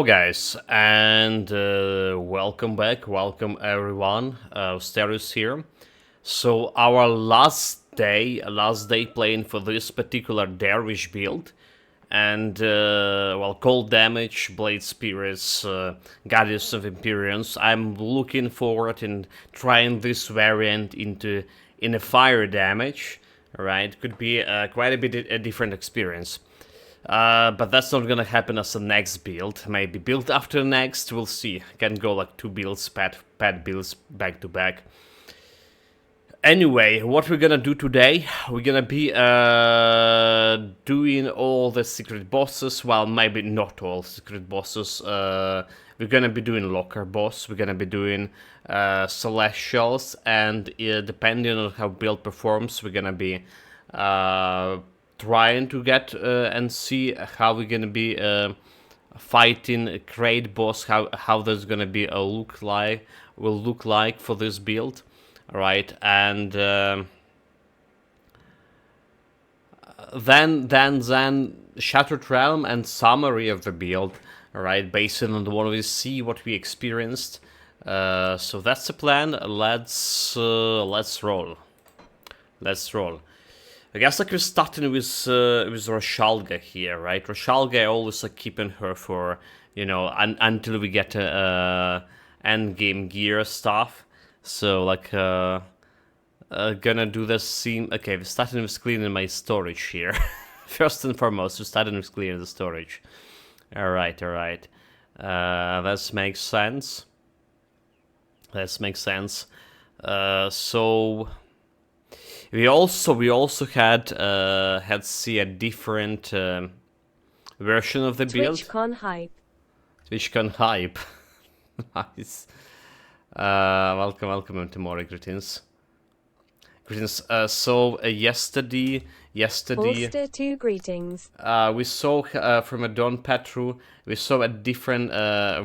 guys, and welcome back, welcome everyone, Stereos here. So our last day playing for this particular Dervish build, and well, cold damage, blade spirits, Guardians of Empyrions. I'm looking forward in trying this variant in a fire damage, right? Could be quite a bit a different experience. But that's not gonna happen as the next build. Maybe build after next, we'll see. Can go like 2 builds, pad builds back to back. Anyway, what we're gonna do today, we're gonna be doing all the secret bosses. Well, maybe not all secret bosses. We're gonna be doing Locker boss, we're gonna be doing Celestials, and depending on how build performs, we're gonna be trying to get and see how we're gonna be fighting a crate boss, how there's gonna be a look like for this build. Right, and then Shattered Realm and summary of the build, right, based on the one we see what we experienced. So that's the plan. Let's roll. Let's roll. I guess like we're starting with Roshalga here, right? Roshalga, I always like keeping her for, you know, until we get end game gear stuff. So like gonna do this scene. Okay, we're starting with cleaning my storage here. First and foremost, we're starting with cleaning the storage. Alright. That makes sense. So we also had see a different version of the build. TwitchCon hype. Nice. Welcome to more greetings. So yesterday, Bolster 2 greetings. We saw from a Don Petru, we saw a different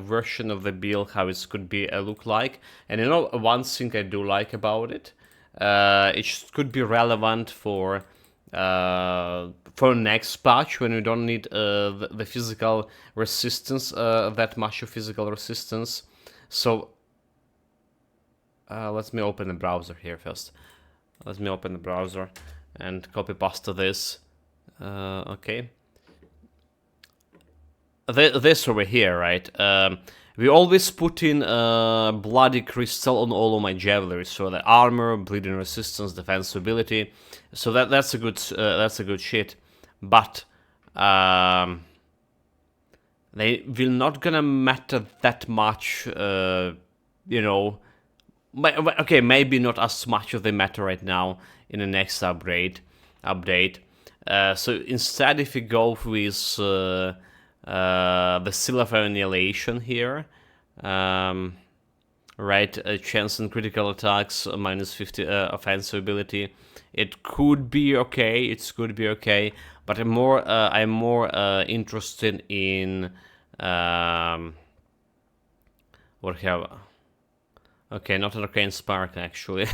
version of the build, how it could be look like. And you know, one thing I do like about it, it could be relevant for next patch when we don't need the physical resistance, that much of physical resistance. So let me open the browser here first. Let me open the browser and copy paste this. Okay. This over here, right? We always put in bloody crystal on all of my javelry, so the armor, bleeding resistance, defense ability. So that's a good shit. But they will not gonna matter that much, you know. Okay, maybe not as much of the matter right now in the next update. So instead, if we go with the Seal of Annihilation here, right, a chance on critical attacks, minus 50 offensive ability, it could be okay. But I'm more interested in what have. Okay, not an Arcane Spark, actually.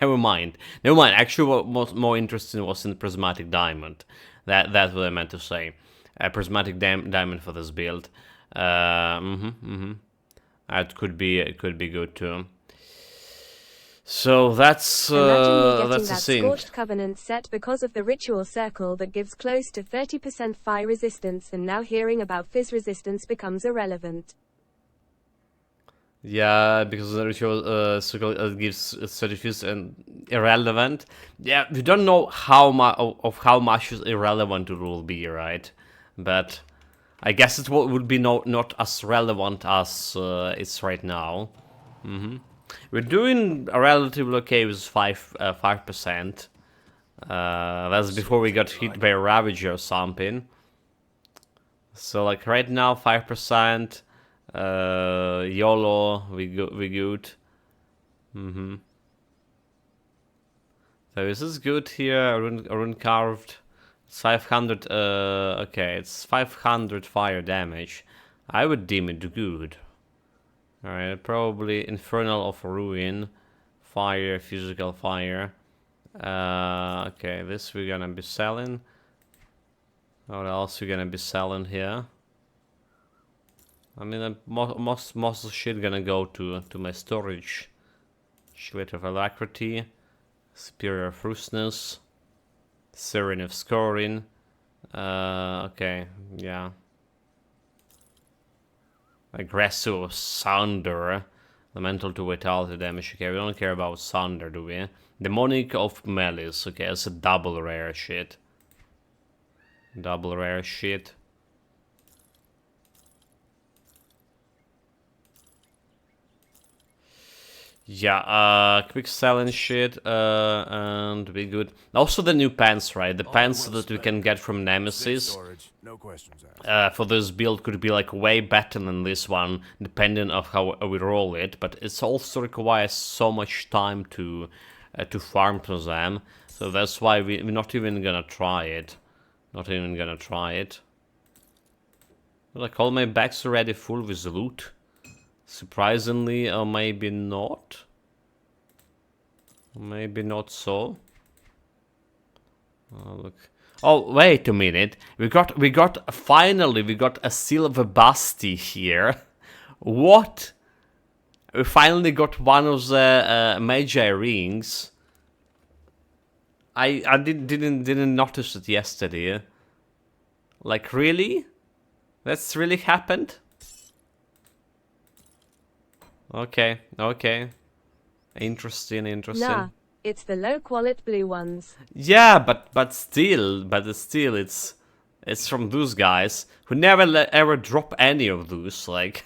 Never mind. Actually, what was more interesting was in Prismatic Diamond. That's what I meant to say. Prismatic Diamond for this build. It could be good too. So that's Imagine the that thing. Scorched Covenant set because of the ritual circle that gives close to 30% fire resistance, and now hearing about fizz resistance becomes irrelevant. Yeah, because the ritual circle gives 30 and irrelevant. Yeah, we don't know how much irrelevant it will be, right? But I guess it would be not as relevant as it's right now. We're doing relatively okay with 5%. That's before we got hit by a Ravager or something. So like right now 5%. YOLO, we good. So this is good here. Rune carved. It's 500. Okay, it's 500 fire damage. I would deem it good. All right, probably Infernal of Ruin, fire, physical fire. Okay, this we're gonna be selling. What else we're gonna be selling here? I mean, most of the shit gonna go to my storage. Shred of alacrity, superior fierceness, serene of scoring. Okay, yeah. Aggressive Sunder. The mental to vitality damage. Okay, we don't care about Sunder, do we? Demonic of Malice. Okay, that's a double rare shit. Double rare shit. Yeah, quick selling shit, and be good. Also the new pants, right? The pants that we can get from Nemesis for this build could be like way better than this one, depending on how we roll it. But it also requires so much time to farm to them, so that's why we're not even gonna try it. Not even gonna try it. Like all my bags already full with loot. Surprisingly, or maybe not. Maybe not so. Oh, look. Oh, wait a minute. Finally, we got a silver basti here. What? We finally got one of the Magi rings. I didn't notice it yesterday. Like, really? That's really happened? Okay, okay. Interesting. Nah, it's the low quality blue ones. Yeah, but still, it's from those guys who never ever drop any of those. Like,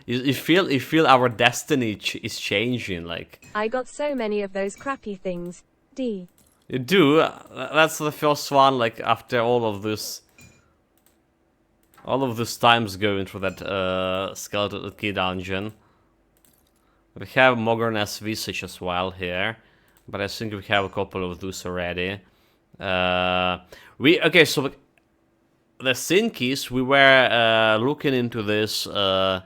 you feel our destiny is changing. Like, I got so many of those crappy things. D. you do. That's the first one. Like after all of this times going through that skeleton key dungeon. We have Mogorn's Visage as well here, but I think we have a couple of those already. Okay, so the Sinkies, we were looking into this as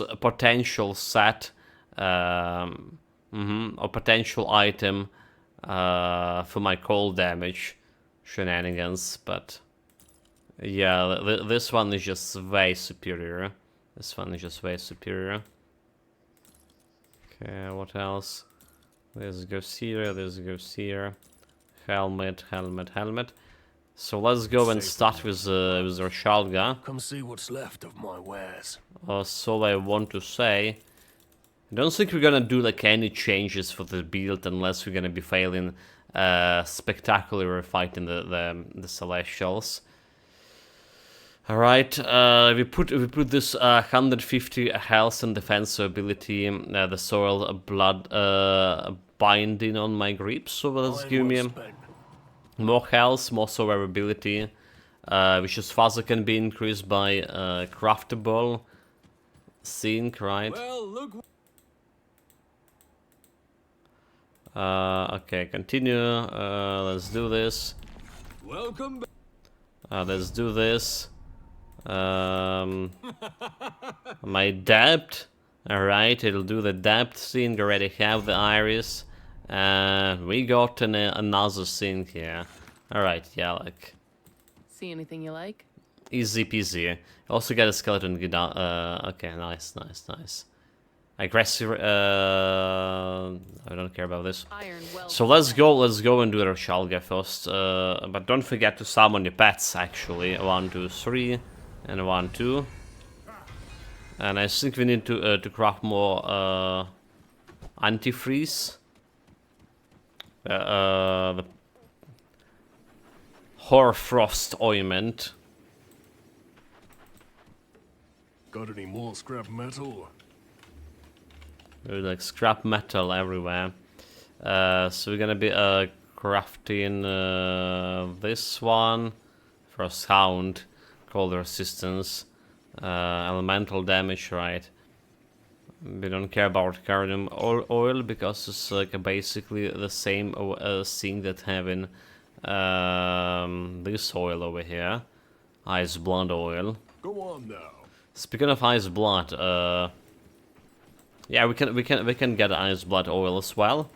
a potential set, a potential item for my cold damage shenanigans, but yeah, this one is just way superior. This one is just way superior. Okay, what else? There's Gosira, helmet. So let's go and start with Roshalga. Come see what's left of my wares. So I want to say, I don't think we're gonna do like any changes for the build unless we're gonna be failing spectacular fighting the Celestials. All right, we put this 150 health and defense ability, the soil blood binding on my grips. So let's give me more health, more survivability, which is faster can be increased by craftable zinc, right? Well, look. Okay, continue. Let's do this. Welcome back. Let's do this. My depth. Alright, it'll do the depth thing. Already have the iris. We got another thing here. Alright, yeah, like. See anything you like? Easy peasy. Also get a skeleton. Okay, nice. Aggressive. I don't care about this. So let's go and do the Roshalga first. But don't forget to summon your pets. Actually, 1, 2, 3, and 1, 2. And I think we need to craft more antifreeze. The Hoarfrost ointment. Got any more scrap metal? There's like scrap metal everywhere. So we're gonna be crafting this one for a sound called resistance. Elemental damage, right? We don't care about cardium oil because it's like basically the same thing that having this oil over here, ice blood oil. Go on now. Speaking of ice blood, yeah, we can get ice blood oil as well.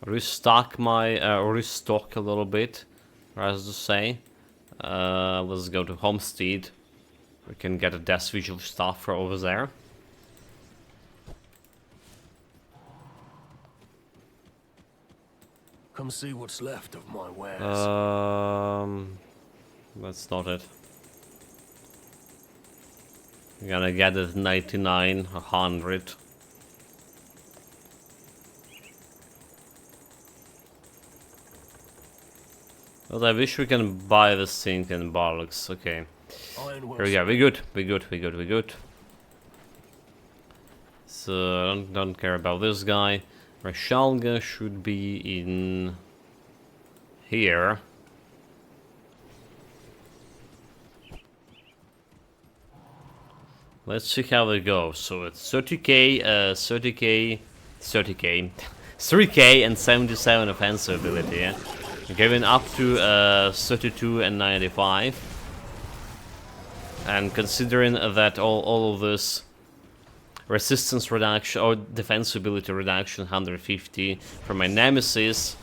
Restock a little bit, as to say. Let's go to Homestead. We can get a death visual stuff for over there. Come see what's left of my wares. That's not it. We're gonna get it 99, 100. But I wish we can buy this thing in bulks. Okay. Iron Here we go. We're good. So don't care about this guy. Rashalga should be in here. Let's see how it goes. So it's 30k, 30k, 30k, 3k and 77 offensive ability. Yeah? Giving up to 32 and 95. And considering that all of this resistance reduction or defense ability reduction 150 for my nemesis,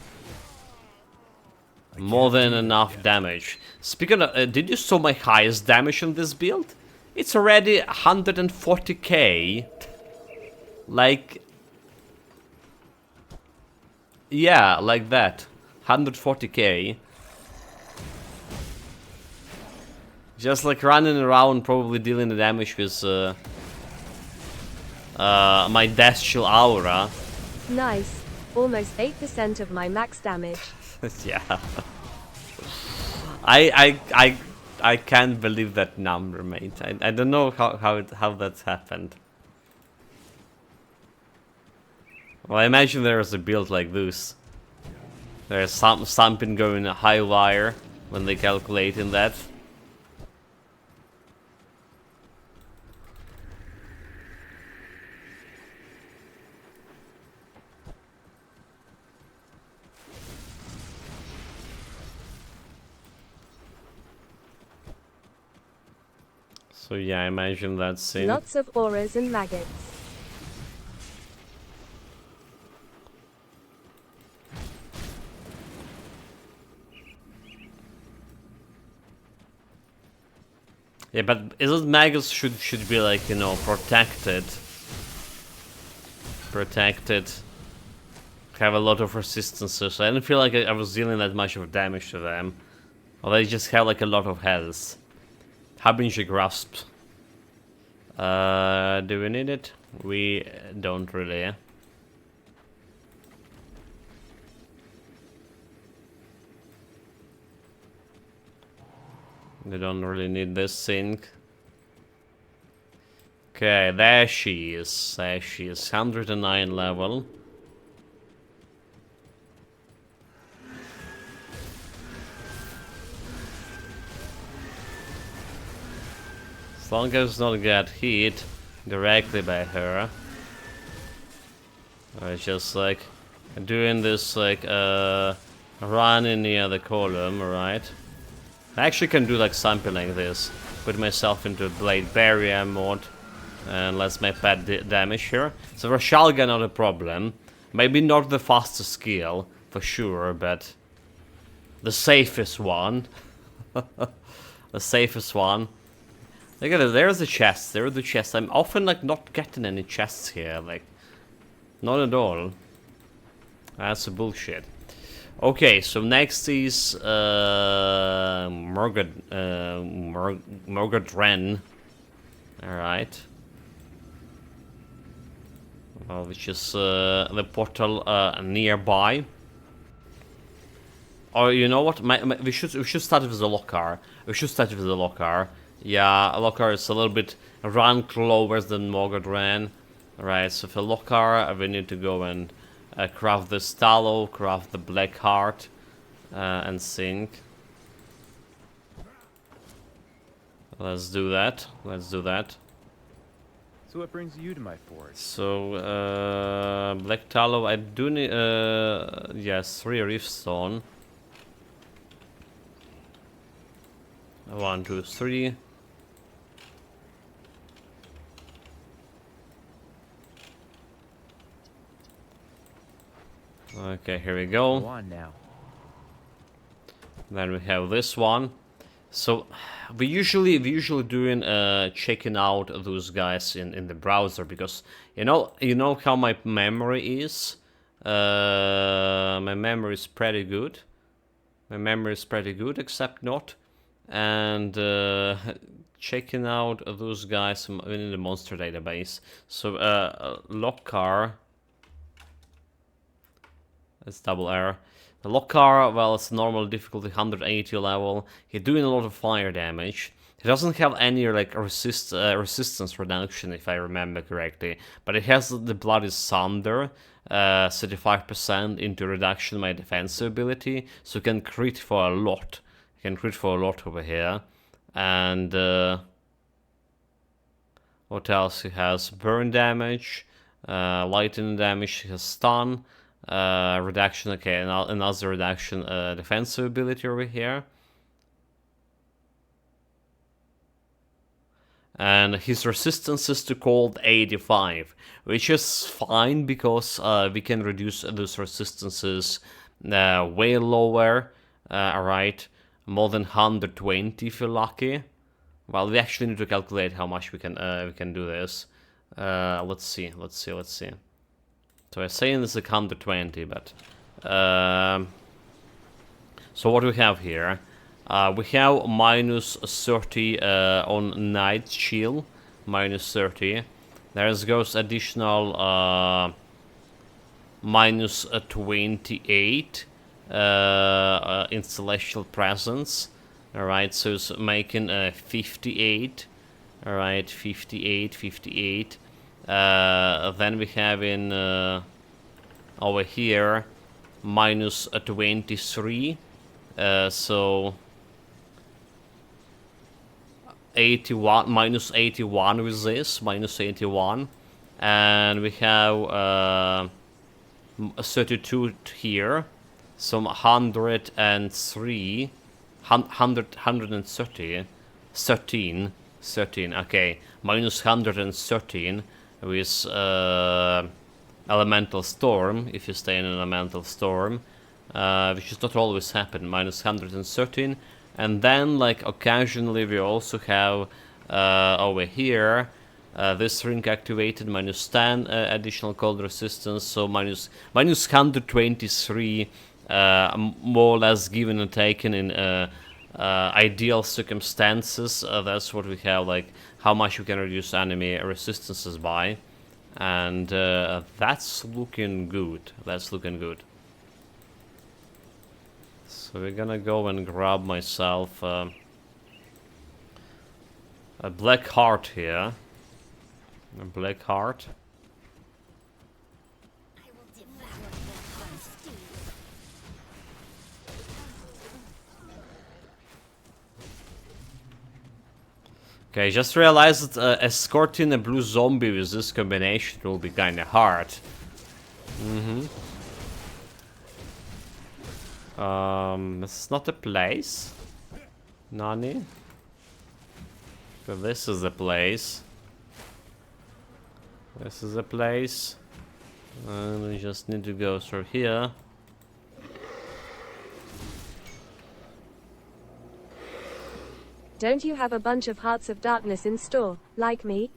more than enough damage. Speaking of, did you saw my highest damage on this build? It's already 140k. Like, yeah, like that, 140k. Just like running around, probably dealing the damage with my Death Chill Aura. Nice. Almost 8% of my max damage. Yeah. I can't believe that number, mate. I don't know how that's happened. Well, I imagine there is a build like this. There's something going high wire when they calculate in that. So yeah, I imagine that's it. Lots of auras and maggots. Yeah, but isn't maggots should be like, you know, protected, have a lot of resistances. So I didn't feel like I was dealing that much of damage to them, or they just have like a lot of health. Harbinger Grasp. Do we need it? We don't really. We don't really need this thing. Okay, there she is. There she is. 109 level. As long as not get hit directly by her. Or it's just like doing this like run in near the column, right? I actually can do like something like this. Put myself into Blade Barrier mode and let's make bad damage here. So Rashalga not a problem. Maybe not the fastest skill for sure, but the safest one. The safest one. Look at it, there's the chest, there's the chest. I'm often like not getting any chests here, like not at all. That's a bullshit. Okay, so next is Morgadren. Alright. Well, which is the portal nearby. Or you know what? We should start with the Lockar. Yeah, Lockar is a little bit run closer than Morgadren. Right, so for Lockar we need to go and craft the Stallow, craft the Black Heart, and sink. Let's do that. So what brings you to my forge? So, Black Tallow, I do need, yes, 3 Riftstone. 1, 2, 3. Okay, here we go. Go on now. Then we have this one. So we usually doing checking out those guys in the browser, because you know how my memory is. My memory is pretty good. My memory is pretty good, except not. And checking out those guys in the monster database. So Lockar. It's double R. The Lockar, well, it's normal difficulty, 180 level. He's doing a lot of fire damage. He doesn't have any like resistance reduction, if I remember correctly, but it has the Bloody Sunder, 35% into reduction in my defensive ability, so you can crit for a lot. You can crit for a lot over here. And what else he has? Burn damage, lightning damage, he has stun. Reduction, okay, another reduction, defensive ability over here. And his resistance is to cold 85, which is fine because we can reduce those resistances way lower, alright, more than 120 if you're lucky. Well, we actually need to calculate how much we can do this. Let's see. So I'm saying this is 120, but so what do we have here? We have minus 30 on Night Shield, minus 30. There goes additional minus 28 in Celestial Presence. Alright, so it's making 58. Alright, 58. Then we have in over here minus 23, so 81, minus 81 with this, minus 81, and we have 32 here, some 103, 130, 13, okay, minus 113 with Elemental Storm, if you stay in an Elemental Storm, which is not always happen, minus 113, and then, like, occasionally we also have over here, this ring activated, minus 10 additional cold resistance, so minus 123, more or less given and taken in ideal circumstances. That's what we have, like, how much we can reduce enemy resistances by, and that's looking good. So we're gonna go and grab myself a black heart here. A black heart. Okay, just realized that escorting a blue zombie with this combination will be kinda hard. This is not a place. Nani? But this is the place. And we just need to go through here. Don't you have a bunch of Hearts of Darkness in store, like me?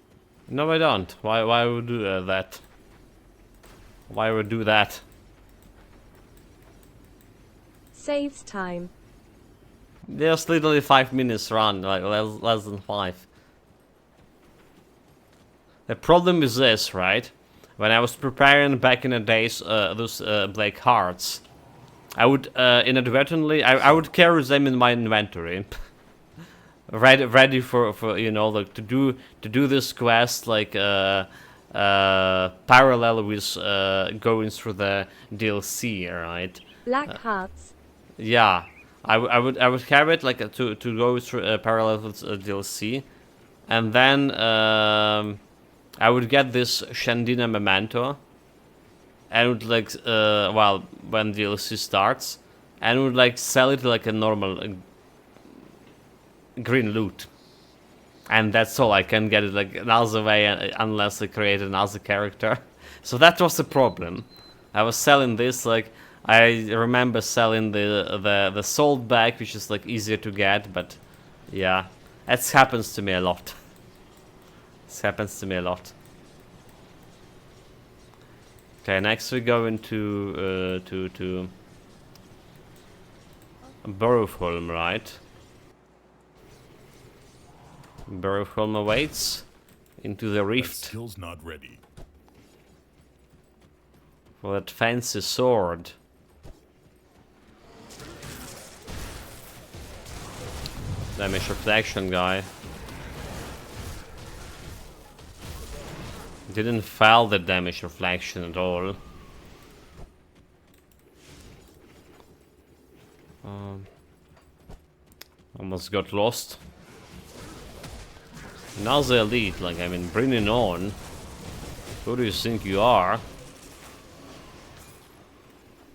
No, I don't. Why would do that? Why would do that? Saves time. There's literally 5 minutes run, like less than 5. The problem is this, right? When I was preparing back in the days those black hearts, I would inadvertently I would carry them in my inventory, ready for you know, like to do this quest, like parallel with going through the DLC, right? Black Hearts. Yeah, I would have it like to go through parallel with DLC, and then I would get this Shandina Memento, and would like well, when DLC starts, and would like sell it like a normal green loot, and that's all. I can get it like another way unless I create another character. So that was the problem. I was selling this, like, I remember selling the sold bag, which is like easier to get, but Yeah, that happens to me a lot. This happens to me a lot. Okay, next we go into to Borufholm, right? Borufholm awaits into the That rift skill's not ready. for that fancy sword. Damage reflection guy. Didn't fail the damage reflection at all. Almost got lost. Now the elite, like, I mean, bring it on. Who do you think you are?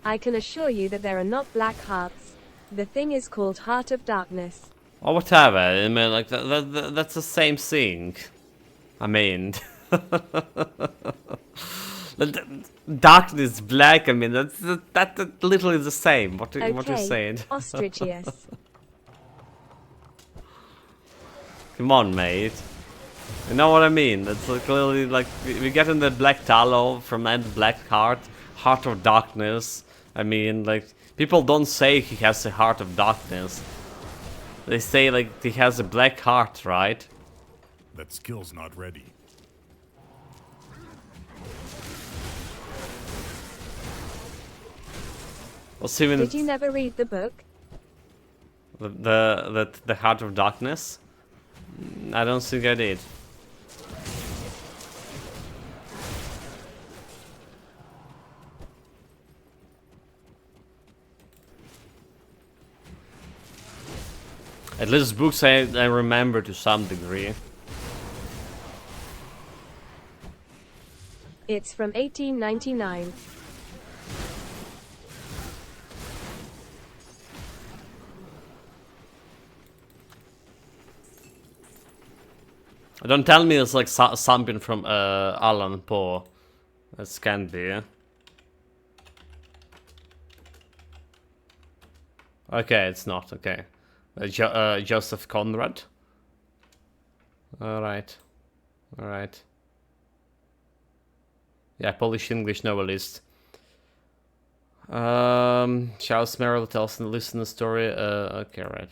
I can assure you that there are not black hearts. The thing is called Heart of Darkness. Or whatever, I mean, like, that's the same thing. I mean... Darkness, black, I mean, that literally the same. What are you saying? Ostrichius. Come on, mate. You know what I mean? That's like clearly like we get in the black tallow from that black heart, heart of darkness. I mean, like people don't say he has a heart of darkness. They say like he has a black heart, right? That skill's not ready. What's even Did you never read the book? the heart of darkness? I don't think I did. At least books I remember to some degree. It's from 1899. Don't tell me it's like something from Alan Poe. That can be. Okay, it's not. Okay. Joseph Conrad. Alright. Alright. Yeah, Polish English novelist. Charles Merrill tells and listen the story. Okay, right.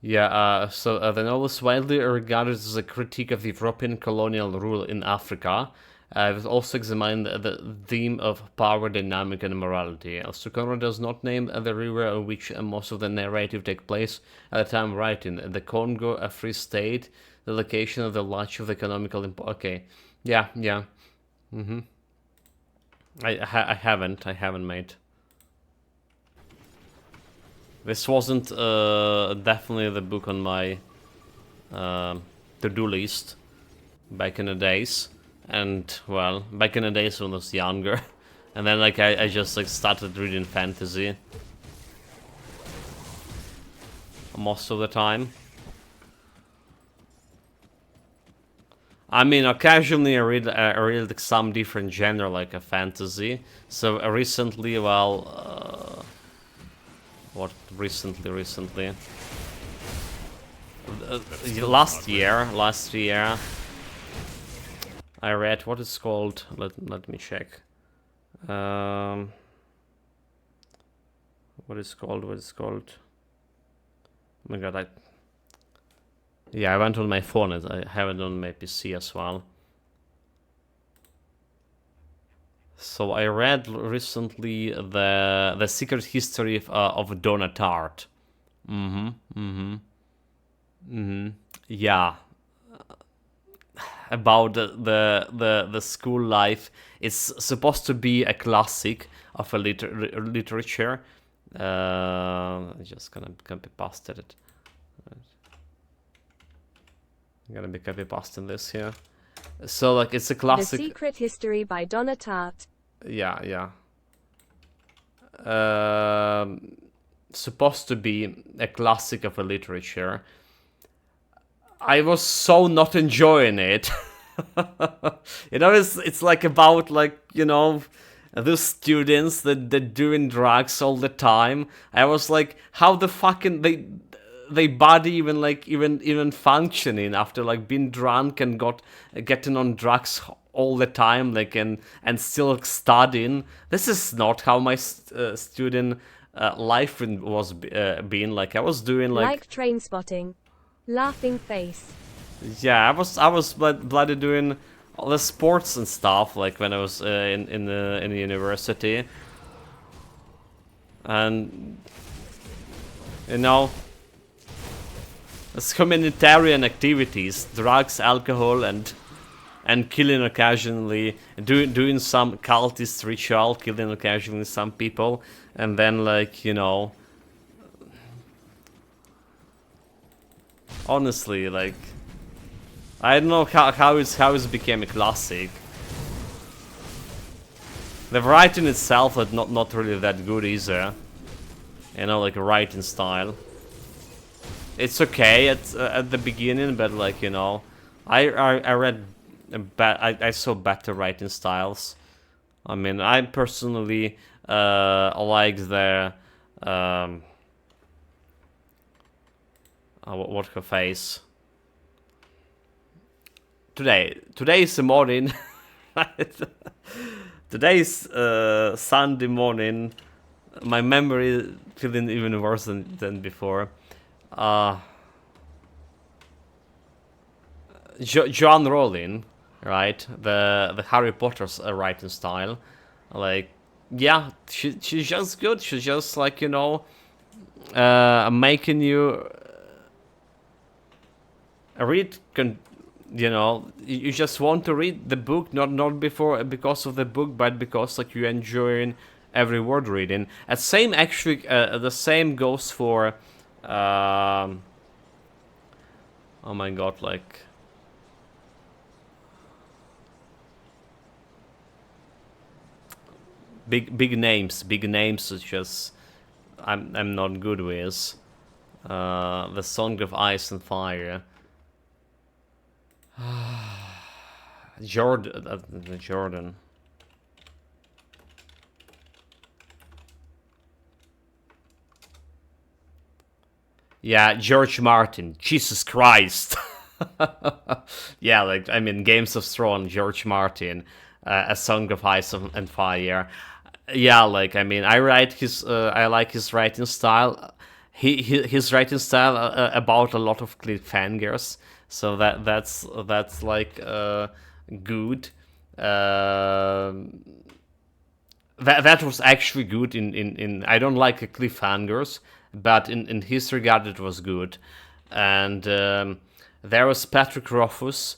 Yeah, so the novel is widely regarded as a critique of European colonial rule in Africa. It also examined the theme of power dynamic and morality. Also, Conrad does not name the river on which most of the narrative takes place at the time writing. The Congo, a free state, the location of the launch of the economical... Okay, yeah. I haven't, mate. This wasn't definitely the book on my to-do list back in the days. And, well, back in the days when I was younger. And then, like, I just, like, started reading fantasy. Most of the time. I mean, occasionally I read like, some different genre, like a fantasy. So, recently, well... what recently? Last year, I read what it's called. Let me check. What is called? Oh my god! I went on my phone. I have it on my PC as well. So I read recently the Secret History of Donna Tartt. Yeah. About the school life. It's supposed to be a classic of a literature. I'm just gonna copy pasted it. I'm gonna be copy pasting this here. So like it's a classic. The Secret History by Donna Tartt. Yeah. Supposed to be a classic of a literature. I was so not enjoying it. You know, it's like about like, you know, the students that they're doing drugs all the time. I was like, how the fucking they body even functioning after like being drunk and getting on drugs all the time, like and still studying. This is not how my student life was being. Like I was doing Like train spotting. Laughing face. yeah, I was bloody doing all the sports and stuff like when I was in the university, and you know, it's humanitarian activities, drugs, alcohol, and killing occasionally, doing some cultist ritual, killing occasionally some people, and then like, you know, honestly, like I don't know how it's became a classic. The writing itself is not really that good either. You know, like writing style. It's okay at the beginning, but like, you know, I read I saw better writing styles. I mean, I personally like the what her face. Today is the morning. Today's Sunday morning. My memory feeling even worse than before. John Rowling, right? The Harry Potter's writing style, like, yeah, she's just good. She's just like, you know, making you read. You know, you just want to read the book, not because of the book, but because like you're enjoying every word reading. And same actually, the same goes for, oh my god, like, big names such as I'm not good with. The Song of Ice and Fire. Jordan. Yeah, George Martin. Jesus Christ. Yeah, like, I mean, Games of Thrones, George Martin, A Song of Ice and Fire. Yeah, like, I mean, I like his writing style. His writing style about a lot of cliffhangers. So that's like good. That was actually good in I don't like cliffhangers, but in his regard it was good. And there was Patrick Rothfuss,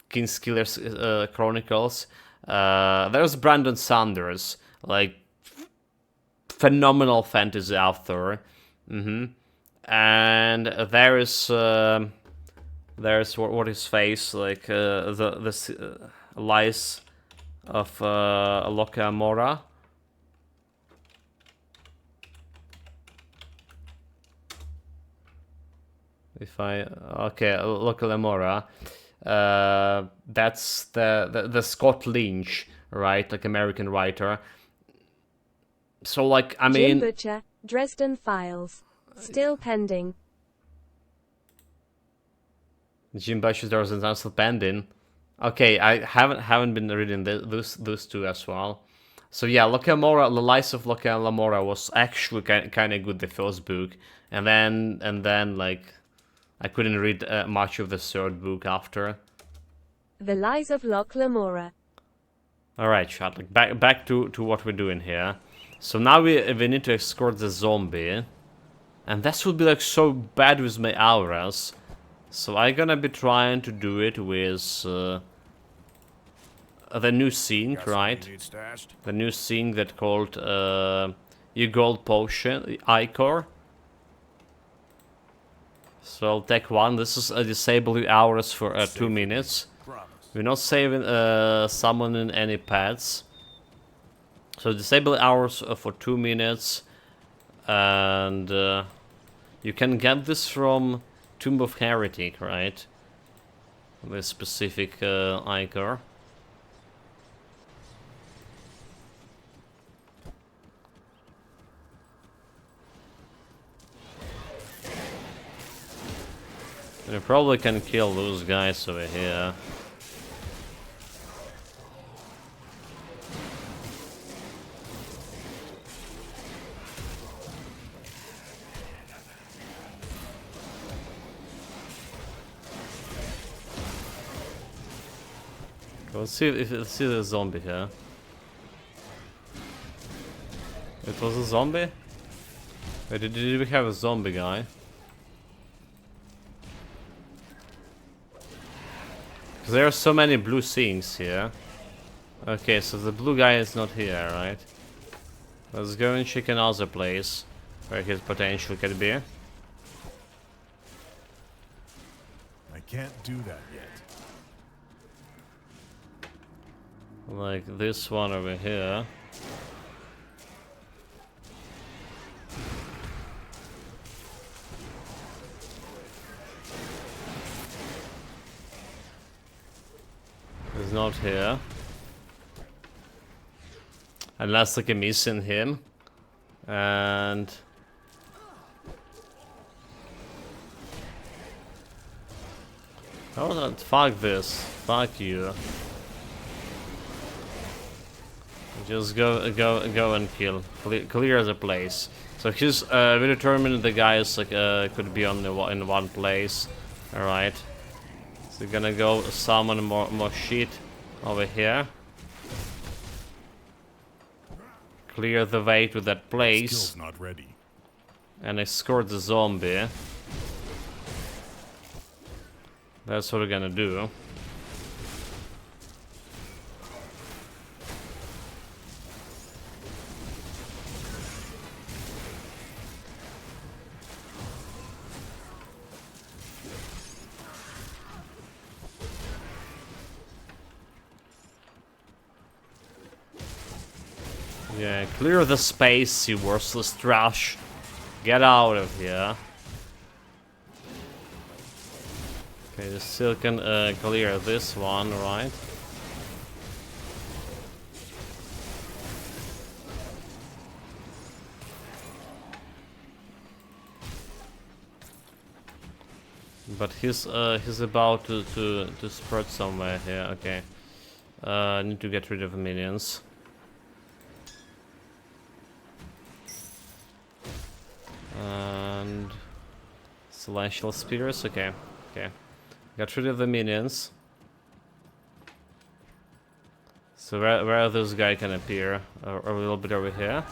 Kingskiller's Chronicles. There was Brandon Sanders, like phenomenal fantasy author. And there's what his face, like the Lies of Loka Amora. If I Loka Amora, that's the Scott Lynch, right? Like American writer. So like, I mean, Jim Butcher, Dresden Files, still pending. Jim Butcher Dresden Files still pending. Okay, I haven't been reading those two as well. So yeah, Loka Amora, The Lies of Loka Amora was actually kind of good, the first book, and then like I couldn't read much of the third book after. The Lies of Locke Lamora. All right, chat. Like back to what we're doing here. So now we need to escort the zombie, and this would be like so bad with my auras. So I'm gonna be trying to do it with the new scene, right? The new scene that called your gold potion, Ichor. So I'll take one. This is a disable your auras for 2 minutes. We're not saving summoning any pets. So disable hours for 2 minutes, and you can get this from Tomb of Heretic, right? this specific ichor. You probably can kill those guys over here. Let's see the zombie here. It was a zombie? Wait, did we have a zombie guy? Because there are so many blue things here. Okay, so the blue guy is not here, right? Let's go and check another place where his potential could be. I can't do that yet. Like this one over here. He's not here. Unless like I'm missing him. And oh, fuck this. Fuck you. Just go and kill. Clear the place. So he's we determined the guys like could be on in one place. All right. So we're gonna go summon more shit over here. Clear the way to that place. Skill's not ready. And escort the zombie. That's what we're gonna do. Yeah, clear the space, you worthless trash. Get out of here. Okay, the still can clear this one, right? But he's about to spread somewhere here. Okay, need to get rid of the minions. And celestial spirits. Okay, okay. Got rid of the minions. So where this guy can appear? A little bit over here.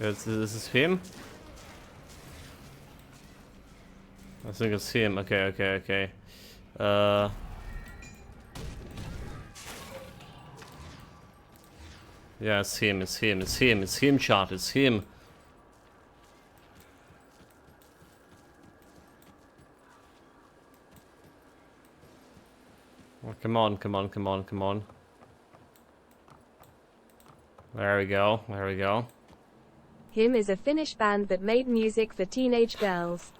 This is him. I think it's him. Okay, okay, okay. Yeah, it's him, it's him, it's him, it's him, chat, it's him. Oh, come on, come on, come on, come on. There we go, there we go. Him is a Finnish band that made music for teenage girls.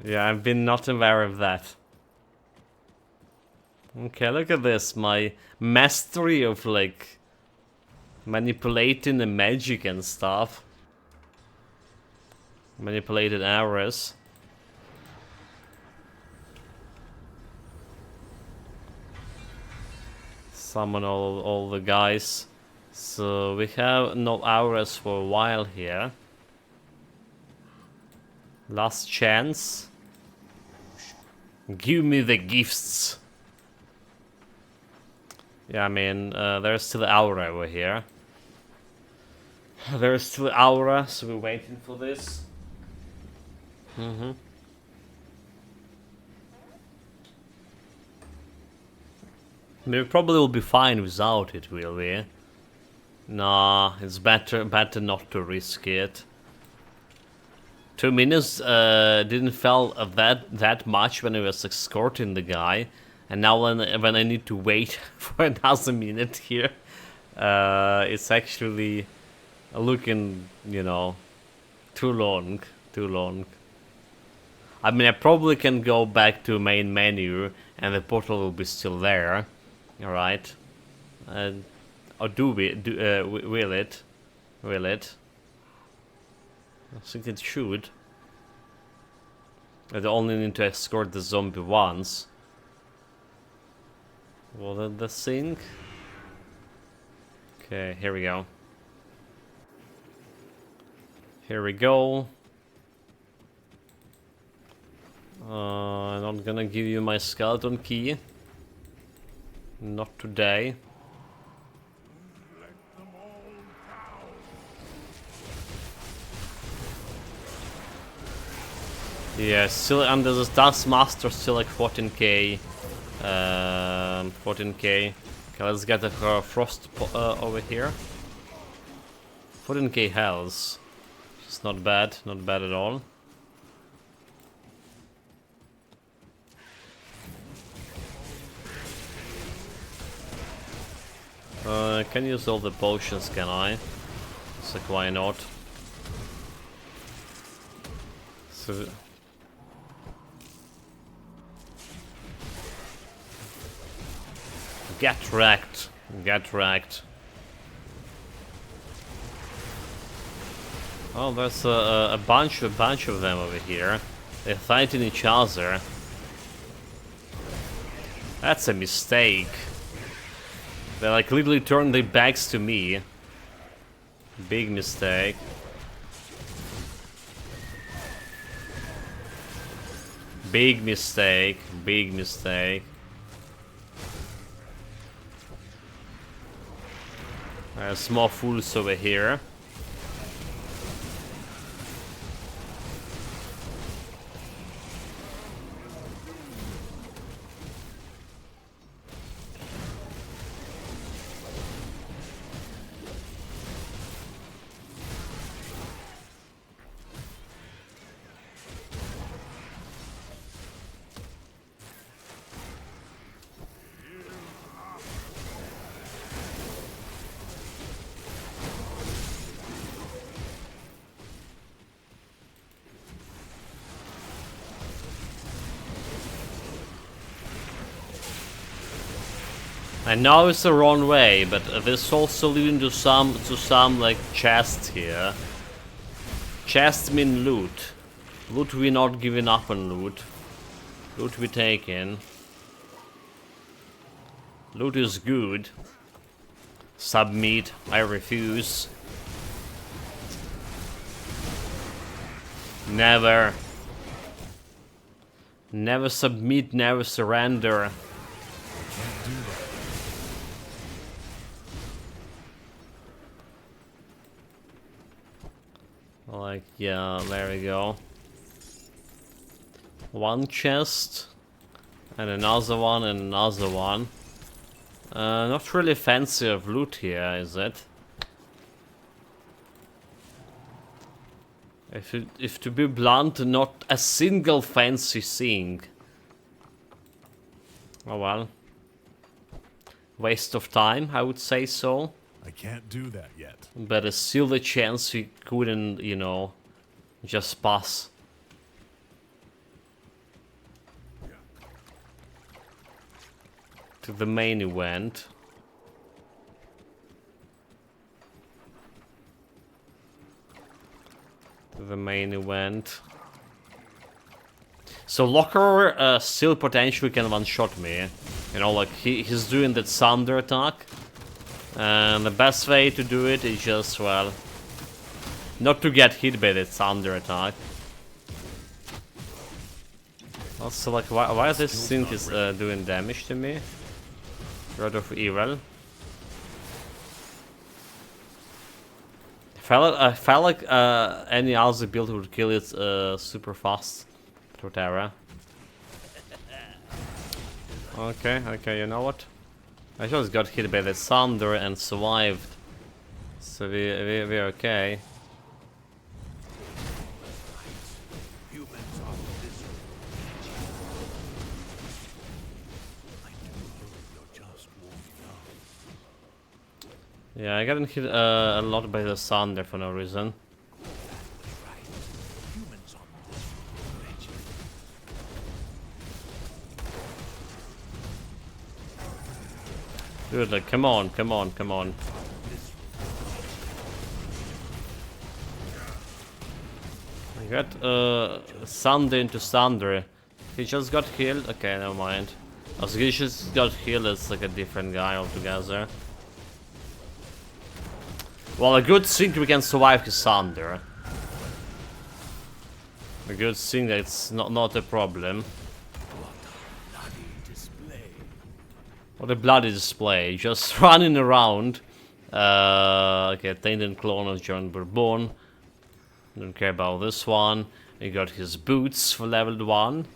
Yeah, I've been not aware of that. Okay, look at this, my mastery of like manipulating the magic and stuff. Manipulated auras. Summon all the guys. So we have no auras for a while here. Last chance. Give me the gifts. Yeah, I mean, there's still aura over here. There's still aura, so we're waiting for this. We probably will be fine without it, will we? Nah, it's better not to risk it. 2 minutes didn't feel that much when I was escorting the guy. And now when I need to wait for another minute here, it's actually looking, you know, too long, too long. I mean, I probably can go back to main menu and the portal will be still there, alright? Or will it? Will it? I think it should. I only need to escort the zombie once. Was that the thing? Okay, here we go. Here we go. I'm not gonna give you my skeleton key. Not today. Yeah, still under the Dance Master, still like 14k. 14k. Okay, let's get a frost over here. 14k health. It's not bad at all. Can use all the potions, can I? It's like, why not? So... Get wrecked. Get wrecked. Oh, there's a bunch of them over here. They're fighting each other. That's a mistake. They like literally turned their backs to me. Big mistake. Big mistake. Big mistake. Small fools over here. I know it's the wrong way, but this also leading to some like chests here. Chests mean loot. Loot we not giving up on loot. Loot we taking. Loot is good. Submit, I refuse. Never. Never submit, never surrender. Like, yeah, there we go. One chest, and another one, and another one. Not really fancy of loot here, is it? If to be blunt, not a single fancy thing. Oh well. Waste of time, I would say so. I can't do that yet. But there's still the chance we couldn't, you know, just pass. To the main event. To the main event. So Locker still potentially can one-shot me. You know, like he's doing that thunder attack. And the best way to do it is just, well, not to get hit by that thunder attack. Also, like, why this thing is doing damage to me? Rod of Evil. I felt like any other build would kill it super fast. Terra. Okay, you know what? I just got hit by the thunder and survived. So we're okay. Yeah, I got hit a lot by the sun there for no reason. Dude, like, come on, come on, come on. I got Sunder into Sunder. He just got healed. Okay, never mind. Also, he just got healed as like a different guy altogether. Well, a good thing we can survive his Sunder. A good thing that it's not a problem. What a bloody display, just running around. Okay, Tainted Clone of John Bourbon. Don't care about this one. We got his boots for level 1.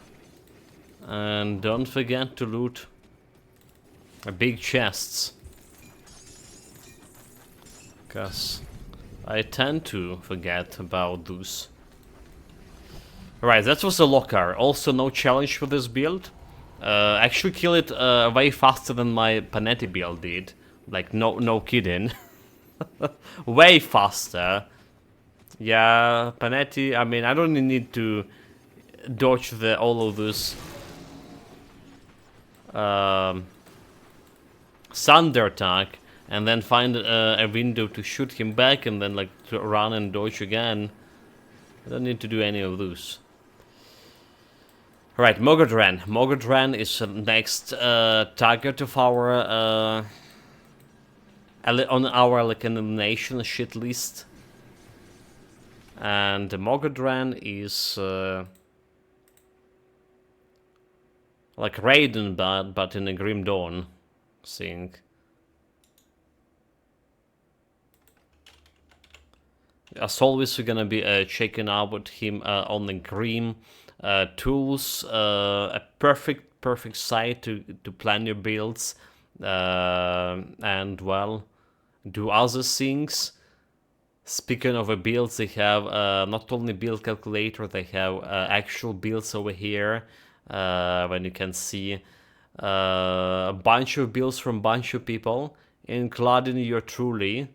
And don't forget to loot big chests. Cause I tend to forget about those. Right, that was a locker. Also no challenge for this build. Actually kill it way faster than my Panetti build did. Like, no kidding. Way faster. Yeah, Panetti, I mean, I don't need to dodge all of those Thunder attack and then find a window to shoot him back and then like to run and dodge again. I don't need to do any of those. Right, Mogodran. Mogodran is the next target of our on our like elimination shit list. And the Mogodran is like Raiden but in a Grim Dawn thing. As always, we're gonna be checking out with him on the Grim tools, a perfect site to plan your builds and well do other things. Speaking of builds, they have not only build calculator, they have actual builds over here. When you can see a bunch of builds from bunch of people, including your truly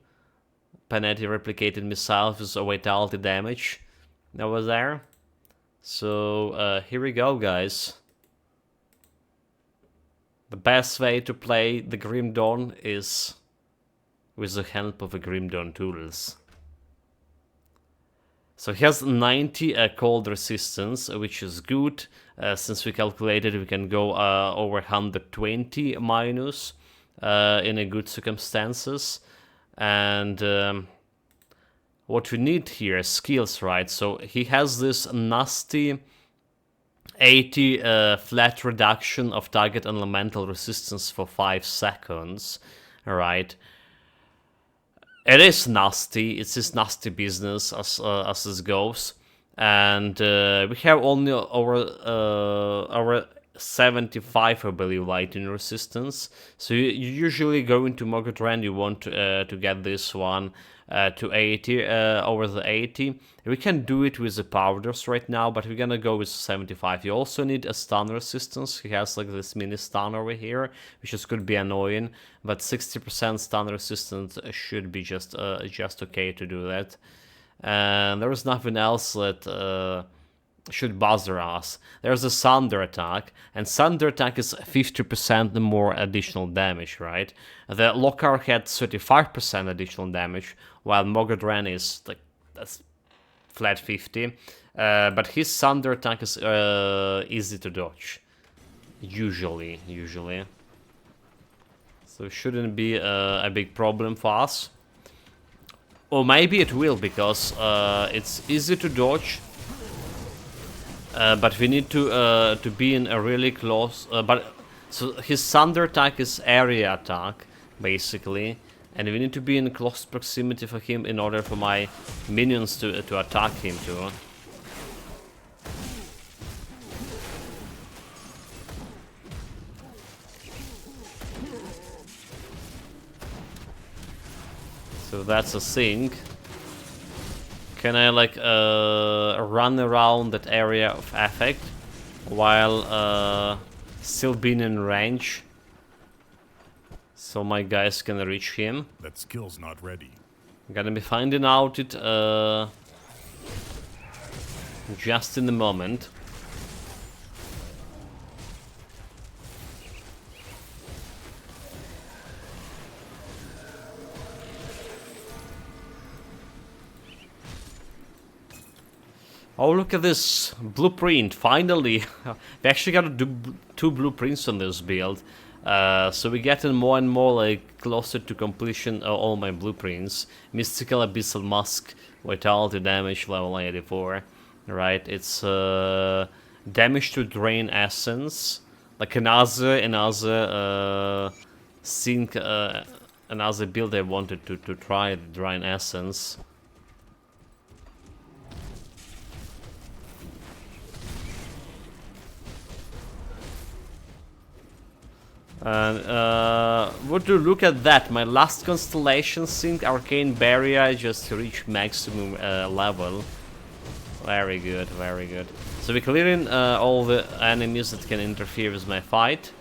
Panetti replicated missile with a vitality damage over there. So here we go, guys. The best way to play the Grim Dawn is with the help of the Grim Dawn tools. So he has 90 cold resistance, which is good. Since we calculated, we can go over 120 minus in a good circumstances. And what we need here is skills, right? So he has this nasty 80 flat reduction of target elemental resistance for 5 seconds, right? It is nasty. It's this nasty business as this goes, and we have only over 75, I believe, lightning resistance. So you usually go into Mogodran, you want to get this one to 80, over the 80. We can do it with the powders right now, but we're gonna go with 75. You also need a stun resistance. He has like this mini stun over here, which is could be annoying, but 60% stun resistance should be just okay to do that. And there is nothing else that should bother us. There's a Thunder attack, and Thunder attack is 50% more additional damage, right? The Lokar had 35% additional damage, while Mogodran is like that's flat 50. But his Thunder attack is easy to dodge, usually. So it shouldn't be a big problem for us. Or maybe it will, because it's easy to dodge. But we need to be in a really close. So his Thunder attack is area attack, basically, and we need to be in close proximity for him in order for my minions to attack him too. So that's a thing. Can I like run around that area of effect while still being in range? so my guys can reach him. That skill's not ready. Gonna be finding out it just in a moment. Oh, look at this blueprint, finally! We actually got to do 2 blueprints on this build. So we're getting more and more like closer to completion of all my blueprints. Mystical Abyssal Musk, Vitality Damage level 84. Right, it's damage to drain essence. Like another sync, another build I wanted to try, the drain essence. And would you look at that? My last constellation sync Arcane Barrier just reached maximum level. Very good, very good. So we're clearing all the enemies that can interfere with my fight.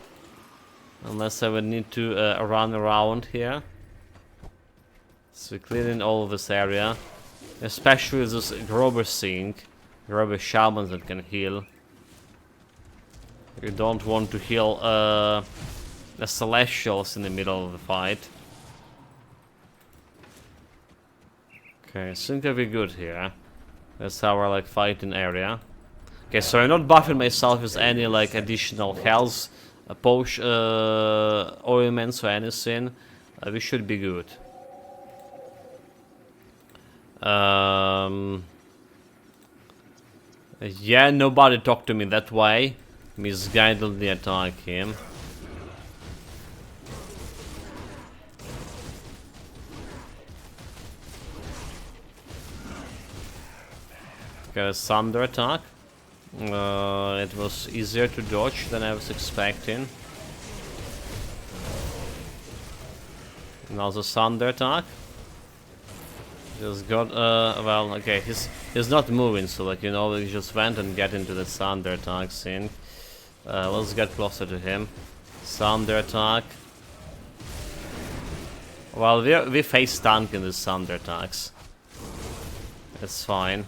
Unless I would need to run around here. So we're clearing all of this area. Especially this Grober sync. Grober Shaman that can heal. You don't want to heal the Celestials in the middle of the fight. Okay, I think I'll be good here. That's our like fighting area. Okay, so I'm not buffing myself with any like additional health, potion, ointments or anything. We should be good. Yeah, nobody talked to me that way. Misguidedly attack him. Got a thunder attack. It was easier to dodge than I was expecting. Another thunder attack. Just got well, okay, he's not moving, so like, you know, he just went and get into the thunder attack scene. Let's get closer to him. Thunder attack. Well, we face tank in these thunder attacks. It's fine.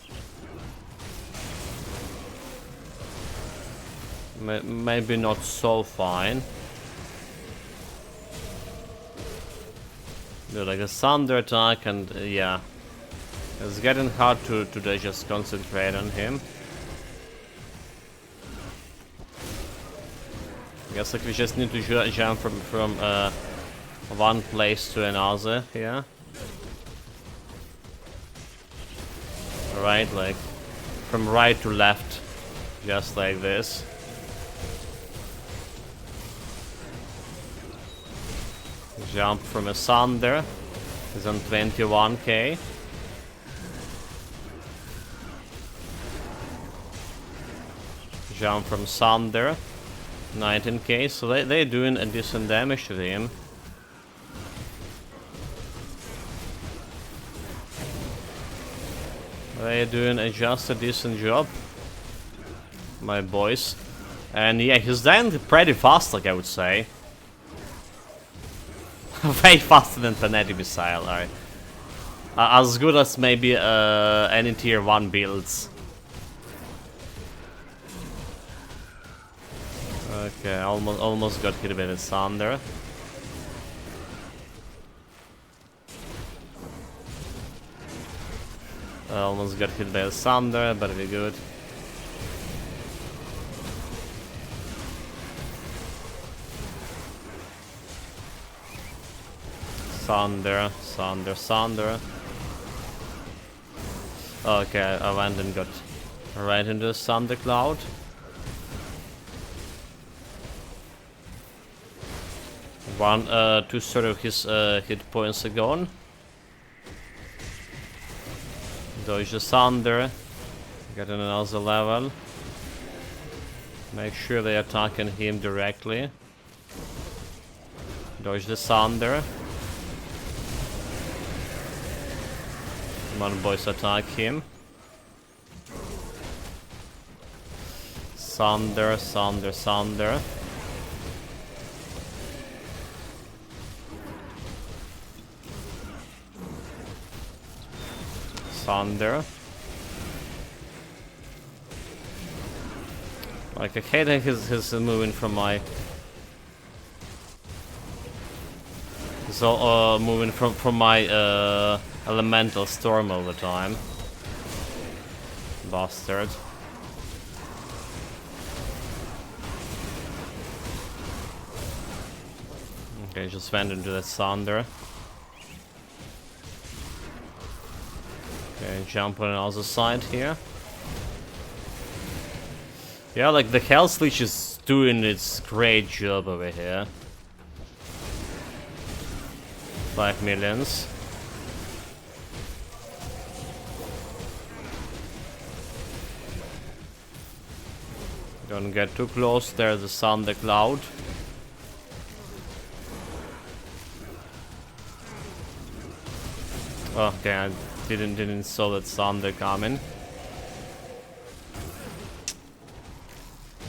Maybe not so fine. Do like a thunder attack and yeah. It's getting hard to just concentrate on him. I guess like we just need to jump from one place to another here. Right, like from right to left, just like this. Jump from a thunder is on 21k. Jump from thunder, 19k. So they're doing a decent damage to him. They're doing just a decent job, my boys. And yeah, he's dying pretty fast, like I would say. Way faster than Planetic Missile, alright. As good as maybe any tier 1 builds. Okay, almost got hit by the thunder. Almost got hit by the thunder, but we're good. Thunder, thunder, thunder. Okay, I went and got right into the thundercloud. Two sort of his hit points are gone. Dodge the thunder. Get in another level. Make sure they attacking him directly. Dodge the thunder. Come on, boys, attack him. Thunder, thunder, thunder. Thunder. Like, I hate his moving from my... He's all, moving from my elemental storm all the time. Bastard. Okay, just went into the Thunder. Okay, jump on the other side here. Yeah, like the Hell's Leech is doing its great job over here. 5 millions. Don't get too close, there's a Thunder Cloud. Okay, I didn't saw that Thunder coming.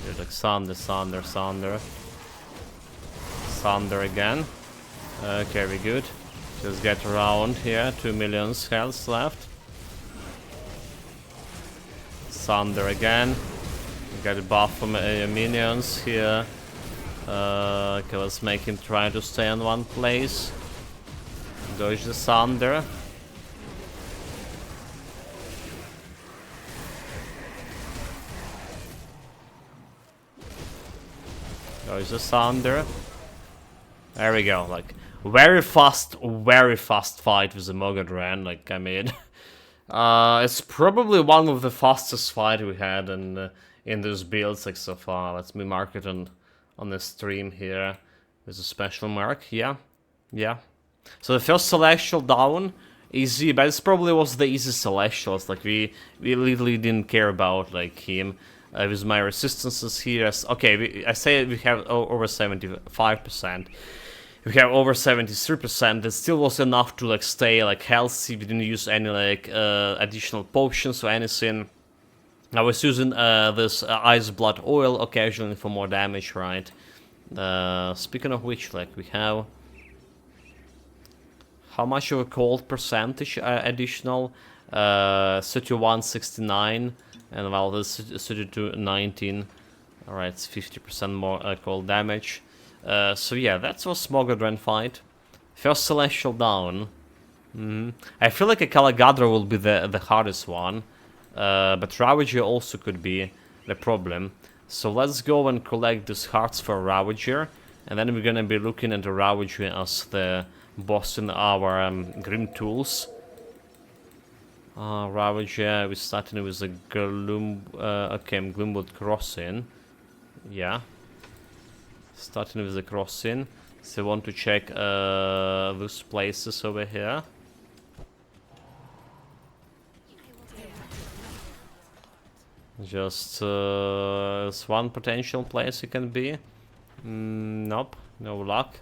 There's like Thunder, Thunder, Thunder. Thunder again. Okay, we good. Just get around here, 2 million health left. Thunder again. Get a buff from minions here. Okay, let's make him try to stay in one place. Dodge the Thunder. Dodge the Thunder. There we go, like, very fast fight with the Mogadran, like, I mean, it's probably one of the fastest fight we had in those builds, like, so far. Let me mark it on the stream here with a special mark, yeah. So the first Celestial down, easy, but it probably was the easiest Celestials, like, we literally didn't care about, like, him. With my resistances here, okay, I say we have over 75%. We have over 73%. That still was enough to like stay like healthy. We didn't use any like additional potions or anything. I was using this Ice Blood Oil occasionally for more damage, right? Speaking of which, like we have how much of a cold percentage additional? 3169. And well, this is 3219. Alright, it's 50% more cold damage. So yeah, that was Mogadran fight. First Celestial down. I feel like a Calagadra will be the hardest one. But Ravager also could be the problem. So let's go and collect these hearts for Ravager. And then we're gonna be looking at the Ravager as the boss in our Grim Tools. Ravager, we're starting with a Gloomwood Crossing. Yeah. Starting with the crossing. So I want to check those places over here. Just it's one potential place it can be. Nope, no luck.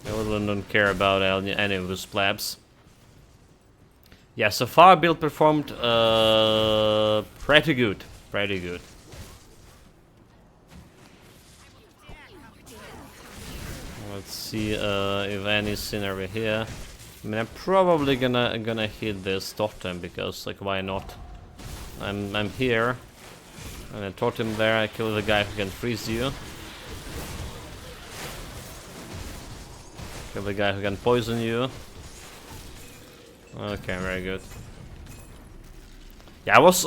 I really don't care about any of those plebs. Yeah, so far build performed pretty good. Pretty good. Let's see if anything over here. I mean, I'm probably gonna hit this totem because, like, why not? I'm here, and a totem there. I kill the guy who can freeze you. Kill the guy who can poison you. Okay, very good. Yeah, I was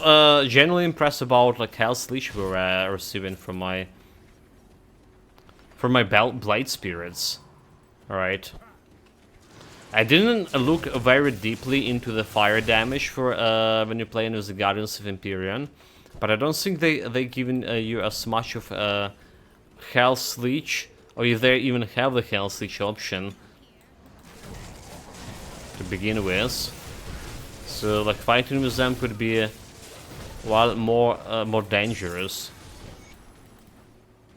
genuinely impressed about like Hell's Leech we were receiving from my Blade Spirits. Alright. I didn't look very deeply into the fire damage for when you're playing with the Guardians of Empyrion, but I don't think they given you as much of Hell's Leech, or if they even have the Hell's Leech option to begin with. So like fighting with them could be more dangerous.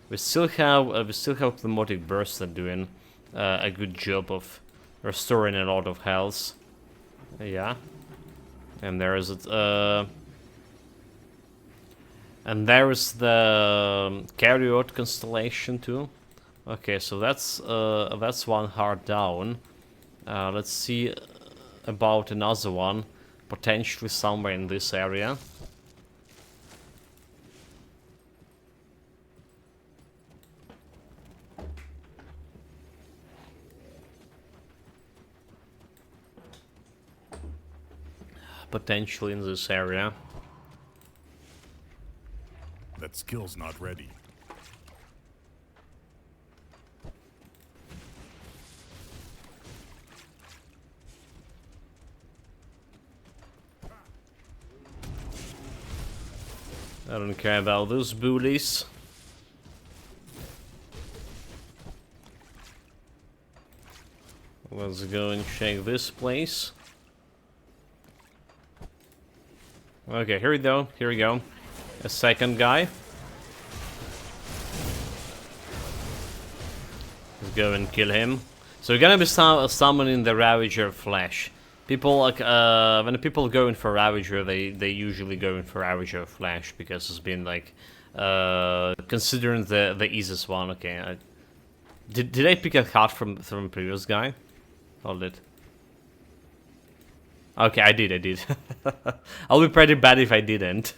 We still have Climatic Burst that doing a good job of restoring a lot of health. Yeah. And there is the Carriot constellation too. Okay, so that's one hard down. Let's see about another one, potentially somewhere in this area. Potentially in this area. That skill's not ready. I don't care about those bullies. Let's go and check this place. Okay, here we go. Here we go. A second guy. Let's go and kill him. So we're gonna be summoning the Ravager Flesh. People like when people go in for Ravager, they usually go in for Ravager Flesh because it's been like considering the easiest one. Okay, did I pick a card from previous guy? Hold it. Okay, I did. I'll be pretty bad if I didn't.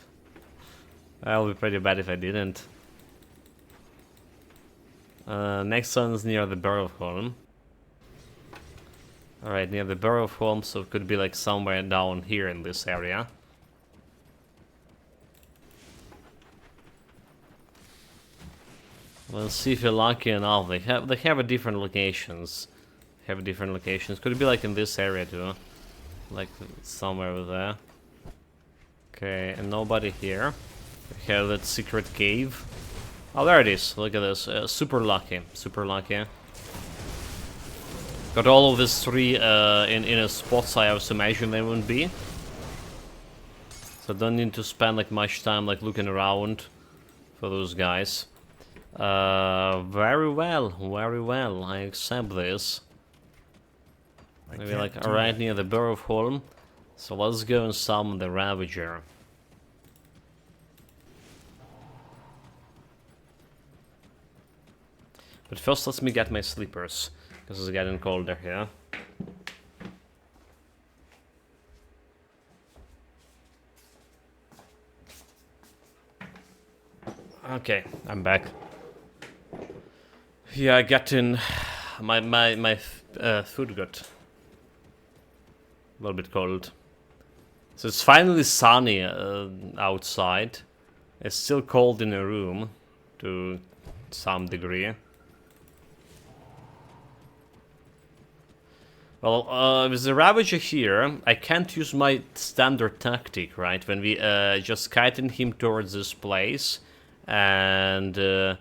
Next one's near the Barrow of Holm. Alright, near the Barrow of Holm, so it could be like somewhere down here in this area. We'll see if you're lucky enough. They have a different locations. Could be like in this area too. Like somewhere over there. Okay, and nobody here. We have that secret cave. Oh, there it is. Look at this. Super lucky. Got all of these three in a spot I was imagining they wouldn't be. So don't need to spend like much time like looking around for those guys. Very well. I accept this. Maybe like right near the Barrow of Holm. So let's go and summon the Ravager. But first let me get my slippers, because it's getting colder here. Okay, I'm back. Yeah, I got in my food got a little bit cold. So it's finally sunny outside. It's still cold in the room to some degree. Well, with the Ravager here, I can't use my standard tactic, right? When we just kiting him towards this place and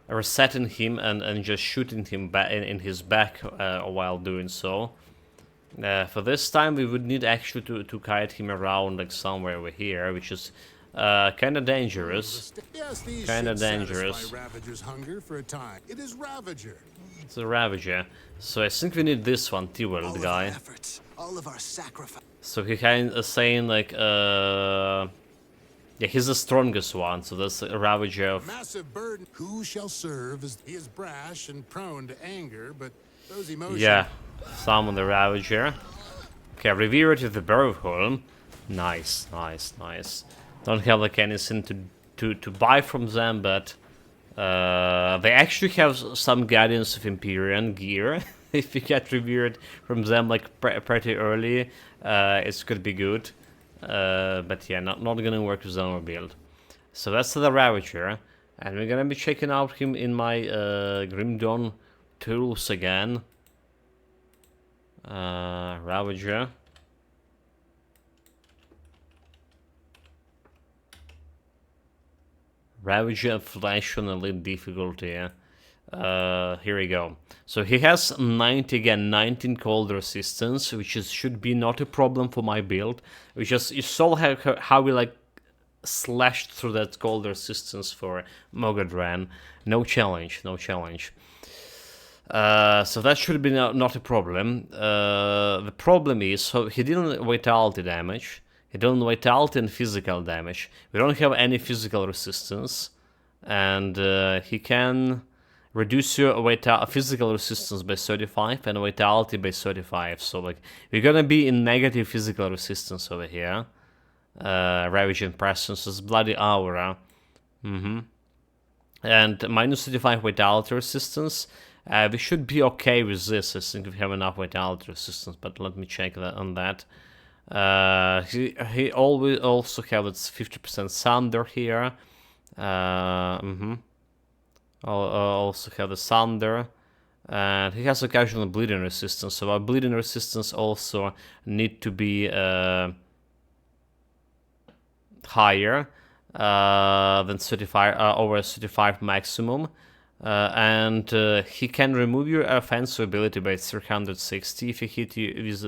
resetting him and just shooting him back in his back while doing so. For this time, we would need actually to kite him around like somewhere over here, which is kind of dangerous. Kind of dangerous. Ravager's hunger for a time. It is Ravager. It's a Ravager. So I think we need this one, T-World guy. Efforts, all of our sacrifice. So he kind of saying like, yeah, he's the strongest one. So that's a Ravager of. Massive burden. Who shall serve as he is brash and prone to anger, but those emotions. Yeah, summon the Ravager. Okay, revere it with the Barrow of Holm. Nice. Don't have like anything to buy from them, but they actually have some Guardians of Empyrion gear. If you get revered from them like pretty early, it could be good. But yeah, not gonna work with our build. So that's the Ravager, and we're gonna be checking out him in my Grim Dawn tools again. Ravager. Ravager Flash on elite difficulty. Here we go. So he has 19 cold resistance, which should be not a problem for my build. We just you saw how we like slashed through that cold resistance for Mogadran. No challenge. So that should be not a problem. The problem is, so he didn't vitality damage. He didn't vitality and physical damage. We don't have any physical resistance, and he can. reduce your physical resistance by 35 and vitality by 35. So like we're gonna be in negative physical resistance over here. Ravaging presence is bloody aura. And minus 35 vitality resistance. We should be okay with this. I think we have enough vitality resistance, but let me check that on that. He always also have its 50% thunder here. Also have the thunder, and he has occasional bleeding resistance. So our bleeding resistance also need to be higher than 35 over 35 maximum. And he can remove your offensive ability by 360 if he hit you with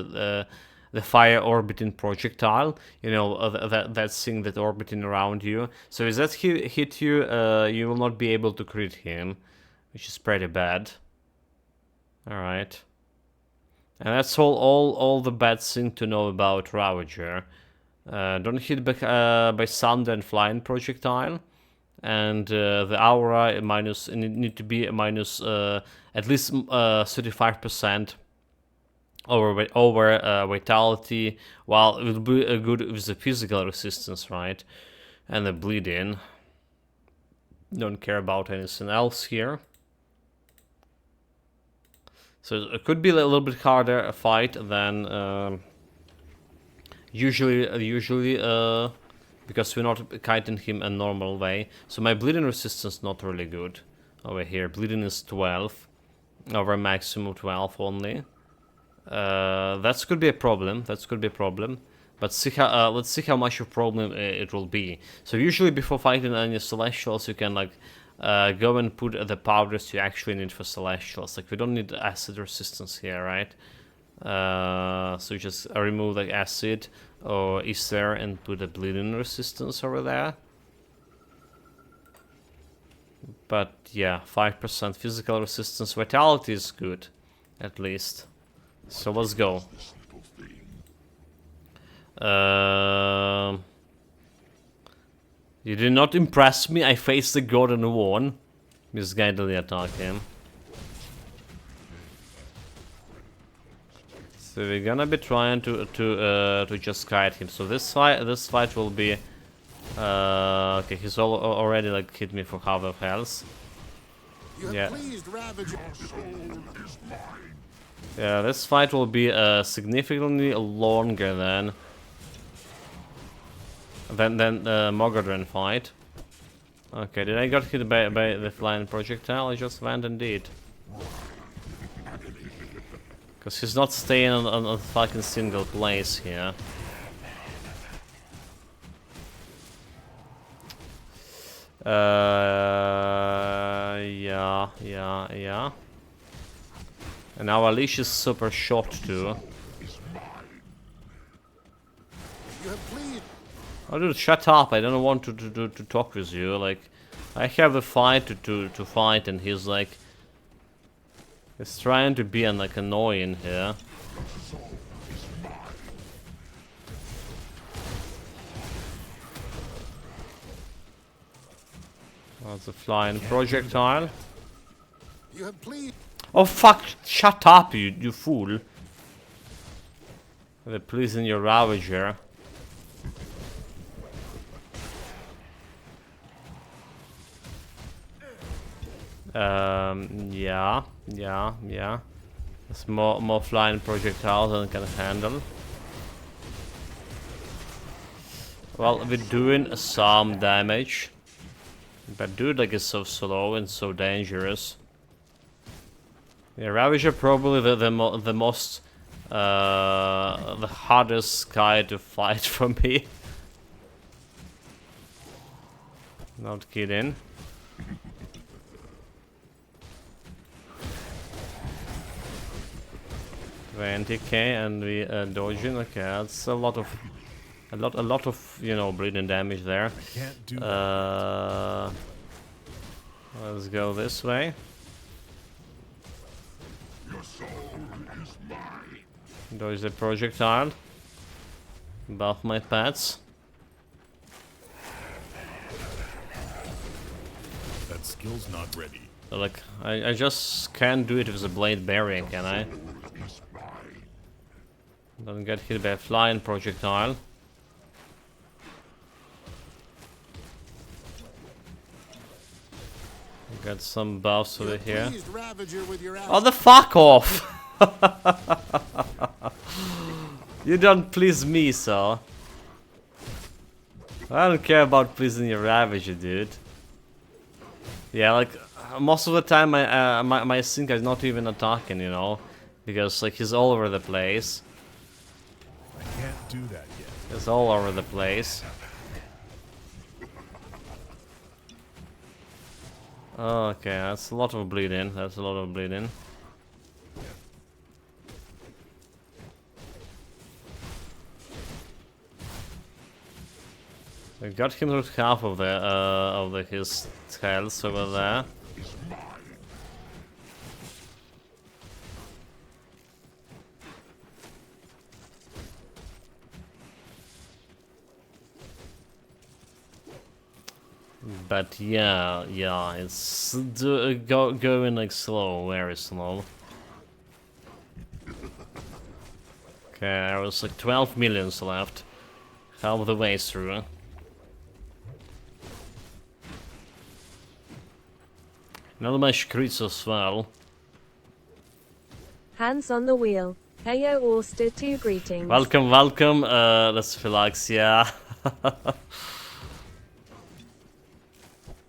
the fire orbiting projectile, you know, that thing that orbiting around you. So if that hit you, you will not be able to crit him, which is pretty bad. Alright. And that's all the bad thing to know about Ravager. Don't hit by thunder and flying projectile. And the aura minus, and it need to be minus at least 35% over vitality, while it will be good with the physical resistance, right? And the bleeding. Don't care about anything else here. So it could be a little bit harder a fight than usually because we're not kiting him a normal way. So my bleeding resistance not really good over here. Bleeding is 12 over maximum 12 only. That could be a problem. That could be a problem. But see how, let's see how much of a problem it will be. So usually before fighting any Celestials, you can like go and put the powders you actually need for Celestials. Like we don't need acid resistance here, right? So just remove the acid or ether and put a bleeding resistance over there. But yeah, 5% physical resistance. Vitality is good, at least. So let's go. You did not impress me. I faced the god and won. Misguidedly attack him. So we're gonna be trying to just guide him. So this fight will be okay. He's already like hit me for half of health. Yeah. Yeah, this fight will be significantly longer than the Mogadren fight. Okay, did I got hit by the flying projectile? I just went and did. Because he's not staying on a fucking single place here. Yeah. And our leash is super short too. Oh dude, shut up, I don't want to talk with you. Like, I have a fight to fight and he's like... He's trying to be like annoying here. That's a flying projectile. Oh fuck! Shut up, you fool! They're pleasing your Ravager. Yeah. There's more flying projectiles than I can handle. Well, we're doing some damage. But dude, like, is so slow and so dangerous. Yeah, Ravager probably the most the hardest guy to fight for me. Not kidding. $20k and we dodging. Okay, that's a lot of you know, bleeding damage there. Can't do Let's go this way. Dodge the projectile. Buff my pets. that skill's not ready. So, like, I just can't do it with a blade barrier, can I? Don't get hit by a flying projectile. Got some buffs over here. Pleased Ravager with your Oh, the fuck off! You don't please me, so. I don't care about pleasing your Ravager, dude. Yeah, like, most of the time my Sync is not even attacking, you know? Because, like, he's all over the place. I can't do that yet. He's all over the place. Okay, that's a lot of bleeding. That's a lot of bleeding. I got him with half of his health over there. But yeah, it's going like slow, very slow. Okay, there was like 12 millions left, half the way through. Not much crits as well. Hands on the wheel. Heyo Auster 2 greetings. Welcome, welcome, that's Philaxia.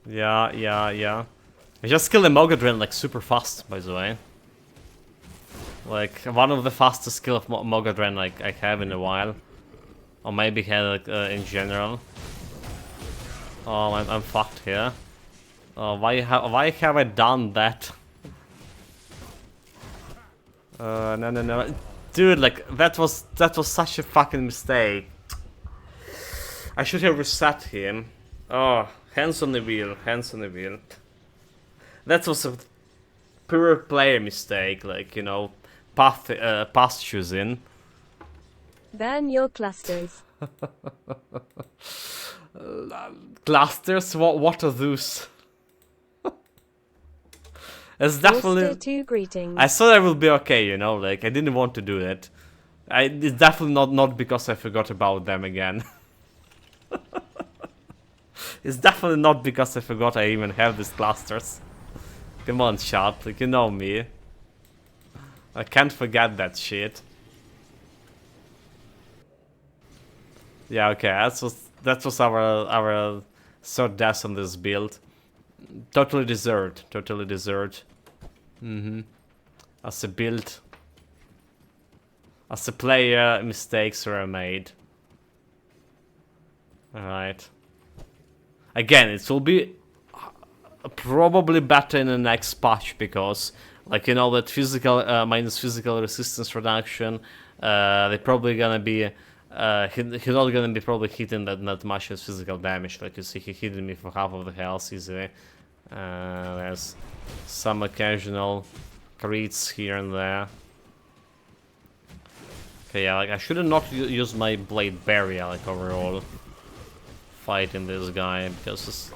Yeah. I just killed a Mogadrin like super fast, by the way. Like, one of the fastest kill of Mogadrin like I have in a while. Or maybe had like, in general. Oh, I'm fucked here. Oh, why have I done that? No. Dude, like, that was such a fucking mistake. I should have reset him. Oh, hands on the wheel, hands on the wheel. That was a pure player mistake, like, you know, path choosing. Burn your clusters. Clusters? What are those? It's definitely... Auster 2 greetings. I thought I would be okay, you know, like, I didn't want to do it. It's definitely not because I forgot about them again. It's definitely not because I forgot I even have these clusters. Come on, chat, like, you know me. I can't forget that shit. Yeah, okay, that was our third death on this build. Totally deserved, totally deserved. As a build, as a player, mistakes were made. Alright. Again, it will be probably better in the next patch because, like, you know, that physical minus physical resistance reduction, they're probably gonna be he's not gonna be probably hitting that much as physical damage. Like you see, he hit me for half of the health easily. There's some occasional crits here and there. Okay, yeah, like I should have not used my blade barrier like overall fighting this guy because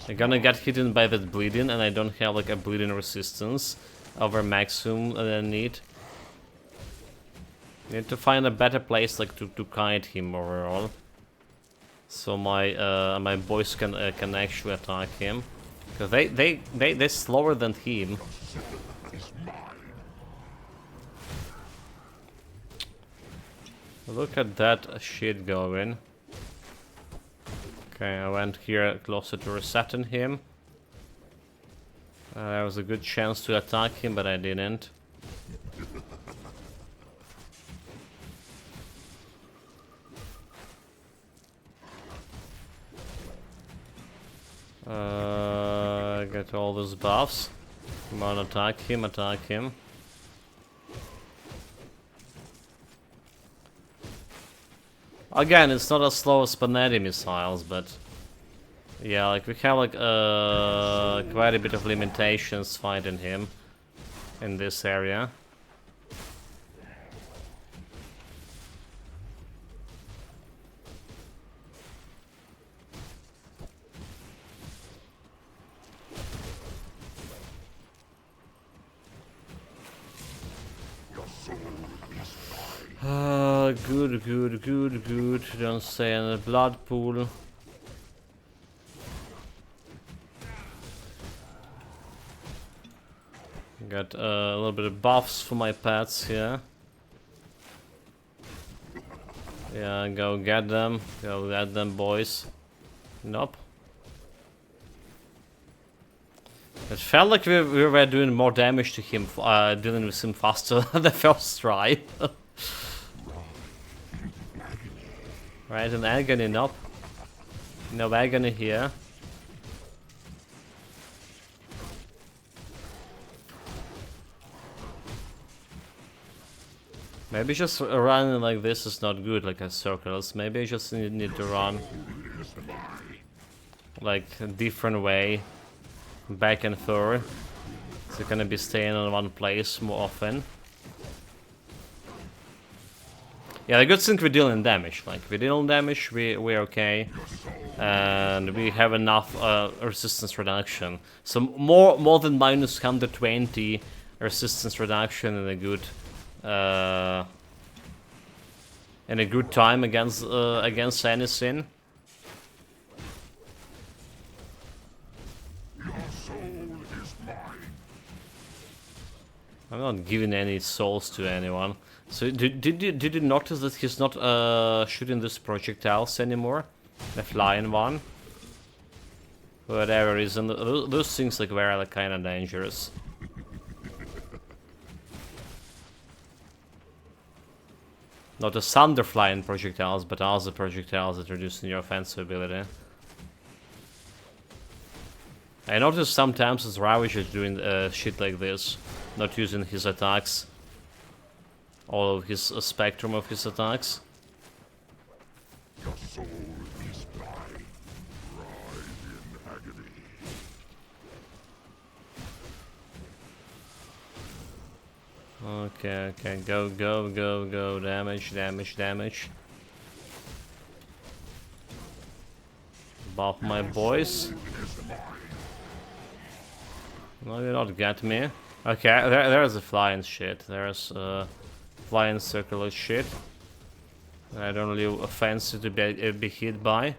I'm gonna get hit by that bleeding and I don't have like a bleeding resistance over maximum that I need. Need to find a better place like to kite him overall, so my boys can actually attack him, because they're slower than him. Look at that shit going. Okay, I went here closer to resetting him. There was a good chance to attack him, but I didn't. Get all those buffs. Come on, attack him, attack him. Again, it's not as slow as Panetti missiles, but yeah, like we have like quite a bit of limitations fighting him in this area. good. Don't stay in the blood pool. Got a little bit of buffs for my pets here. Yeah, go get them. Go get them, boys. Nope. It felt like we were doing more damage to him, dealing with him faster than the first try. Right, an agony, nope. No agony here. Maybe just running like this is not good, like a circles. Maybe I just need to run like a different way, back and forth. So you're gonna be staying in one place more often. Yeah, the good thing we're dealing damage. Like we're dealing damage, we're okay, and we have enough resistance reduction. So more than minus 120 resistance reduction in a good. In a good time against anything. I'm not giving any souls to anyone. So did you notice that he's not shooting these projectiles anymore? The flying one. For whatever reason, those things like were like kind of dangerous. Not the thunder flying projectiles, but other projectiles that reduce your offensive ability. I noticed sometimes that Ravish is doing shit like this, not using his attacks, all of his spectrum of his attacks. Okay, go, damage. Buff my boys. No, you not get me. Okay, there's a flying shit. There's flying circular shit. I don't really fancy to be hit by.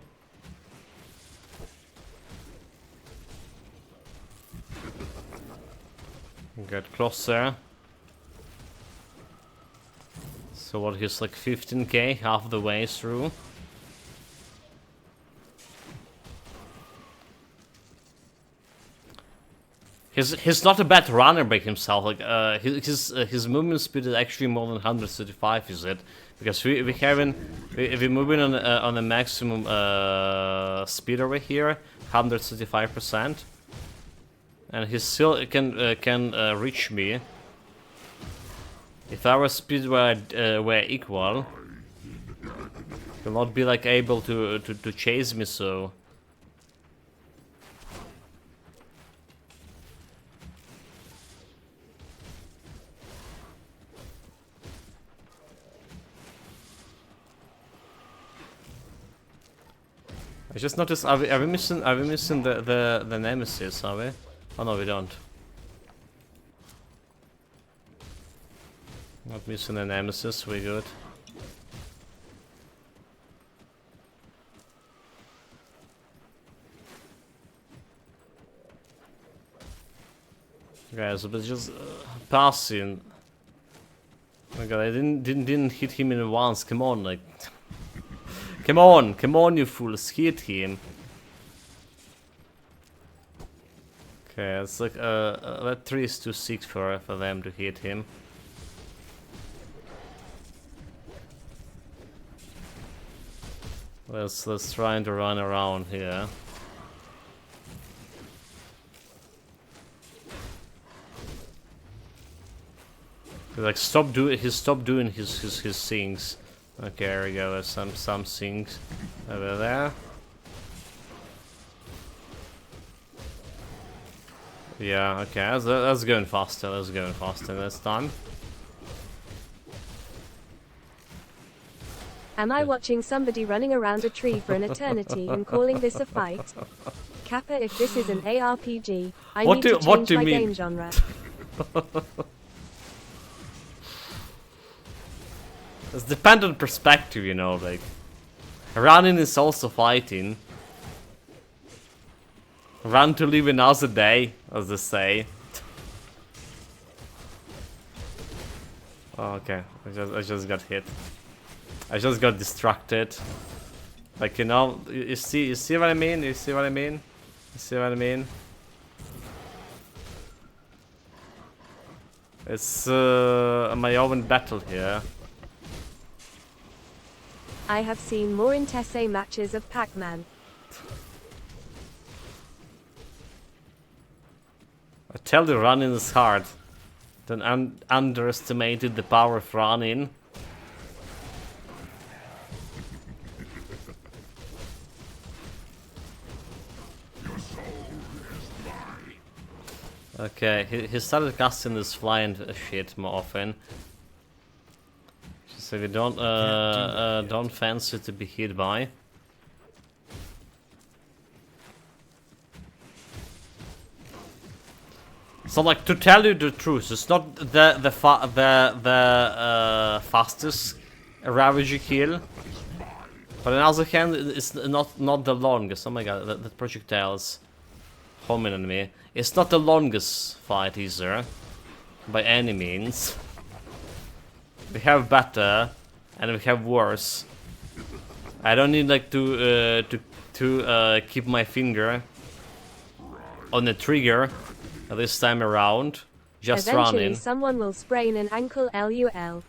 Get closer. So what, he's like 15k, half the way through. He's not a bad runner by himself. Like his movement speed is actually more than 135, is it? Because we're moving on the maximum speed over here, 135%, and he still can reach me. If our speed were equal, he will not be like able to chase me so. I just noticed, are we missing the nemesis, are we? Oh no, we don't. Not missing the nemesis, we good. Guys, but just passing. Oh my god, I didn't hit him in once. Come on, like, come on, you fools, hit him. Okay, it's like that 3 is too 6 for them to hit him. Let's try to run around here. Like he stopped doing his things. Okay, there we go. There's some things over there. Yeah, okay, that's going faster. That's going faster this time. Am I watching somebody running around a tree for an eternity and calling this a fight? Kappa, if this is an ARPG, I need to change my game genre. It's dependent perspective, you know, like running is also fighting. Run to live another day, as they say. Oh, okay, I just got hit. I just got distracted. Like, you know, you see what I mean? You see what I mean? You see what I mean? It's my own battle here. I have seen more intense matches of Pac-Man. I tell you, running is hard. Don't underestimated the power of running. Okay, he started casting this flying shit more often. So we don't fancy to be hit by. So, like, to tell you the truth, it's not the fastest Ravager kill, but on the other hand, it's not the longest. Oh my god, the projectiles homing on me. It's not the longest fight either, by any means. We have better, and we have worse. I don't need like to keep my finger on the trigger this time around. Just Eventually running. someone will sprain an ankle LUL.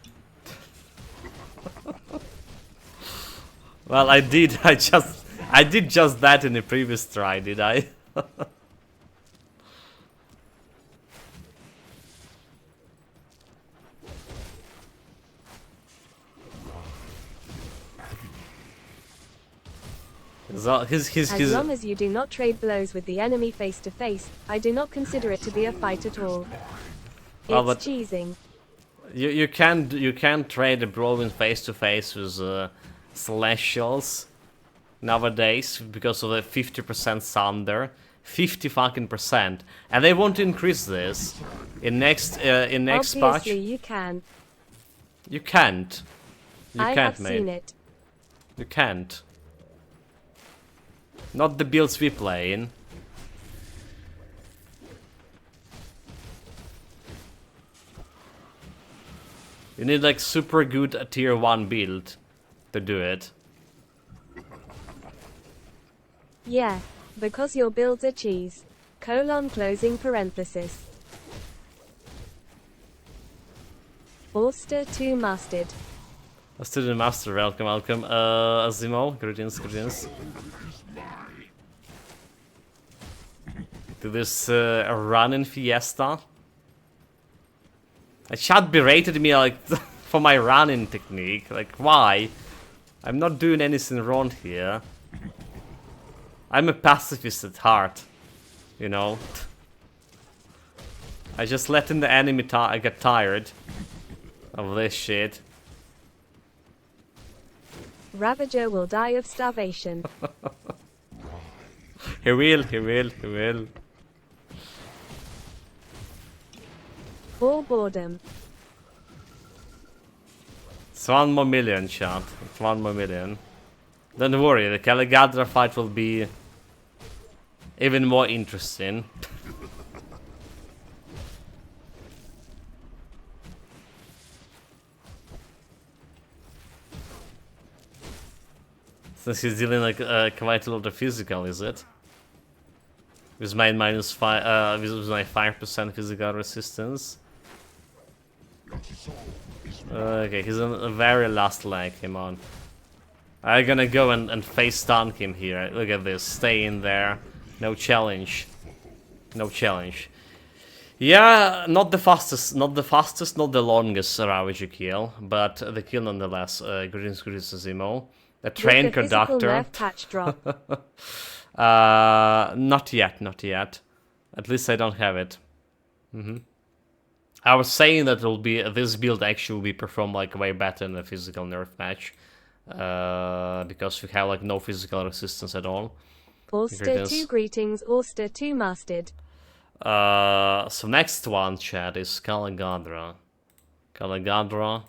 Well, I did just that in the previous try, did I? So As long as you do not trade blows with the enemy face to face, I do not consider it to be a fight at all. Well, It's cheesing. you can trade a blow in face to face with celestials nowadays because of the 50% thunder, 50 fucking percent, and they want to increase this in next patch. Obviously you can. You can't. I can't, have mate. seen it. You can't. Not the builds we play in. You need like super good tier 1 build to do it. Yeah, because your builds are cheese. Closing parenthesis. Auster 2 mastered. Student Master, welcome, welcome. Azimo, greetings. To this running fiesta. It should be rated me like for my running technique. Like, why? I'm not doing anything wrong here. I'm a pacifist at heart, you know. I just letting the enemy get tired of this shit. Ravager will die of starvation. He will. Or boredom. It's 1 more million, chat. It's 1 more million. Don't worry, the Caligadra fight will be even more interesting. Since he's dealing like quite a lot of physical, is it? With my -5, with my 5% physical resistance. Okay, he's on the very last leg. Come on. I'm gonna go and face stun him here. Look at this. Stay in there. No challenge. No challenge. Yeah, not the fastest, not the longest Ravager kill, but the kill nonetheless. Greetings, Zimo. The train With the physical conductor. nerf patch drop. Not yet. At least I don't have it. I was saying that it'll be this build actually will be performed like way better in the physical nerf patch, because we have like no physical resistance at all. Auster 2 greetings, Auster 2 mastered. So next one, chat, is Caligadra. Caligadra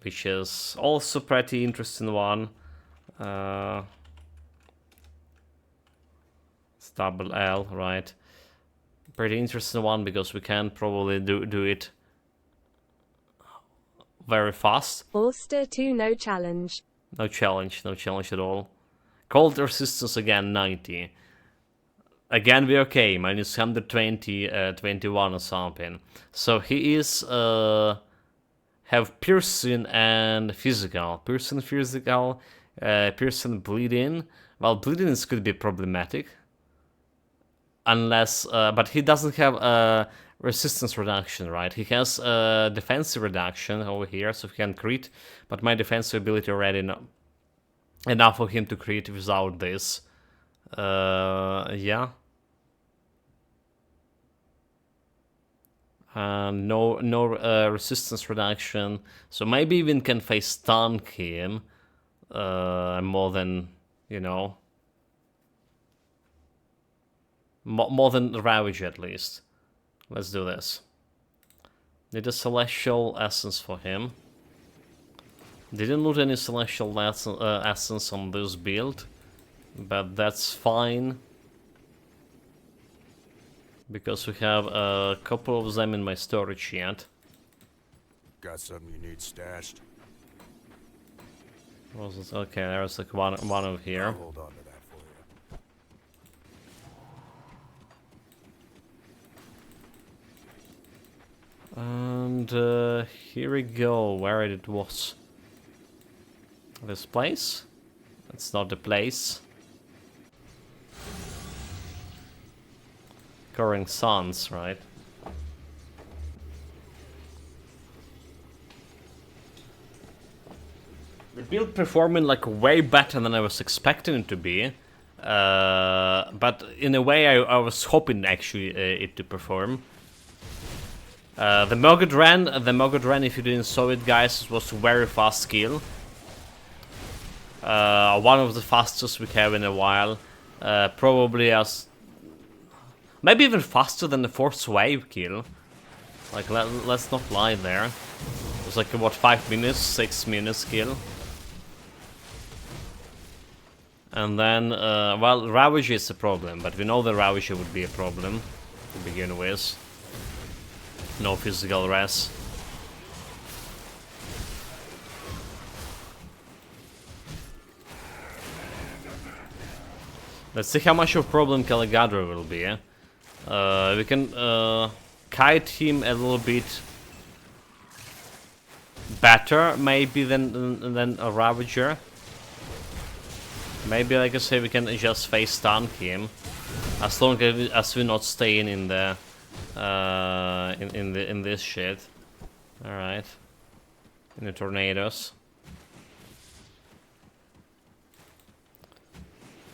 which is also pretty interesting one. It's double L, right? Pretty interesting one because we can probably do it very fast. Ulster 2 no challenge. No challenge at all. Cold resistance again 90. Again we're okay, minus 120, 21 or something. So he is have piercing and physical. Piercing, physical, piercing, bleeding. Well, bleeding is could be problematic. Unless, but he doesn't have resistance reduction, right? He has defensive reduction over here, so he can crit. But my defensive ability already enough for him to crit without this. Yeah. No resistance reduction, so maybe even can face stun him more than, you know, more than the Ravage at least. Let's do this. Need a Celestial Essence for him. Didn't loot any Celestial Essence on this build, but that's fine. Because we have a couple of them in my storage yet. Got something you need stashed? Was it? Okay, there's like one over here. I'll hold on to that for you. And here we go, where it was. This place? It's not the place. Current Suns, right? The build performing like way better than I was expecting it to be. But in a way I was hoping actually it to perform. The Mogodran, if you didn't saw it guys, was very fast skill. One of the fastest we have in a while. Probably as... maybe even faster than the Force Wave kill. Like, let's not lie there. It was like, what, 5 minutes, 6 minutes kill. And then, well, Ravager is a problem, but we know the Ravager would be a problem to begin with. No physical res. Let's see how much of a problem Caligadra will be. We can kite him a little bit better, maybe than a Ravager. Maybe, like I say, we can just face stun him, as long as we're not staying in the in this shit. All right, in the tornadoes.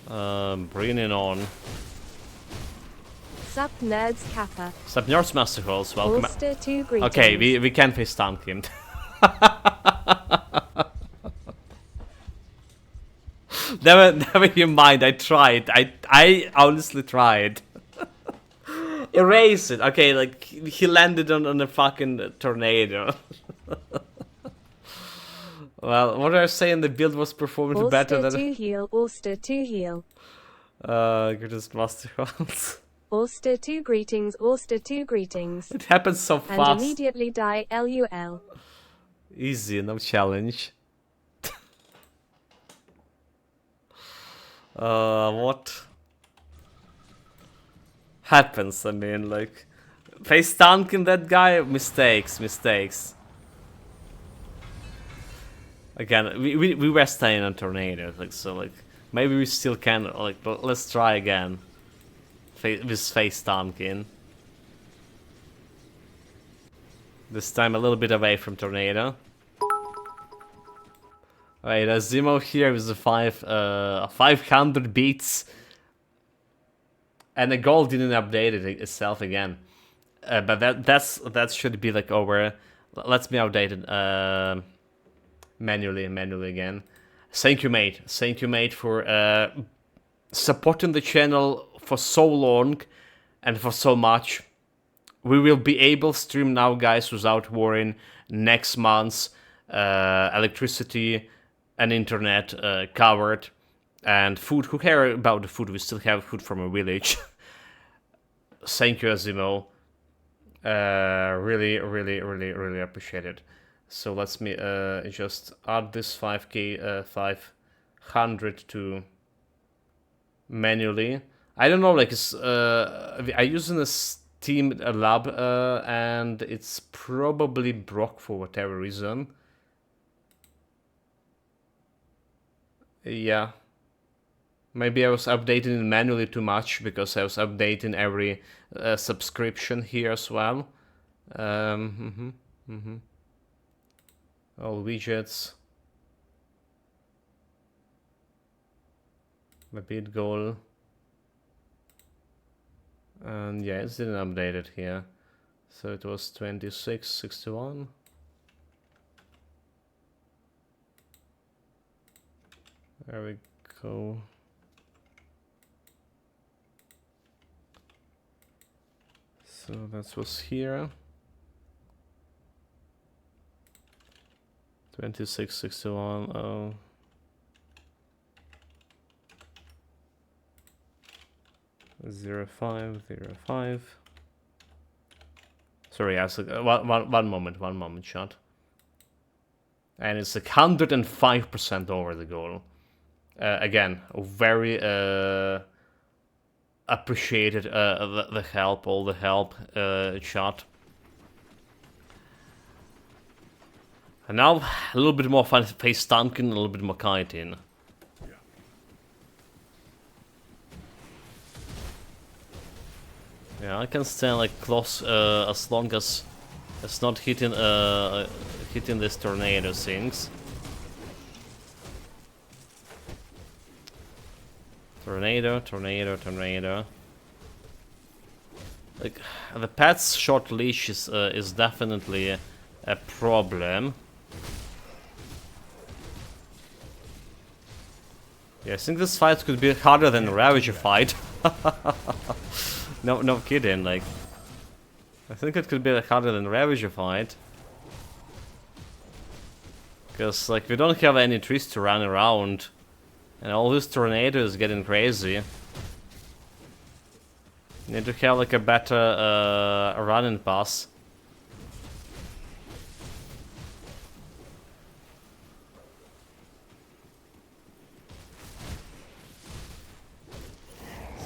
Bringing on. Sup nerds Kappa. Sup nerds Masterholes, welcome. Ulster 2 greetings. Okay, we can face stun him. Never you mind, I tried. I honestly tried. Erase it. Okay, like he landed on a fucking tornado. Well, what I was saying, the build was performing better than... Ulster 2 heal, Ulster 2 heal. Greatest Master Holes. Ulster 2 greetings, Ulster 2 greetings. It happens so fast. And immediately die, LUL. Easy, no challenge. What happens? I mean, like, face tanking that guy, mistakes. Again, we were staying on tornado, like, so, like, maybe we still can, like, but let's try again. With face tanking. This time a little bit away from tornado. Alright, Zemo here with the 500 beats. And the goal didn't update itself again. But that should be like over. Let's me update it manually again. Thank you, mate. Thank you, mate, for supporting the channel for so long and for so much. We will be able to stream now, guys, without worrying next month. electricity and internet covered, and food. Who care about the food? We still have food from a village. Thank you, Azimo. Really, really, really, really appreciate it. So let's me just add this 5k 500 to manually. I don't know, like it's I use in a Steam lab and it's probably broke for whatever reason. Yeah. Maybe I was updating it manually too much because I was updating every subscription here as well. All widgets. The bid goal. And yeah, it didn't update it here. So it was 2661. There we go. So that was here. 2661. Oh. Zero 505. Sorry, I was one moment, chat. And it's like 105% over the goal. Again, very appreciated the help, all the help, chat. And now a little bit more face tanking, a little bit more kiting. Yeah, I can stand like close as long as it's not hitting hitting this tornado things. Tornado, tornado, tornado. Like the pet's short leash is definitely a problem. Yeah, I think this fight could be harder than the Ravager fight. No kidding, like... I think it could be harder than Ravager fight. Because, like, we don't have any trees to run around. And all this tornado is getting crazy. Need to have, like, a better running pass.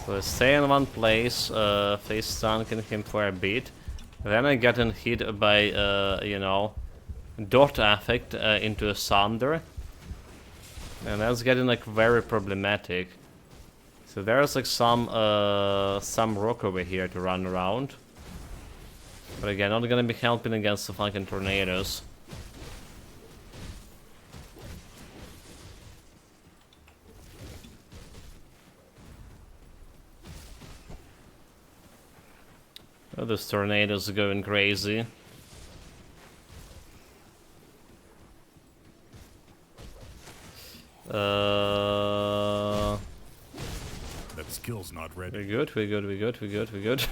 So I stay in one place, face stunking him for a bit. Then I get hit by, you know, dot effect into a thunder. And that's getting like very problematic. So there's like some rock over here to run around. But again, not gonna be helping against the fucking tornadoes. Oh, those tornadoes are going crazy. That skill's not ready. We're good, we're good, we're good, we're good, we're good.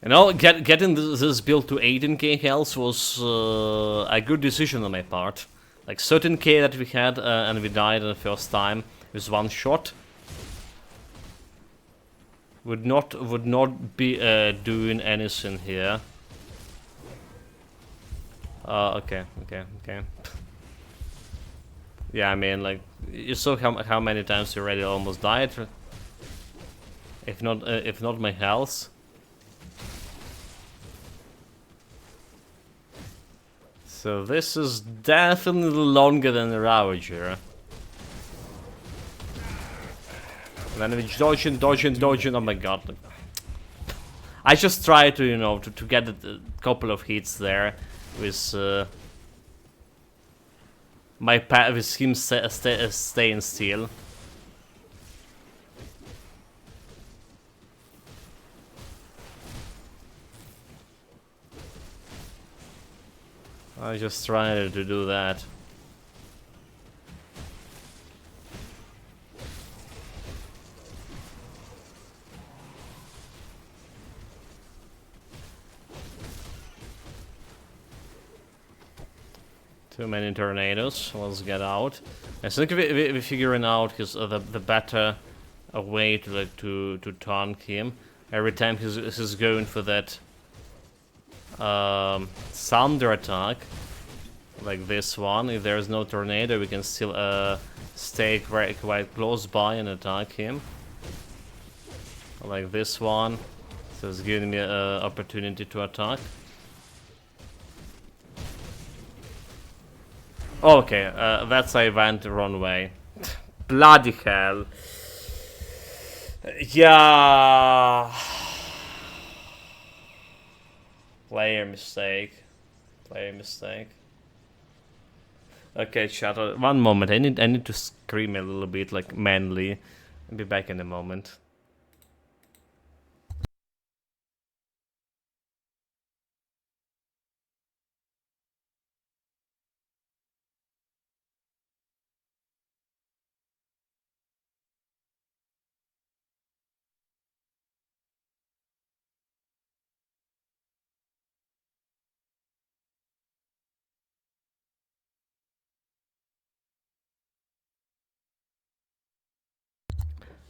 You know, getting this build to 18k health was a good decision on my part. Like 13k that we had and we died the first time with one shot. Would not be doing anything here. Okay. Yeah, I mean, like, you saw how many times you already almost died. If not my health. So this is definitely longer than the Ravager. And then we dodging, oh my god. I just try to, you know, to get a couple of hits there with with him staying still. I just tried to do that. Too many tornadoes. Let's get out. I think we're figuring out his the better way to like to taunt him. Every time he's going for that thunder attack, like this one. If there is no tornado, we can still stay quite close by and attack him. Like this one. So it's giving me an opportunity to attack. Okay, that's I went the wrong way. Bloody hell. Yeah. Player mistake. Player mistake. Okay, chat. One moment. I need to scream a little bit, like manly. I'll be back in a moment.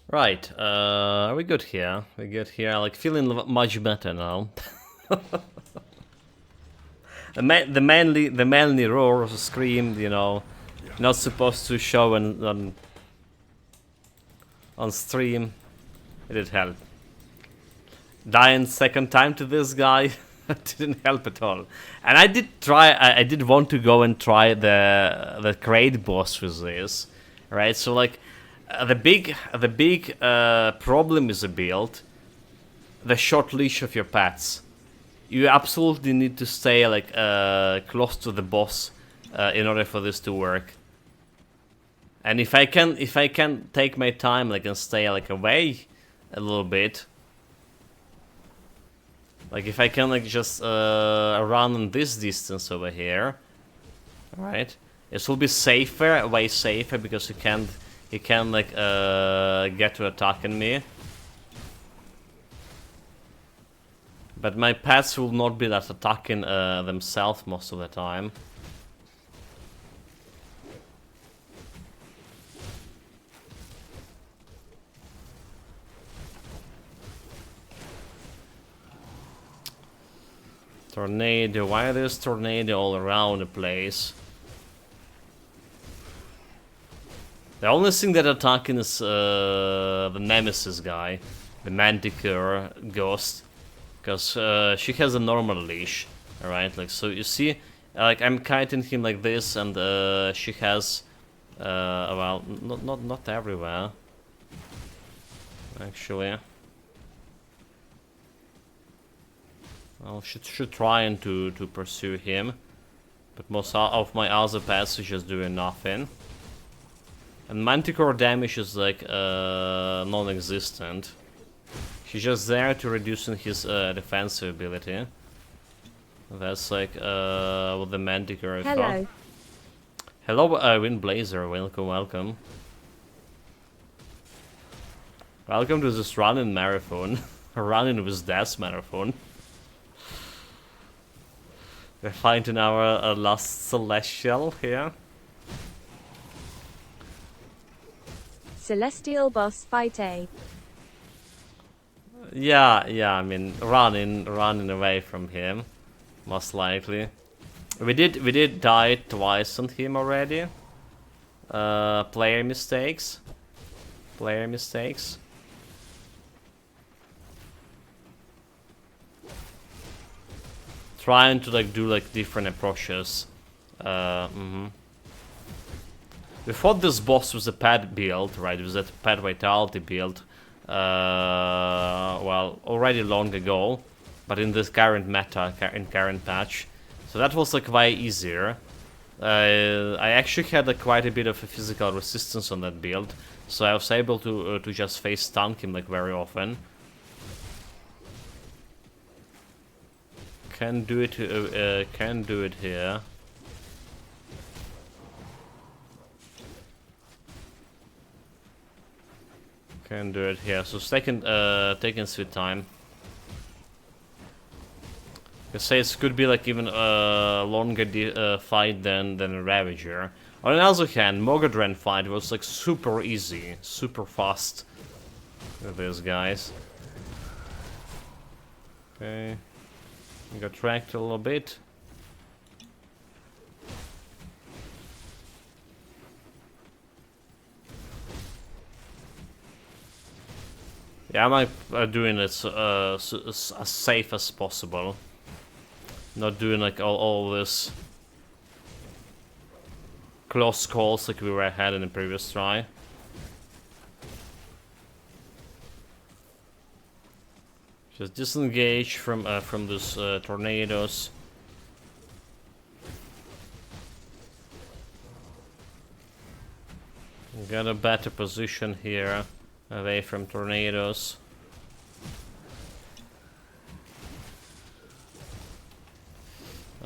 Right, are we good here? We're good here, like feeling much better now. the manly roar or scream, you know, not supposed to show on stream. It did help. Dying second time to this guy didn't help at all. And I did try. I did want to go and try the crate boss with this, right? So like. The big problem is a build, the short leash of your pets. You absolutely need to stay like close to the boss in order for this to work. And if I can take my time, like and stay like away a little bit, like if I can like just run in this distance over here, right? This will be safer, way safer, because you can like get to attacking me. But my pets will not be that attacking themselves most of the time. Tornado, why there's tornado all around the place? The only thing that attacking is the Nemesis guy, the Manticore ghost, because she has a normal leash, alright? Like, so you see, like I'm kiting him like this, and she has, well, not everywhere, actually. Well, should trying to pursue him, but most of my other pets is just doing nothing. And Manticore damage is like non-existent. She's just there to reducing his defensive ability. That's like what the Manticore is. Hello. Hello, Wind Blazer. Welcome, welcome. Welcome to this running marathon. Running with death marathon. We're fighting our last celestial here. Celestial boss fight A. Yeah, I mean, running away from him, most likely. We did die twice on him already. Player mistakes. Trying to like do like different approaches. We fought this boss with a pet build, right? It was a pet vitality build. Well, already long ago, but in this current meta, in current patch, so that was like way easier. I actually had like quite a bit of a physical resistance on that build, so I was able to just face stun him like very often. Can do it here. Can do it here. So taking sweet time. I say it could be like even a longer fight than Ravager. On the other hand, Mogadren fight was like super easy, super fast with these guys. Okay, we got tracked a little bit. Yeah, I'm doing it as safe as possible. Not doing like all this close calls like we had in the previous try. Just disengage from those tornadoes. Got a better position here, away from tornadoes.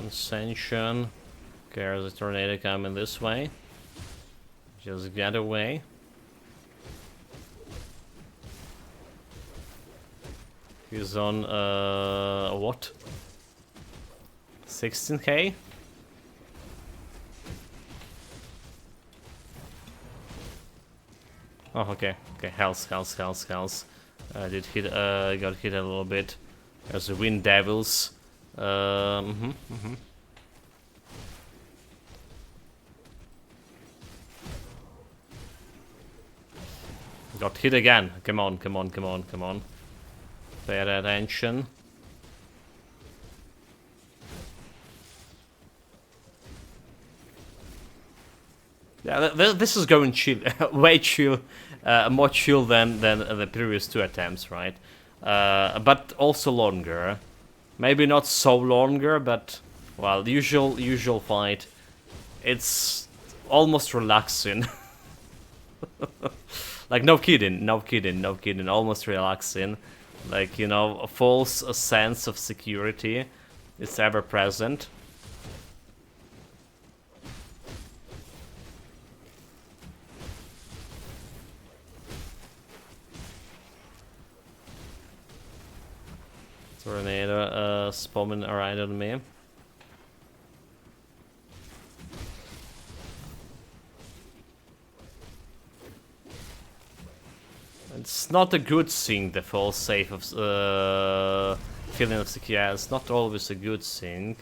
Ascension. Okay, there's a tornado coming this way. Just get away. He's on what? 16k? Oh, okay. Okay, health. Did hit got hit a little bit. There's the Wind Devils. Got hit again. Come on. Pay attention. Yeah, this is going chill. Way chill. More chill than the previous two attempts, right? But also longer. Maybe not so longer, but well, the usual fight. It's almost relaxing. Like no kidding, almost relaxing. Like, you know, a false sense of security is ever present. Tornado spamming right on me. It's not a good thing, the false safe of feeling of security. It's not always a good thing.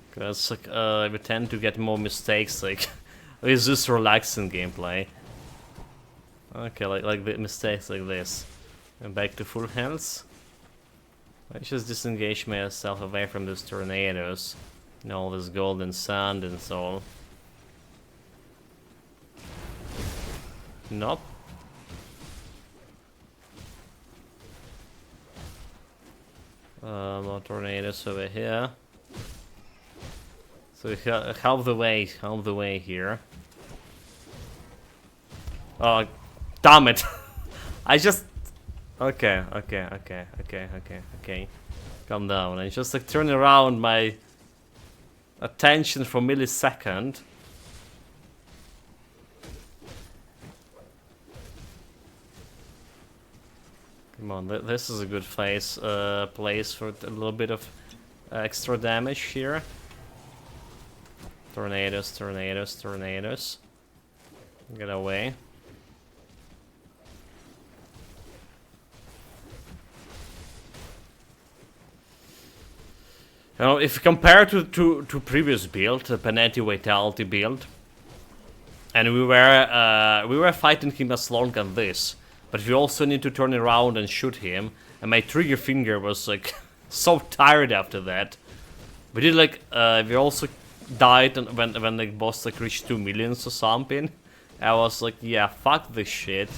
Because like, we tend to get more mistakes like with this relaxing gameplay. Okay, like the mistakes like this. And back to full health. I just disengage myself away from those tornadoes and all this golden sand and so. Nope. More tornadoes over here. So half the way here. Oh, damn it! I just. Okay. Calm down. I just like turn around my attention for a millisecond. Come on, this is a good place for a little bit of extra damage here. Tornadoes. Get away. You know, if you compare to previous build, the Panetti Vitality build, and we were fighting him as long as this, but we also need to turn around and shoot him, and my trigger finger was like so tired after that. We did like we also died when the boss like reached 2 million or something. I was like, yeah, fuck this shit.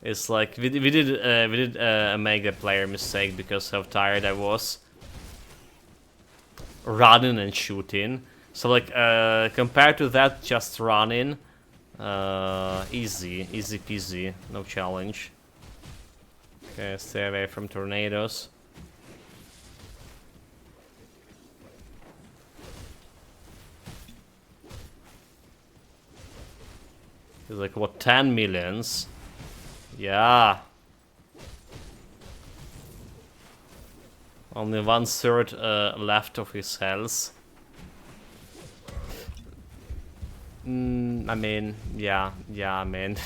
It's like we did make a player mistake because how tired I was running and shooting. So like compared to that, just running, easy peasy, no challenge. Okay, stay away from tornadoes. It's like what, 10 millions? Yeah. Only 1/3 left of his health. I mean, yeah, I mean.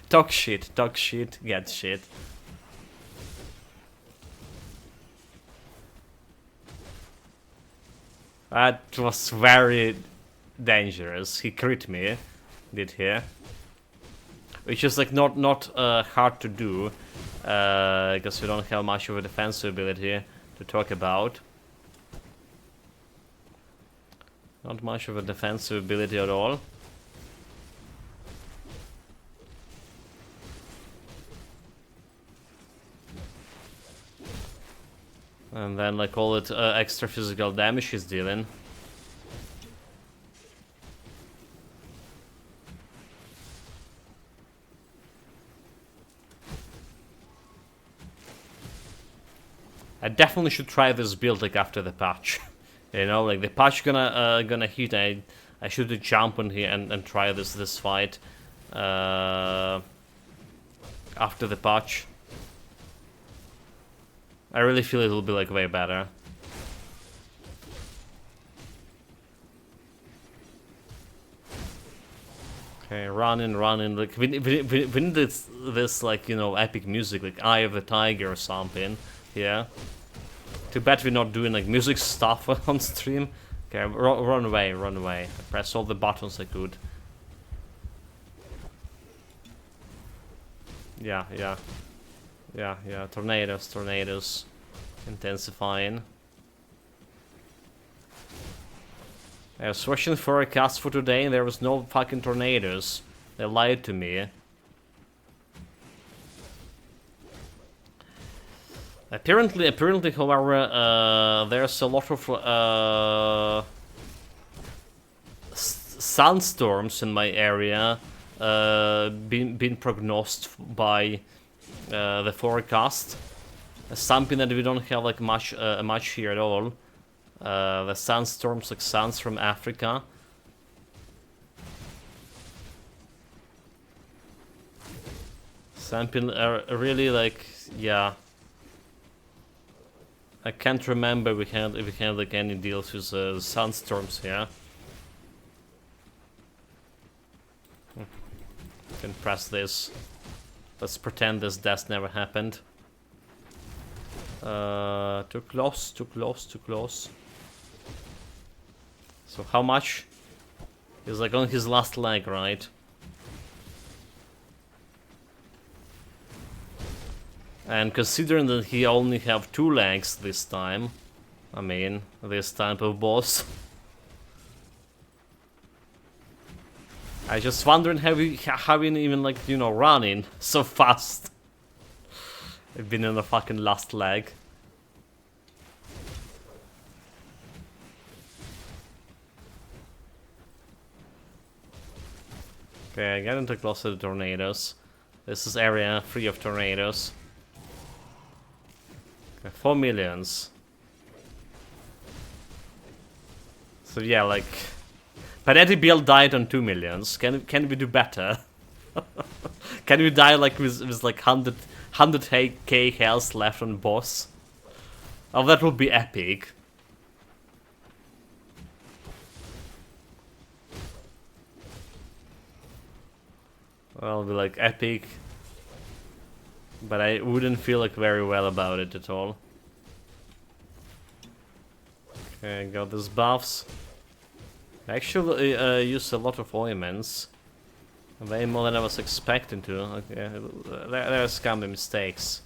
Talk shit, get shit. That was very dangerous. He crit me, did he? Which is like not hard to do, because we don't have much of a defensive ability to talk about. Not much of a defensive ability at all. And then like all that extra physical damage he's dealing. I definitely should try this build like after the patch. You know, like the patch gonna hit. I should jump on here and try this fight after the patch. I really feel it'll be like way better. Okay, running. Like we need this like, you know, epic music, like Eye of the Tiger or something. Yeah. Too bad we're not doing like music stuff on stream. Okay, run away. I pressed all the buttons I could. Yeah. Tornadoes. Intensifying. I was watching the forecast for today and there was no fucking tornadoes. They lied to me. Apparently, however, there's a lot of sandstorms in my area been prognosed by the forecast. Something that we don't have like much here at all. The sandstorms, like sands from Africa. Something really like, yeah. I can't remember if we had like any deals with sandstorms here. Can press this. Let's pretend this death never happened. Too close. So how much? He's like on his last leg, right? And considering that he only have 2 legs this time, I mean, this type of boss, I just wondering how you even like, you know, running so fast. I've been in the fucking last leg. Okay, getting too close to the tornadoes. This is area free of tornadoes. 4 millions. So yeah, like Panetti build died on 2 millions. Can we do better? Can we die like with like 100k health left on boss? Oh, that would be epic. Well, be like epic. But I wouldn't feel like very well about it at all. Okay, got these buffs. I actually used a lot of ointments. Way more than I was expecting to. Okay, there's scummy mistakes.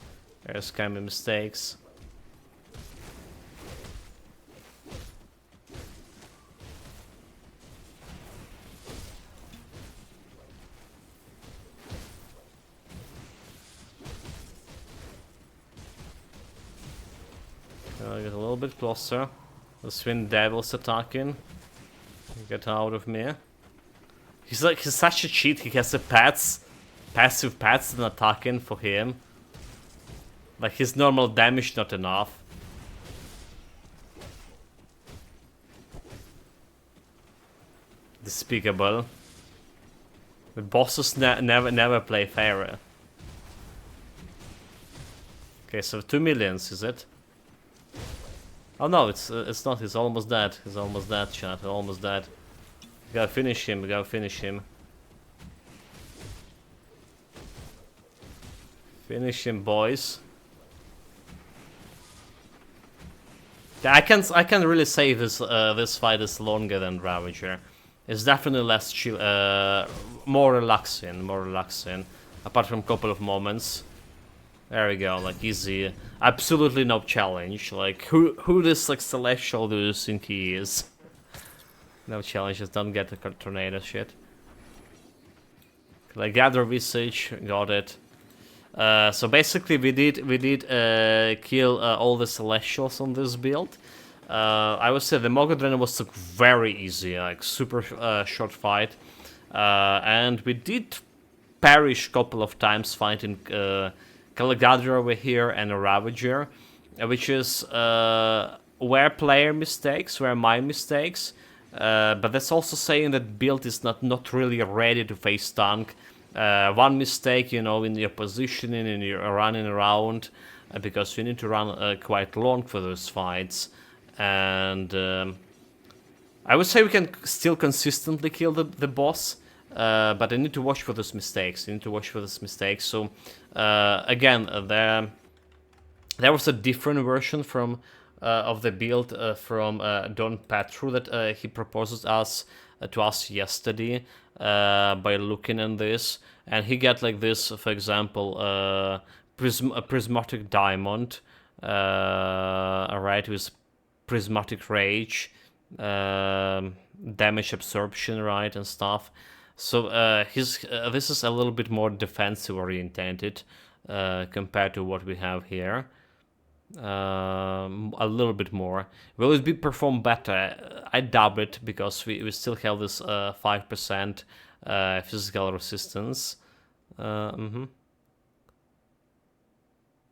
I'll get a little bit closer. The Twin Devil's attacking. Get out of me. He's such a cheat. He has a passive pets and attacking for him. Like his normal damage not enough. Despicable. The bosses never play fair. Okay, so 2 millions, is it? Oh no, it's not. He's almost dead. He's almost dead, chat. Almost dead. We gotta finish him. We gotta finish him. Finish him, boys. Yeah, I can really say this this fight is longer than Ravager. It's definitely less chill, more relaxing. Apart from a couple of moments. There we go, like easy, absolutely no challenge. Like who this like celestial do you think he is? No challenges, don't get the tornado shit. Like gather visage, got it. So basically we did kill all the celestials on this build. I would say the Mogodren was like very easy, like super short fight, and we did perish a couple of times fighting Caligadra over here and a Ravager, which is were player mistakes, were my mistakes, but that's also saying that build is not really ready to face tank. One mistake, you know, in your positioning and you're running around, because you need to run quite long for those fights, and I would say we can still consistently kill the boss, but I need to watch for those mistakes. So again, there was a different version from of the build from Don Petru that he proposed us to us yesterday by looking at this, and he got like this, for example, a prismatic diamond, right, with prismatic rage, damage absorption, right, and stuff. So this is a little bit more defensive oriented compared to what we have here. A little bit more. Will it be performed better? I doubt it, because we still have this 5% physical resistance.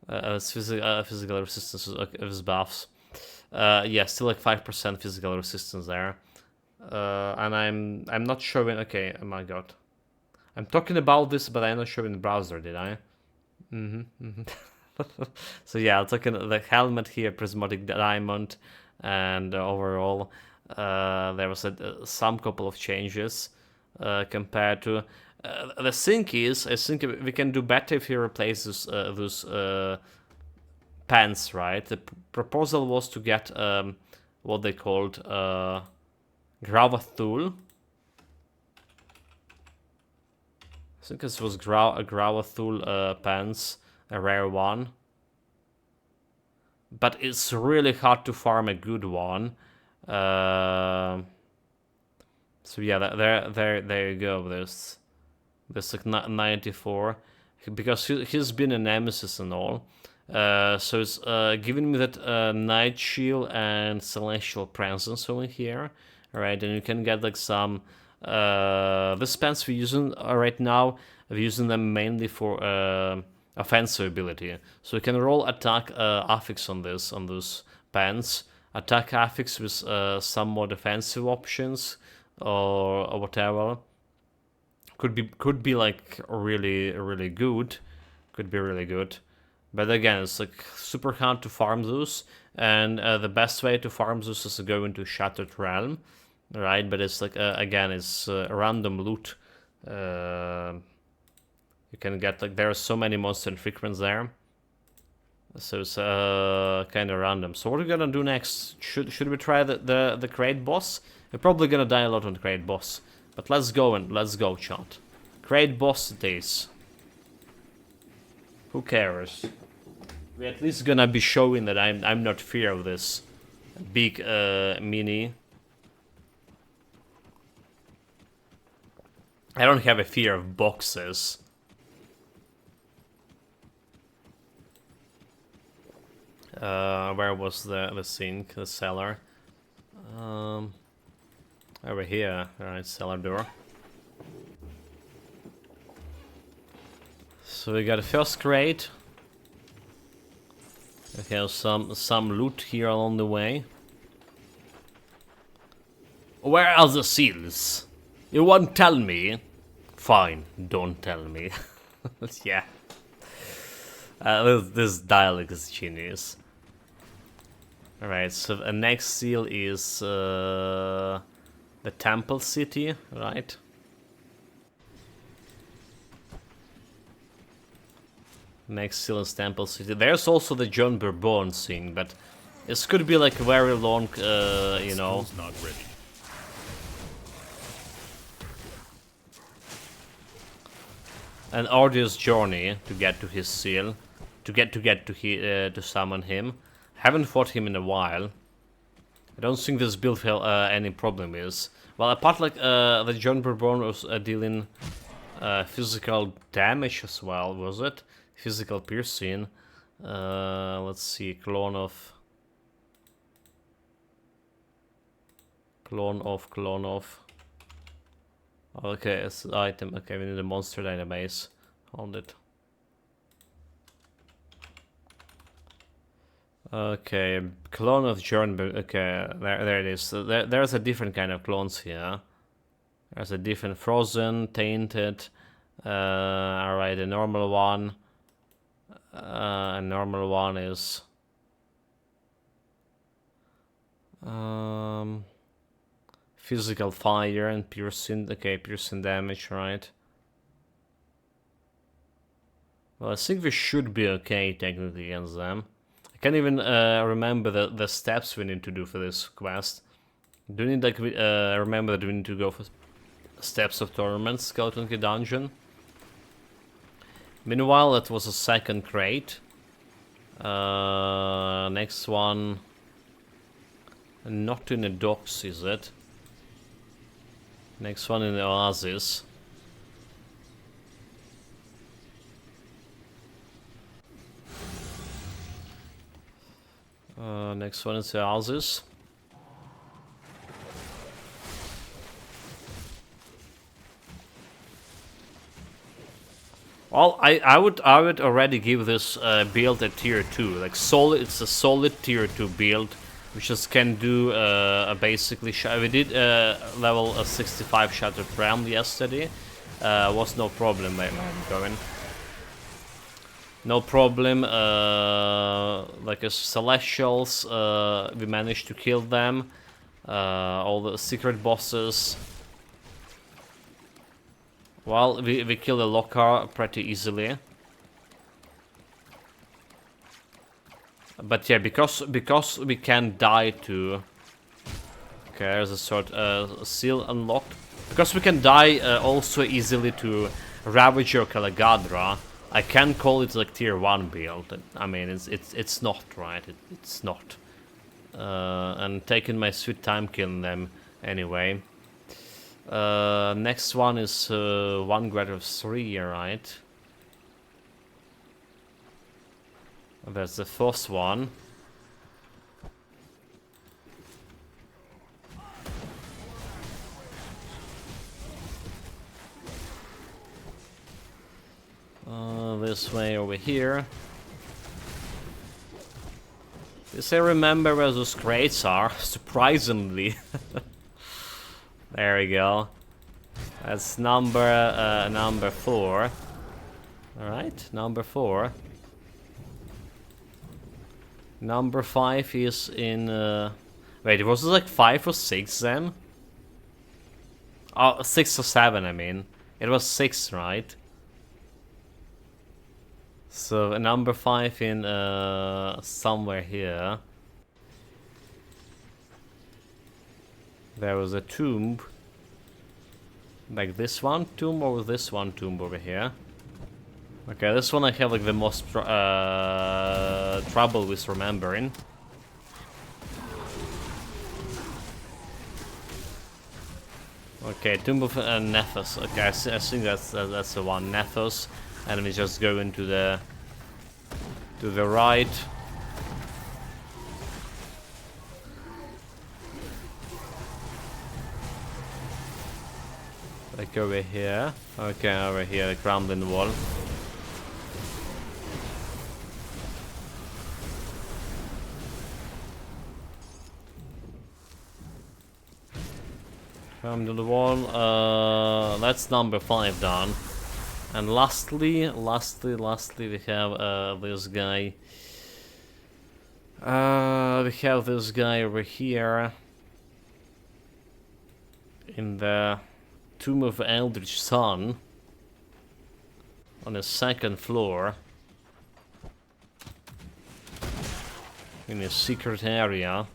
Physical resistance of his buffs. Yeah, still like 5% physical resistance there. And I'm not showing. Okay, oh my god, I'm talking about this, but I'm not showing the browser. Did I? So yeah, I'm talking the helmet here, prismatic diamond, and overall there was some couple of changes compared to the thing is, I think we can do better if he replaces those pants, right? The proposal was to get what they called Gravathul. I think this was Gravathul pants, a rare one. But it's really hard to farm a good one. So yeah, there you go. There's like 94, because he's been a nemesis and all. So it's giving me that Night Shield and Celestial Presence over here. Alright, and you can get like some the spells we're using right now. We're using them mainly for offensive ability. So you can roll attack affix on those pants. Attack affix with some more defensive options or whatever. Could be like really good. Could be really good. But again, it's like super hard to farm those, and the best way to farm those is to go into Shattered Realm, right? But it's like again, it's random loot. You can get like there are so many monster infrequents there, so it's kind of random. So what are we gonna do next? Should we try the crate boss? We're probably gonna die a lot on the crate boss, but let's go, chat. Crate boss it is. Who cares? We're at least gonna be showing that I'm not fear of this big mini. I don't have a fear of boxes. Where was the sink, the cellar? Over here, alright, cellar door. So we got a first crate. We have some loot here along the way. Where are the seals? You won't tell me? Fine, don't tell me. Yeah. This dialogue is genius. Alright, so the next seal is the Temple City, right? Next seal is Temple City. There's also the John Bourbon scene, but this could be like a very long, you know. Skill's not ready. An arduous journey to get to his seal, to summon him. Haven't fought him in a while. I don't think this build any problem is. Well, apart like the John Bourbon was dealing physical damage as well, was it? Physical piercing. Let's see, clone of. Okay, it's item. Okay, we need a monster database. Hold it. Okay, clone of John. Okay, there it is. So there's a different kind of clones here. There's a different frozen, tainted. Alright, a normal one. A normal one is. Physical fire and piercing. Okay, piercing damage, right? Well, I think we should be okay technically against them. I can't even remember the steps we need to do for this quest. Do we need like remember that we need to go for steps of torment, skeleton key dungeon? Meanwhile, that was a second crate. Next one. Not in the docks, is it? Next one in the oasis. Next one is the oasis. Well, I would already give this build a tier 2. Like solid, it's a solid tier 2 build, which just can do basically. We did level 65 Shattered Realm yesterday. Was no problem going. No problem. Like Celestials, we managed to kill them. All the secret bosses. Well, we killed the Lockar pretty easily. But yeah, because we can die to. Okay, there's a sort seal unlocked. Because we can die also easily to Ravager Calagadra. I can call it like tier 1 build. I mean, it's not right. It's not. And taking my sweet time killing them anyway. Next one is 1 grade of 3, right? That's the first one. This way over here. This I remember where those crates are, surprisingly. There we go. That's number 4. Alright, number 4. Number 5 is in wait, was it like 5 or 6 then? Oh, 6 or 7, I mean. It was 6, right? So number 5 in somewhere here. There was a tomb. Like this one tomb or this one tomb over here. Okay, this one I have like the most trouble with remembering. Okay, Tomb of Nephos. Okay, I think that's the one, Nephos, and we just go into the to the right. Like over here. Okay, over here, the crumbling wall. Come to the wall. That's number 5 done. And lastly, we have this guy. We have this guy over here in the Tomb of Eldritch Sun on the second floor in a secret area.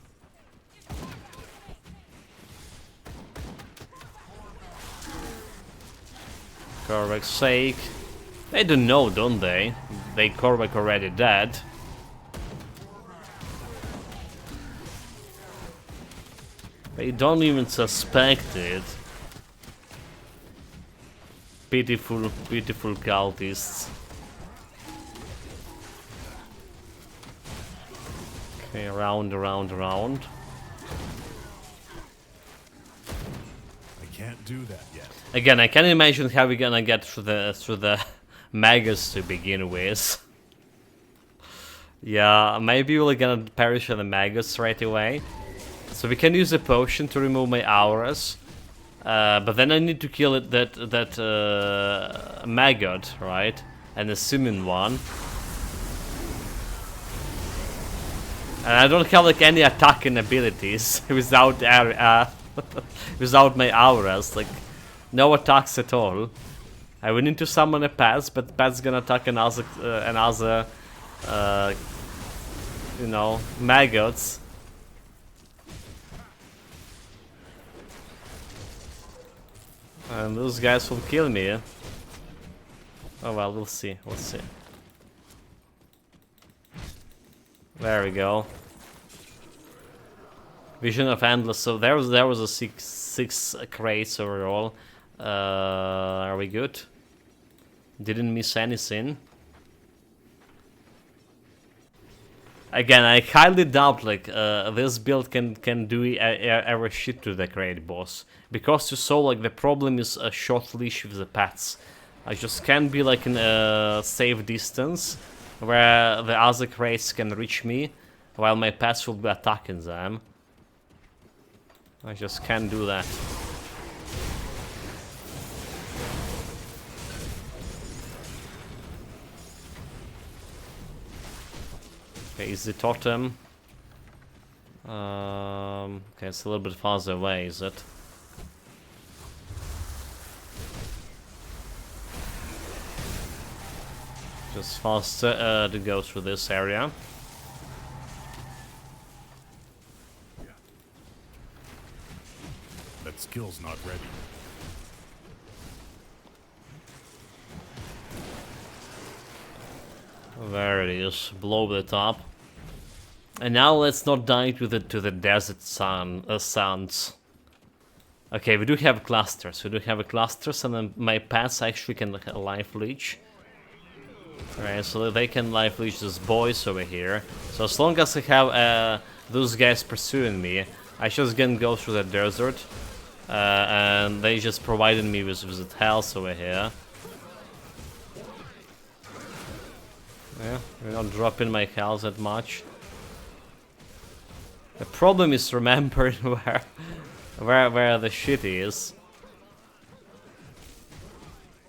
Korvac's sake. They don't know, don't they? Korvac already dead. They don't even suspect it. Pitiful, pitiful cultists. Okay, round. I can't do that yet. Again, I can't imagine how we're gonna get through the maggots to begin with. Yeah, maybe we're gonna perish on the maggots right away. So we can use a potion to remove my auras. But then I need to kill that maggot, right? And the summon one. And I don't have like any attacking abilities without without my auras, like no attacks at all. I will need to summon a Paz, but Paz's gonna attack another you know, maggots. And those guys will kill me. Oh well, we'll see. There we go. Vision of Endless. So there was a six crates overall. Are we good? Didn't miss anything. Again, I highly doubt like this build can do ever shit to the crate boss, because you saw like the problem is a short leash with the pets. I just can't be like in a safe distance where the other crates can reach me while my pets will be attacking them. I just can't do that. Okay, is the totem? Okay, it's a little bit farther away, is it? Just faster to go through this area. That skill's not ready. There it is, below the top. And now let's not die to the desert sands. Okay, we do have clusters. And then my pets actually can life leech. Alright, so they can life leech these boys over here. So as long as I have those guys pursuing me, I just can go through the desert. And they just provided me with health over here. Yeah, we're not dropping my health that much. The problem is remembering where the shit is.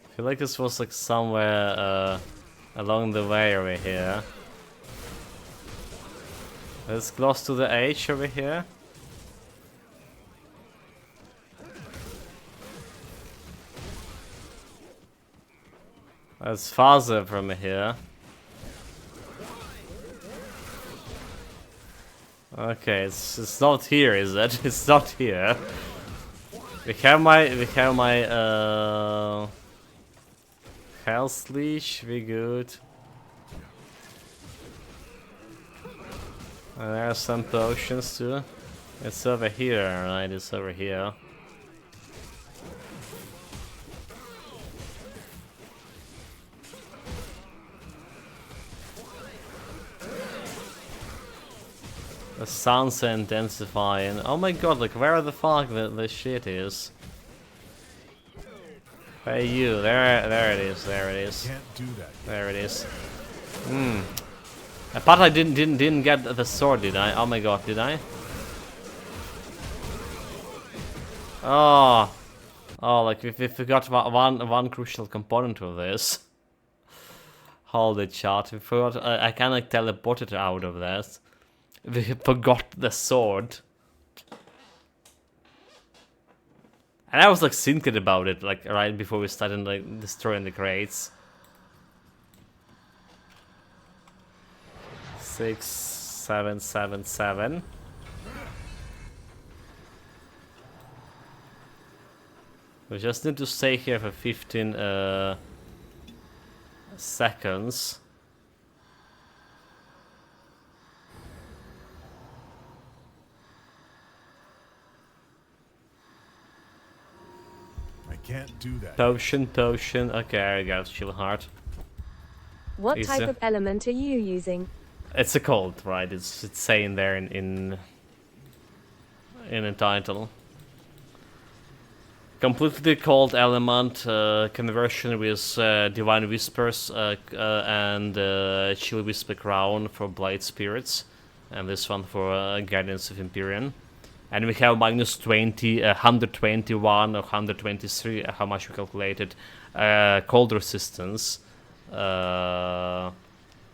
I feel like this was like somewhere along the way over here. It's close to the H over here. It's farther from here. Okay, it's not here, is it? It's not here. We have my health leash. We good. And there are some potions too. It's over here, right? It's over here. The sounds are intensifying. Oh my god, like where the fuck the shit is? Hey you, there it is. Can't do that yet. There it is. Apart I didn't get the sword, did I? Oh my god, did I? Oh, Oh, like we forgot one crucial component of this. Holy chat, we forgot. I can like teleport it out of this. We forgot the sword. And I was like thinking about it like right before we started like destroying the crates. 6, 7, 7, 7. We just need to stay here for 15 seconds. I can't do that. Potion. Okay, I got chill heart. What Is type it- of element are you using? It's a cult, right? It's saying there in the title. Completely cold element conversion with Divine Whispers and Chill Whisper Crown for Blade Spirits, and this one for Guardians of Empyrion. And we have minus 20, 121 or 123, how much we calculated, cold resistance.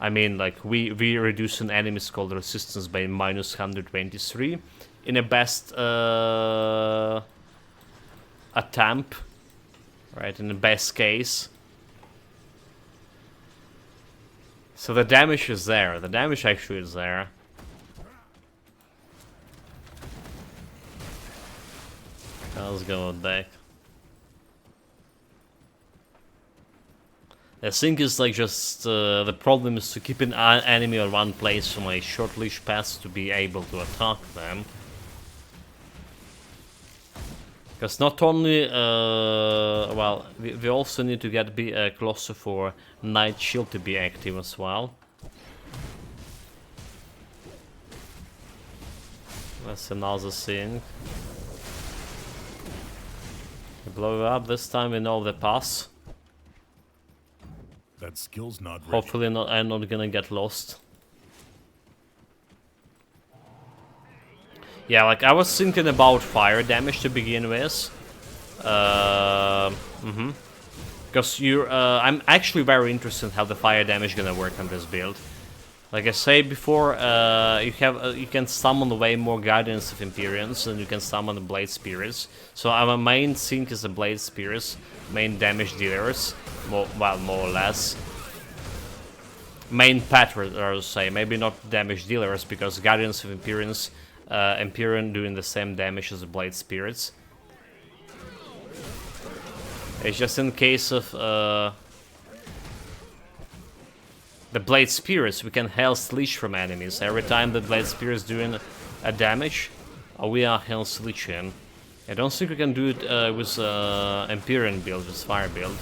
I mean, like, we reduce an enemy's cold resistance by minus 123 in a best attempt, right, in the best case. So the damage is there, the damage actually is there. Let's go back. I think it's like just the problem is to keep an enemy on one place for my short leash pass to be able to attack them. Because not only, well, we also need to get closer for Night Shield to be active as well. That's another thing. We blow it up, this time we know the pass. That skill's not ready. Hopefully I'm not gonna get lost. Yeah, like I was thinking about fire damage to begin with. Because I'm actually very interested in how the fire damage gonna work on this build. Like I said before, you can summon way more Guardians of Empyrions than you can summon the Blade Spirits. So our main thing is the Blade Spirits, main damage dealers, more or less. Main pattern, I would say, maybe not damage dealers, because Guardians of Empyrion doing the same damage as the Blade Spirits. It's just in case of the Blade Spirits, we can Hell's Leech from enemies. Every time the Blade Spirit is doing a damage, we are Hell's Leeching. I don't think we can do it with Empyrean build, with Fire build.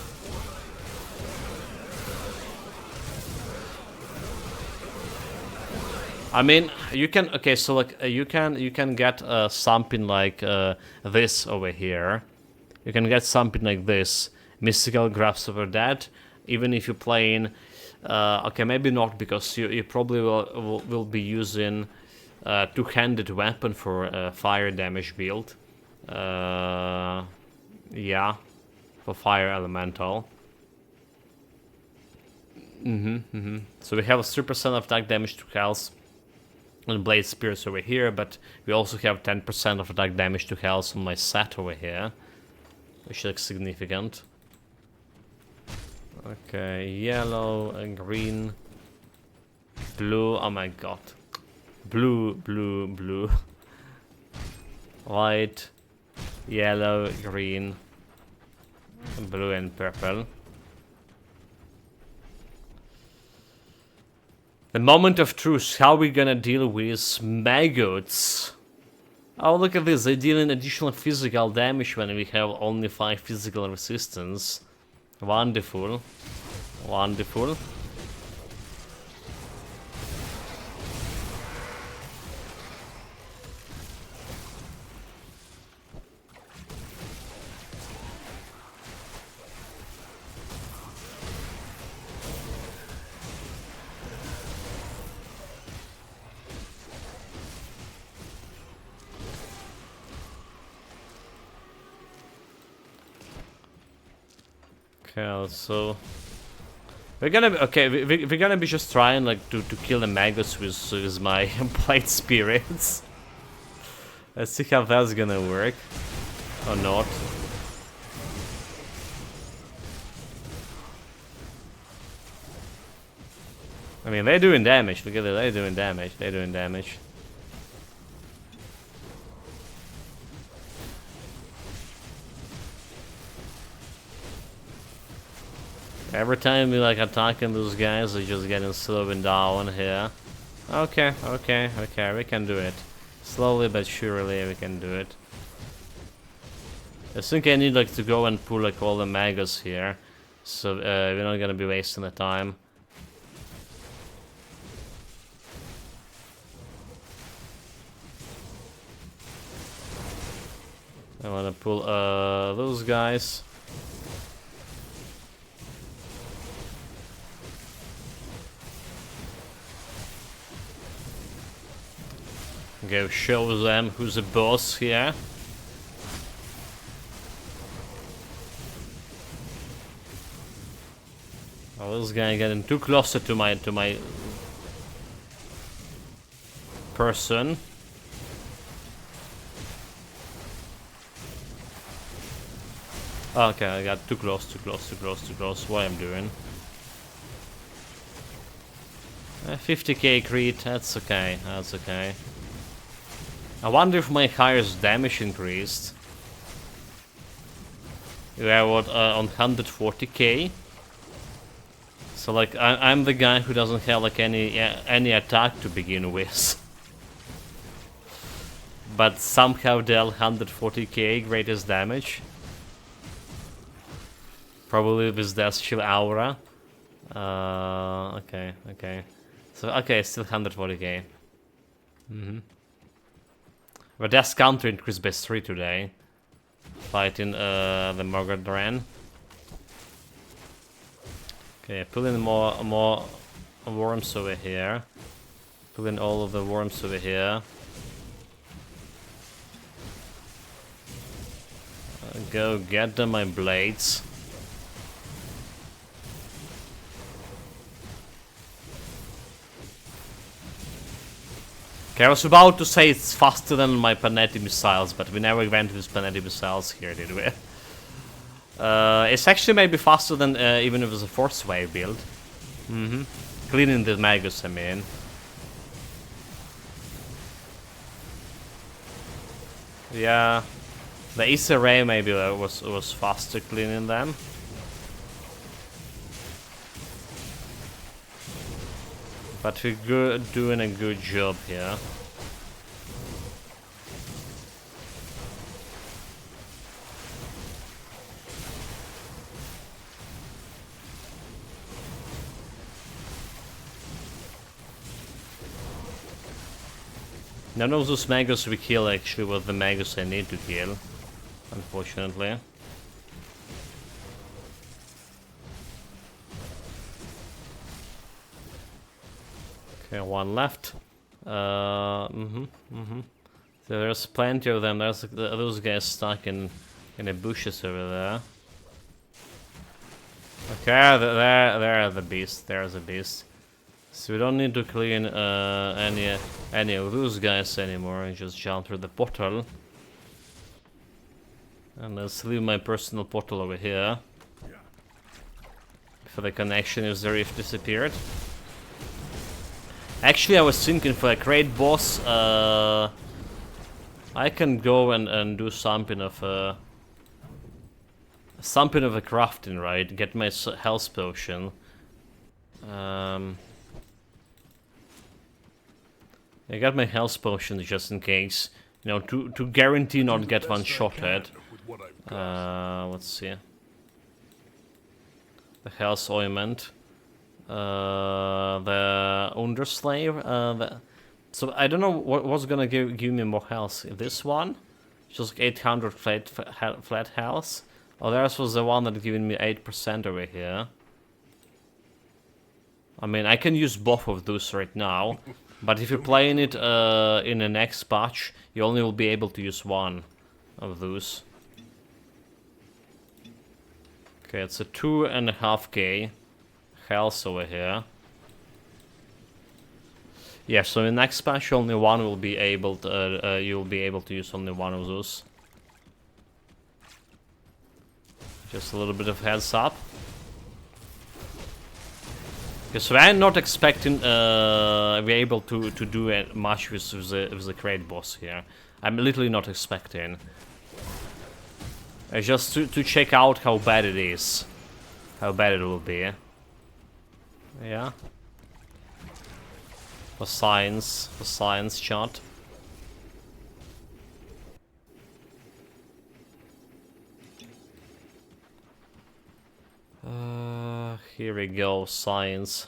I mean, you can, okay, so like you can get something like this over here. You can get something like this, Mystical Grasp of the Dead, even if you're playing. Okay, maybe not, because you probably will be using two-handed weapon for fire damage build. Yeah, for fire elemental. So we have a 3% of attack damage to health on Blade Spirits over here, but we also have 10% of attack damage to health on my set over here, which looks significant. Okay, yellow and green, blue. Oh my god, blue, white, yellow, green, blue, and purple. The moment of truth. How are we gonna deal with maggots? Oh, look at this. They deal in additional physical damage when we have only 5 physical resistance. Wonderful. Wonderful. Okay, so we're gonna be, okay. We're gonna be just trying like to kill the maggots with my blade spirits. Let's see how that's gonna work or not. I mean, they're doing damage. Look at it, they're doing damage. They're doing damage. Every time we like attacking those guys, they're just getting slowing down here. Okay, okay, okay, we can do it. Slowly but surely we can do it. I think I need like to go and pull like all the maggots here. So we're not gonna be wasting the time. I wanna pull those guys. Go show them who's the boss here. Oh, this guy getting too closer to my person. Okay, I got too close. What I'm doing? 50k crit. That's okay. That's okay. I wonder if my highest damage increased. Yeah, what, on 140k? So like, I'm the guy who doesn't have like any attack to begin with. But somehow dealt 140k greatest damage. Probably with that chill aura. Okay, okay. So, okay, still 140k. But that's counter increased by 3 today. Fighting the Morgadran. Okay, pull in more worms over here. Pull in all of the worms over here. Go get them, my blades. Okay, I was about to say it's faster than my Panetti missiles, but we never went with Panetti missiles here, did we? It's actually maybe faster than even if it was a force wave build. Cleaning the maggots, I mean. Yeah, the Issa Ray maybe was faster cleaning them. But we're doing a good job here. None of those maggots we kill actually were the maggots I need to kill, unfortunately. Okay, one left. So there's plenty of them. There's those guys stuck in the bushes over there. Okay, there are the beast. There's a beast. So we don't need to clean any of those guys anymore. I just jump through the portal. And let's leave my personal portal over here. For the connection if the rift disappeared. Actually, I was thinking for a great boss, I can go and do something of a crafting, right? Get my health potion. I got my health potion just in case, you know, to guarantee not get one shot at. Let's see. The health ointment. The Underslave. So I don't know what's gonna give me more health. This one, just 800 flat health. Oh, theirs was the one that giving me 8% over here. I mean, I can use both of those right now, but if you're playing it in the next patch, you only will be able to use one of those. Okay, it's a 2.5k health over here. Yeah, so in next patch only one will be able to, you'll be able to use only one of those. Just a little bit of heads up. Okay, so I'm not expecting we're able to do much with the crate boss here. I'm literally not expecting. Just to check out how bad it is. How bad it will be. Yeah. For science chart. Here we go. Science.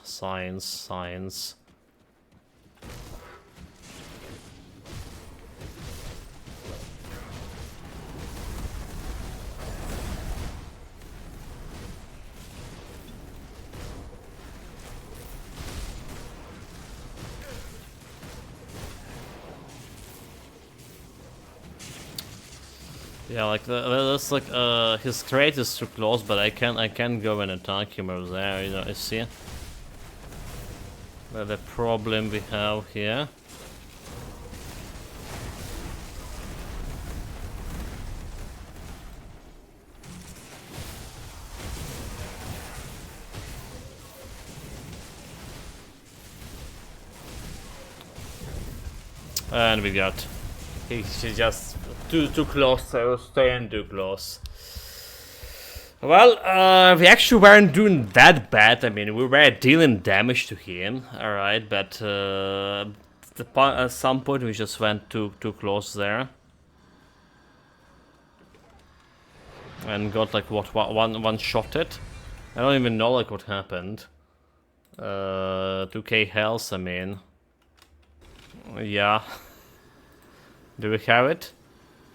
Yeah, like that's like his crate is too close, but I can go and attack him over there. You know, you see the problem we have here. And we got. He's just too close. I was staying too close. Well, we actually weren't doing that bad. I mean, we were dealing damage to him, alright, but at some point we just went too close there. And got like what one shot it. I don't even know like what happened. 2k health, I mean. Yeah. Do we have it?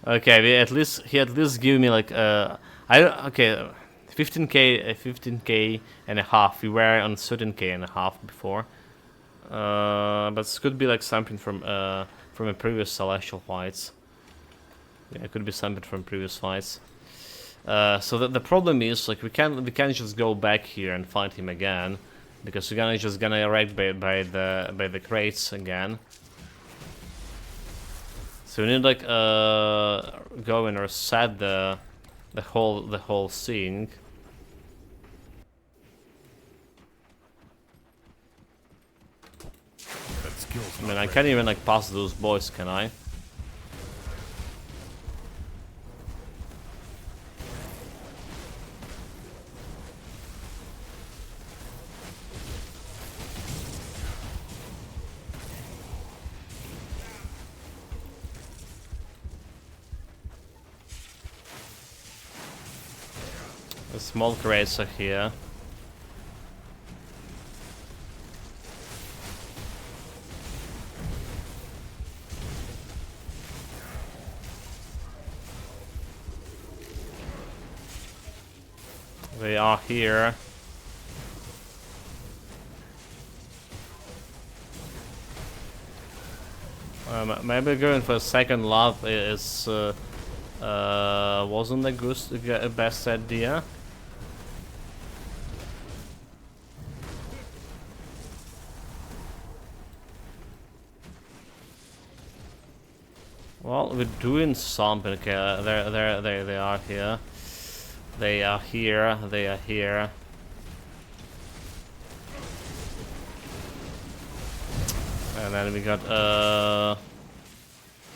Okay, he at least give me like okay, 15k and a half. We were on 13k and a half before. But this could be like something from a previous celestial fights. Yeah, it could be something from previous fights. So the problem is like we can't just go back here and fight him again, because we're just gonna wreck by the crates again. So we need like go and reset the whole thing. I mean, I can't even like pass those boys, can I? The small crates are here. They are here. Maybe going for a second love is wasn't the best idea. Well, we're doing something. Okay, they are here. They are here. They are here. And then we got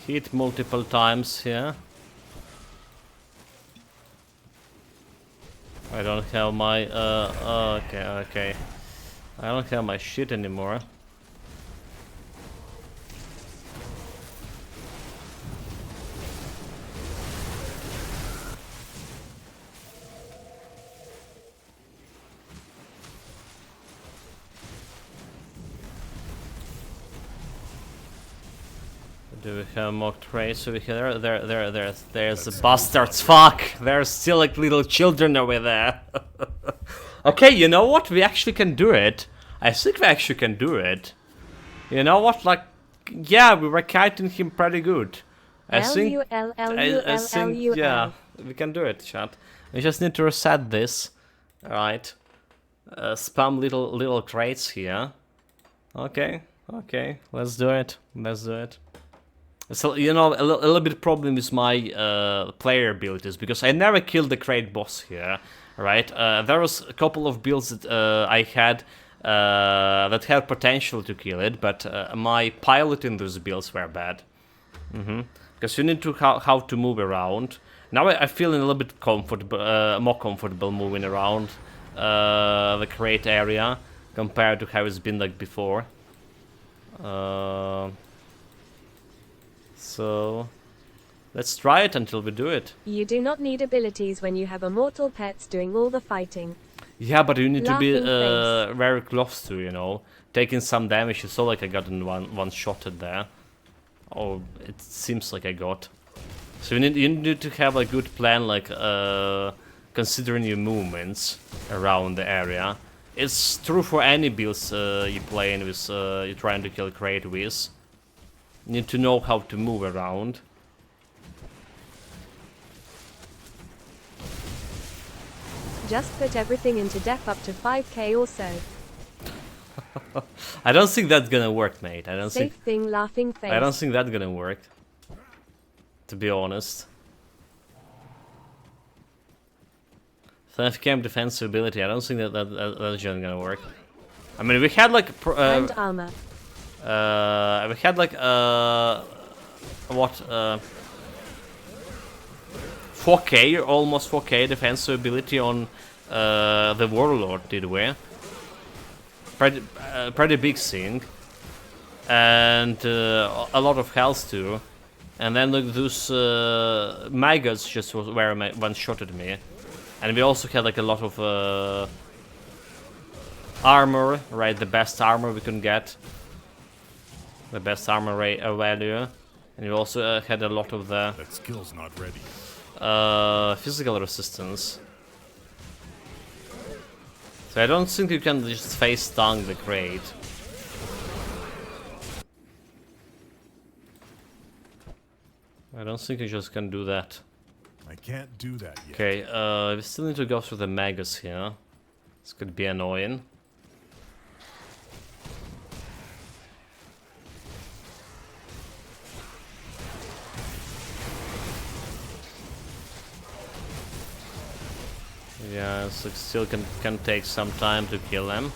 hit multiple times here. I don't have my okay. I don't have my shit anymore. Do we have more traits over here? There's the bastards. Fuck! There's still like little children over there. Okay, you know what? We actually can do it. I think we actually can do it. You know what? Like, yeah, we were kiting him pretty good. I think, yeah, we can do it, chat. We just need to reset this. Alright. Spam little crates here. Okay, let's do it. So, you know, a little bit problem with my player abilities, because I never killed the crate boss here, right? There was a couple of builds that I had that had potential to kill it, but my pilot in those builds were bad. Because you need to how to move around. Now I feel a little bit comfortable, more comfortable moving around the crate area compared to how it's been like before. So let's try it until we do it. You do not need abilities when you have immortal pets doing all the fighting. Yeah, but you need to be Laughing face. very close to, you know, taking some damage. You saw like I got in one shotted there. Oh, it seems like I got. So you need to have a good plan, like considering your movements around the area. It's true for any builds you playing with, you're trying to kill crate with. You need to know how to move around. Just put everything into def up to 5k or so. I don't think that's gonna work, mate. I don't Safe think. thing, laughing face. I don't think that's gonna work. To be honest. 5k defensive ability. I don't think that's gonna work. I mean, we had like and armor. we had like what 4k, almost 4k defensive ability on the warlord, did we? Pretty big thing, and a lot of health too. And then like, those maggots just were one-shotted me, and we also had like a lot of armor, right? The best armor we can get, the best armor value, and we also had a lot of the That skill's not ready. physical resistance. So I don't think you can just face stun the crate. I don't think you just can do that. I can't do that yet. Okay, we still need to go through the maggots here. This could be annoying. Yeah, so it still can take some time to kill them.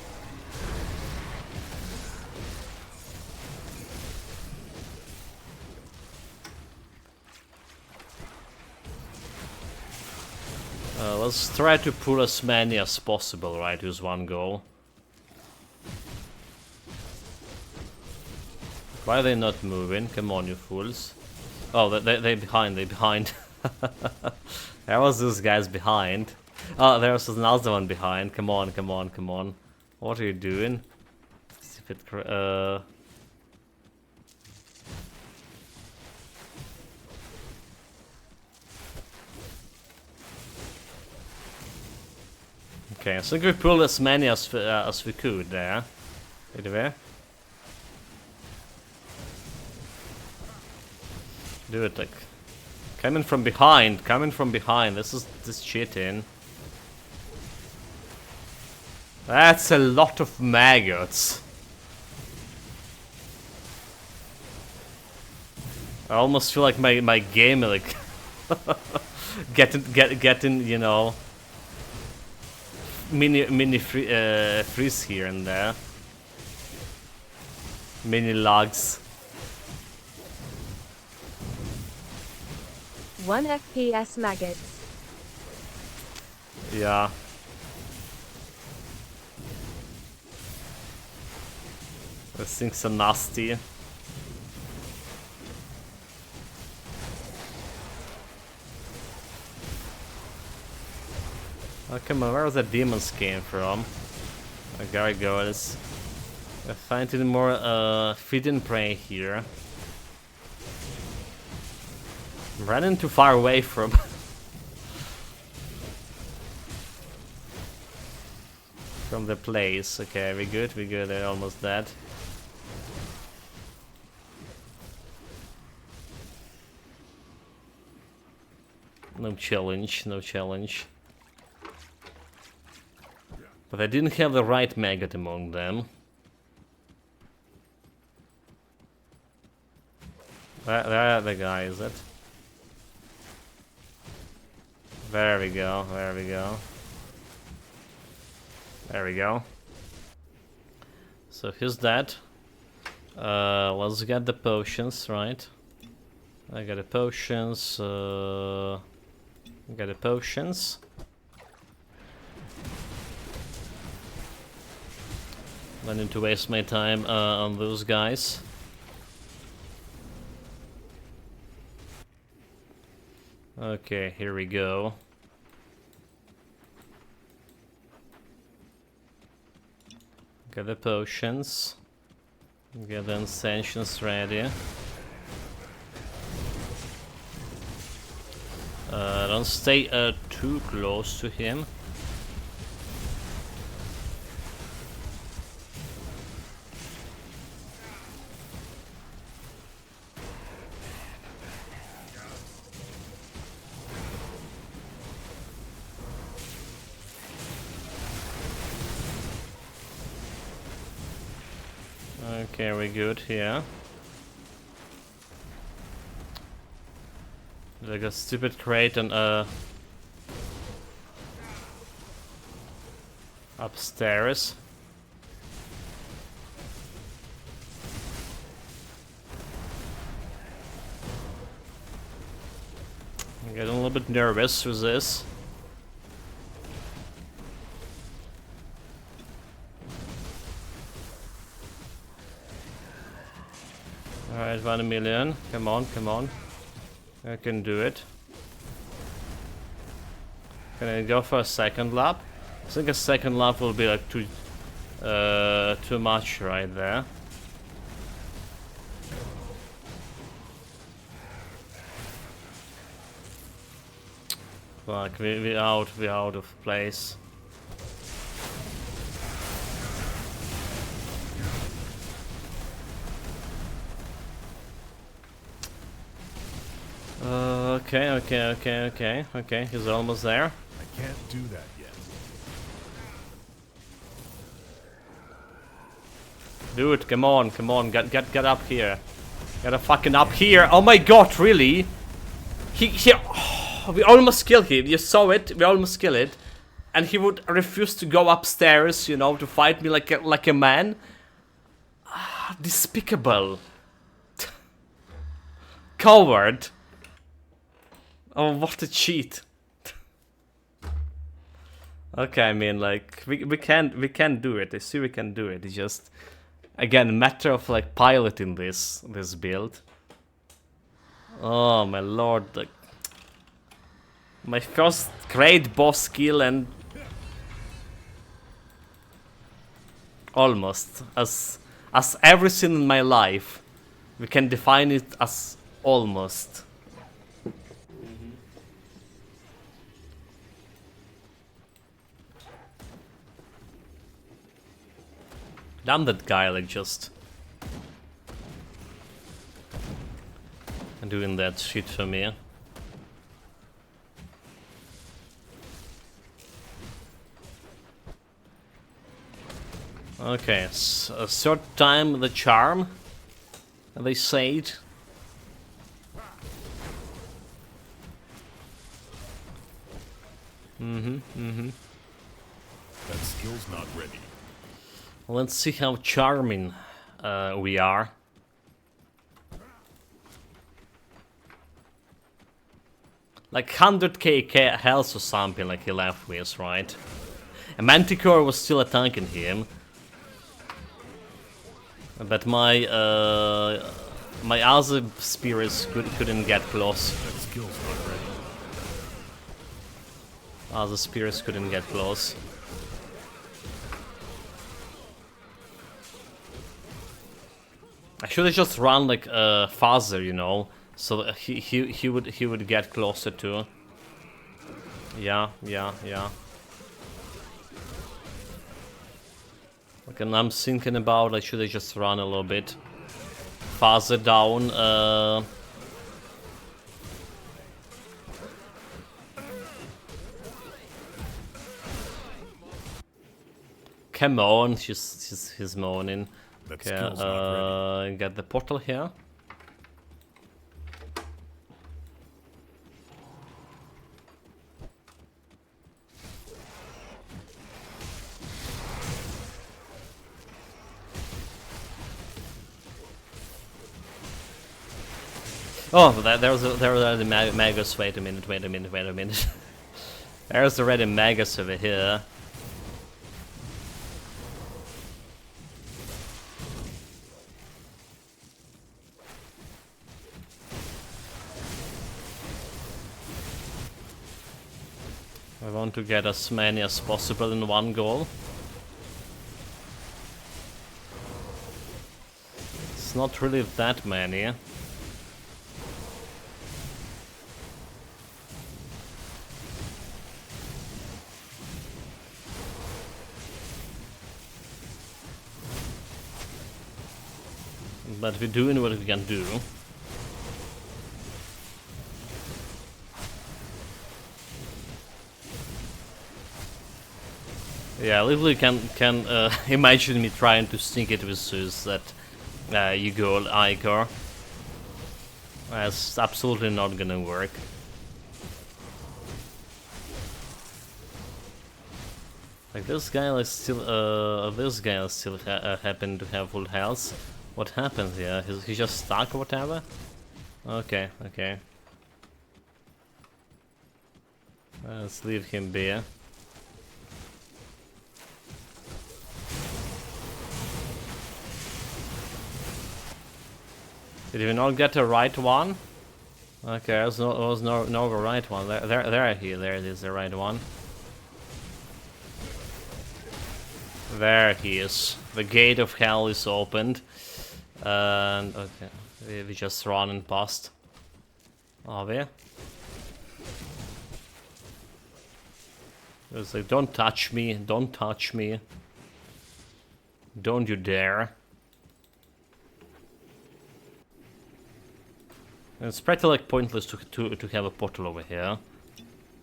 Let's try to pull as many as possible, right, with one go. Why are they not moving? Come on, you fools. Oh, they behind, they behind. There was those guys behind. Oh, there was another one behind. Come on, come on, come on. What are you doing? Stupid Okay, I think we pulled as many as we could there. Did we? Do it like coming from behind, coming from behind. This is cheating. That's a lot of maggots. I almost feel like my game like getting you know mini freeze here and there, mini logs. 1 FPS maggots. Yeah. Those things are nasty. Oh, come on, where the demons came from? Oh, there we go. Let's find any more feeding prey here. I'm running too far away from from the place. Okay, we good, they're almost dead. No challenge, no challenge. But I didn't have the right maggot among them. There the guy, is it? There we go, there we go. There we go. So here's that. Let's get the potions, right? I got the potions. Got the potions. I need to waste my time on those guys. Okay, here we go. Get the potions. Get the ascensions ready. Don't stay too close to him. Okay, we're good here. Like a stupid crate and upstairs. I'm getting a little bit nervous with this. Alright, 1 million. Come on, come on. I can do it. Can I go for a second lap? I think a second lap will be like too much right there. Fuck, we're out of place. Okay, he's almost there. I can't do that yet. Dude, come on, get up here. Get fucking up here. Oh my god, really? We almost killed him. You saw it. We almost killed it. And he would refuse to go upstairs, you know, to fight me like a man. Despicable. Coward. Oh, what a cheat. Okay, I mean, like, we can do it. I see we can do it. It's just, again, a matter of, like, piloting this build. Oh, my lord. Like, my first great boss kill and... almost. As everything in my life, we can define it as almost. Damn that guy, like, just doing that shit for me. Okay, a third time the charm, they said. That skill's not ready. Let's see how charming we are. Like 100k health or something like he left with, right? And Manticore was still attacking him. But my other spirits couldn't get close. That skill's not ready. Other spirits couldn't get close. I should have just run like faster, you know, so that he would get closer to. Yeah. Okay, and I'm thinking about I should have just run a little bit farther down. come on, he's moaning. That Okay, skill's not ready. get the portal here. Oh, there are the Magus. Wait a minute. There's already Magus over here. I want to get as many as possible in one goal. It's not really that many. But we're doing what we can do. Yeah, literally can imagine me trying to sneak it with Zeus that you go Icar. That's absolutely not gonna work. Like this guy is still happen to have full health. What happened here? He's just stuck or whatever? Okay. Let's leave him be. Did we not get the right one? Okay, there was no right one. There it is, the right one. There he is. The gate of hell is opened. And okay, we just running past. Are we? It's like, don't touch me, don't touch me. Don't you dare. It's pretty like pointless to have a portal over here.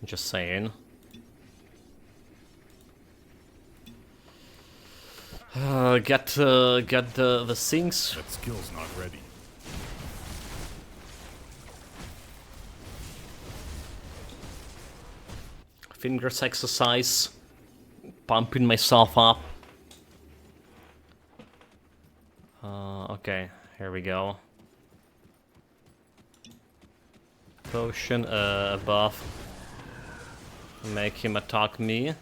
Just saying. Get the things. That skill's not ready. Fingers exercise. Pumping myself up. Okay, here we go. Potion above. Make him attack me.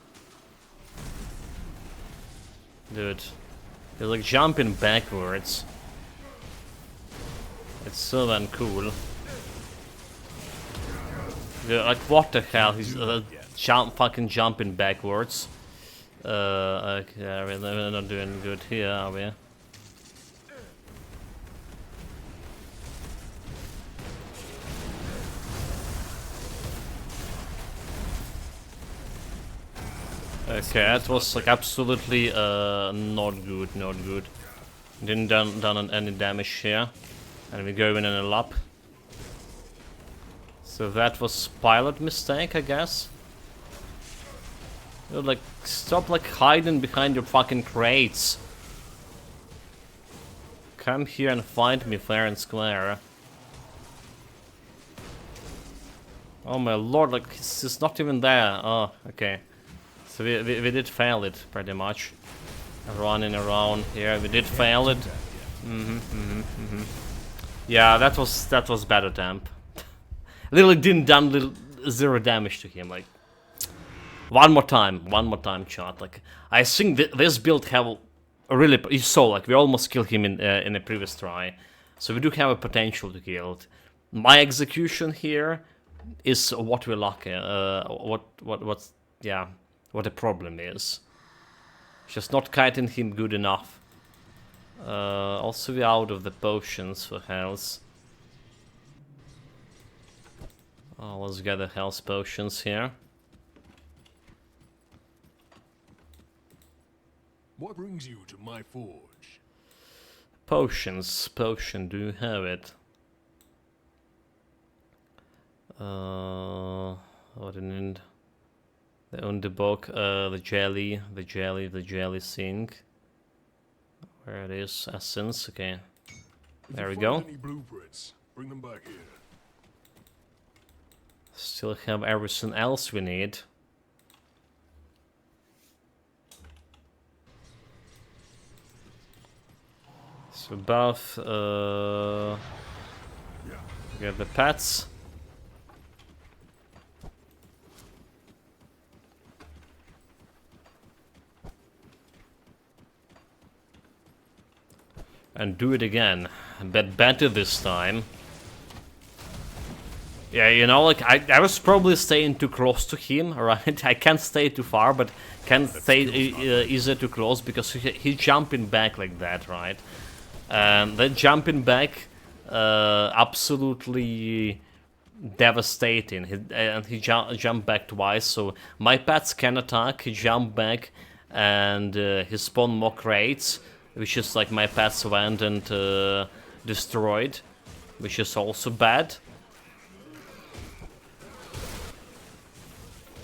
Dude, he's like jumping backwards. It's so uncool. Dude, like what the hell? He's fucking jumping backwards. Okay, we're not doing good here, are we? Okay, that was like absolutely not good. Didn't done any damage here, and we go in a lap. So that was pilot mistake, I guess. Dude, like stop like hiding behind your fucking crates. Come here and find me fair and square. Oh my lord, like he's not even there. Oh, okay. So we did fail it, pretty much. Running around here, we did fail it. Yeah, that was bad attempt. Literally didn't done zero damage to him. Like one more time, chat. Like I think this build have a really. You saw, like we almost killed him in a previous try, so we do have a potential to kill it. My execution here is what we're lucky. What's yeah. What the problem is. Just not kiting him good enough. Also we're out of the potions for health. Oh, let's get the health potions here. What brings you to my forge? Potions. Potion, do you have it? What do you need? The Underbog, the jelly thing. Where it is, essence, okay. If There you we find go. any blueprints, bring them back here. Still have everything else we need. So buff, get the pets. And do it again, but better this time. Yeah, you know, like, I was probably staying too close to him, right? I can't stay too far, but can't stay easier too close because he's jumping back like that, right? And that jumping back, absolutely devastating. And he jumped back twice, so my pets can attack, he jumped back, and he spawned more crates, which is like my pets went and destroyed, which is also bad.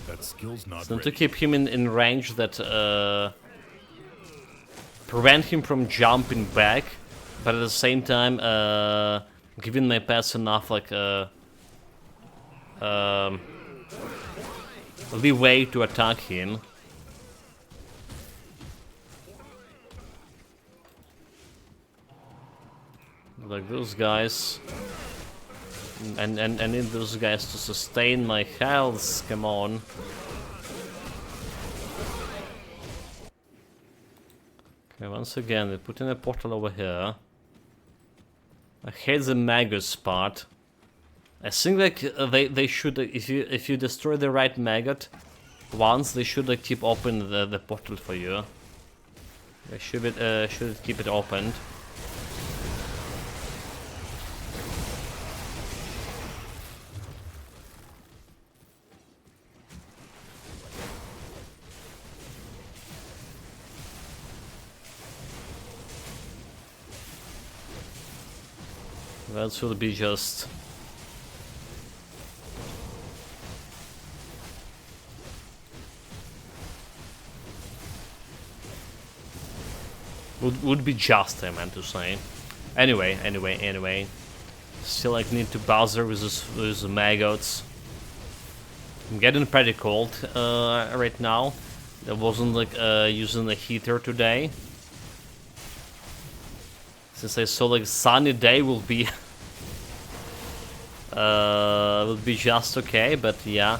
That skill's not So ready. to keep him in range that prevent him from jumping back, but at the same time giving my pets enough like leeway to attack him. Like those guys, and I need those guys to sustain my health. Come on. Okay, once again, we put in a portal over here. I hate the Magus part. I think like they should, if you destroy the right maggot once, they should keep open the portal for you. They should keep it opened. That should be just... Would be just, I meant to say. Anyway. Still like need to bother with the maggots. I'm getting pretty cold right now. I wasn't like using the heater today. Since I saw like sunny day will be just okay, but yeah. I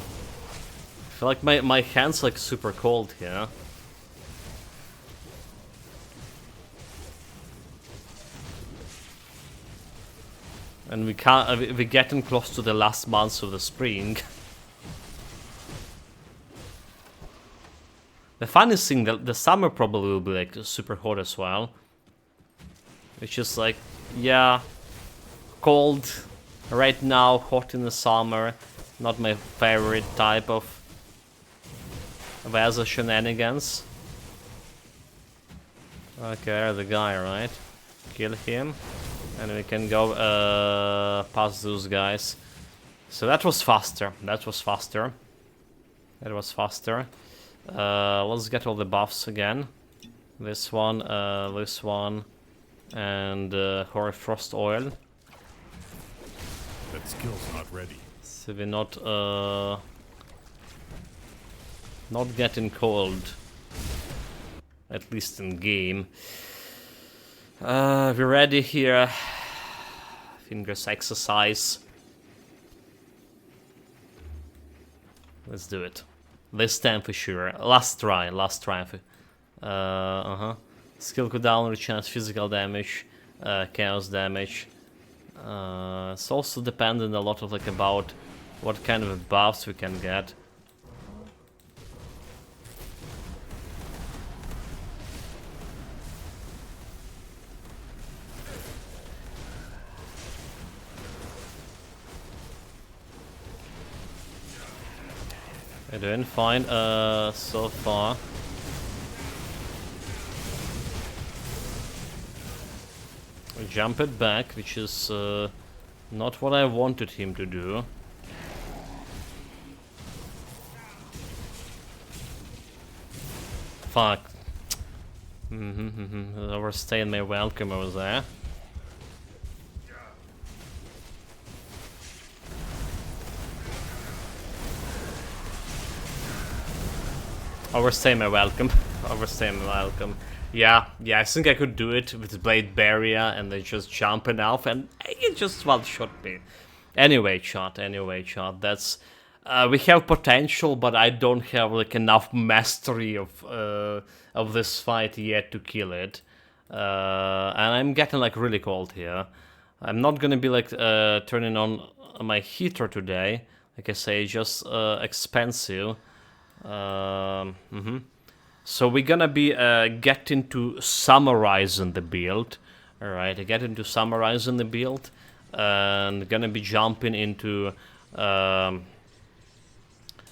feel like my hands like super cold here. And we're getting close to the last months of the spring. The funniest thing, the summer probably will be like super hot as well. It's just like, yeah, cold right now, hot in the summer. Not my favorite type of weather shenanigans. Okay, there's the guy, right? Kill him. And we can go past those guys. So that was faster. Let's get all the buffs again. This one, and Hoarfrost oil. That skill's not ready. So we're not getting cold, at least in game. We're ready here. Fingers exercise. Let's do it. This time for sure. Last try. Skill cooldown, recharge physical damage, chaos damage. It's also dependent a lot of like about what kind of buffs we can get. We're doing fine so far. Jump it back, which is not what I wanted him to do. Fuck. Overstaying my welcome over there. Overstay my welcome. Overstay my welcome. Yeah, I think I could do it with Blade Barrier and then just jumping off and it just one-shot me. Anyway, chat, that's... we have potential, but I don't have like enough mastery of this fight yet to kill it. And I'm getting like really cold here. I'm not gonna be like turning on my heater today. Like I say, just expensive. So we're gonna be getting to summarizing the build. Alright, getting to summarizing the build. And gonna be jumping into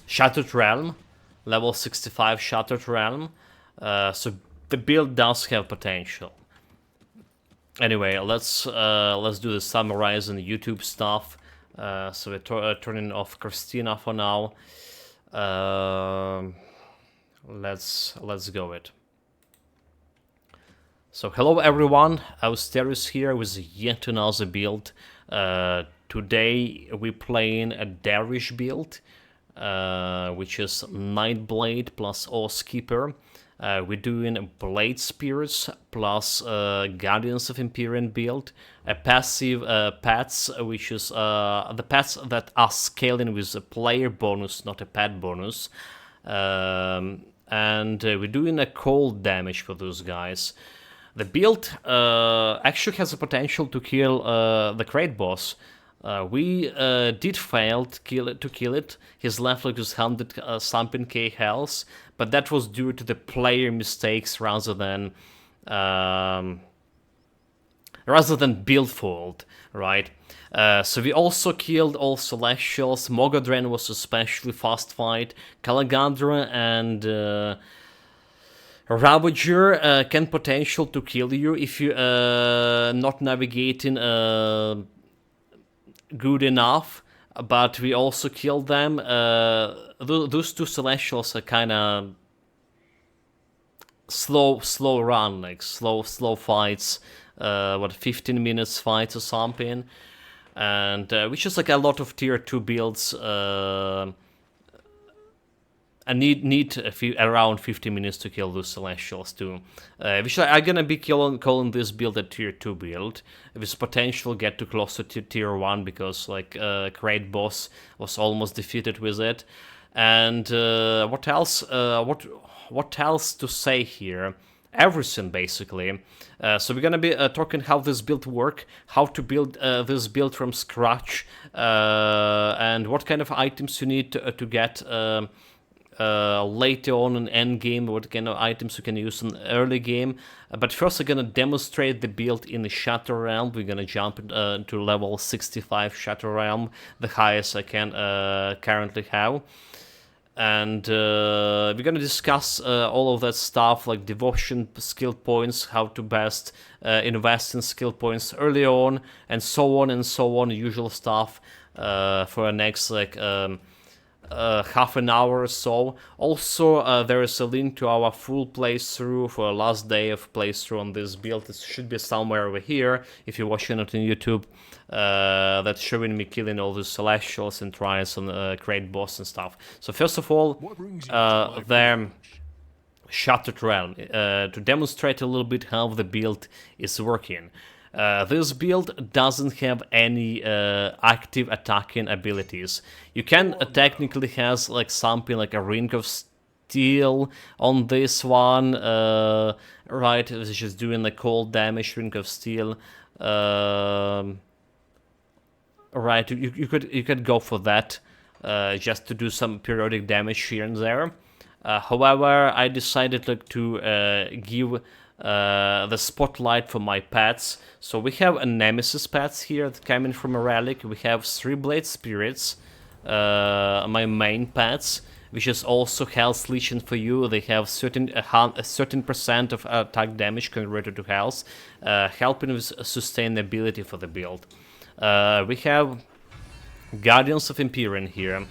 Shattered Realm. Level 65 Shattered Realm. So the build does have potential. Anyway, let's do the summarizing YouTube stuff. So we're turning off Christina for now. Let's go it. So hello everyone, Austerius here with yet another build. Today we're playing a Dervish build, which is Nightblade plus Oathkeeper. We're doing Blade Spirits plus Guardians of Empyrion build, a passive pets, which is the pets that are scaling with a player bonus, not a pet bonus. And we're doing a cold damage for those guys. The build actually has the potential to kill the Great Boss. We did fail to kill it. His left leg was 100 something K health, but that was due to the player mistakes rather than build fault, right? So we also killed all Celestials. Mogadren was especially fast fight. Kalagadra and Ravager can potential to kill you if you not navigating good enough. But we also killed them. Those two Celestials are kind of slow run, like slow fights. 15 minutes fights or something. And which is like a lot of tier 2 builds. I need around 50 minutes to kill those Celestials too. Which I'm gonna be calling this build a tier 2 build. With potential get to closer to tier 1 because like Great Boss was almost defeated with it. And what else? What else to say here? Everything basically. So we're gonna be talking how this build work, how to build this build from scratch, and what kind of items you need to get later on in end game, what kind of items you can use in early game. But first I'm gonna demonstrate the build in the Shatter Realm. We're gonna jump into level 65 Shatter Realm, the highest I can currently have. And we're gonna discuss all of that stuff like devotion skill points, how to best invest in skill points early on, and so on, usual stuff for the next like half an hour or so. Also, there is a link to our full playthrough for the last day of playthrough on this build. It should be somewhere over here if you're watching it on YouTube. That's showing me killing all the Celestials and trying some Great Boss and stuff. So first of all, the Shattered Realm, to demonstrate a little bit how the build is working. This build doesn't have any active attacking abilities. You can technically has like something like a Ring of Steel on this one, right? It's just doing like cold damage, Ring of Steel. Right, you could go for that, just to do some periodic damage here and there. However, I decided like to give the spotlight for my pets. So we have a Nemesis pets here that came in from a relic. We have 3 Blade Spirits, my main pets, which is also Health Legion for you. They have a certain percent of attack damage converted to health, helping with sustainability for the build. We have Guardians of Empyrion here,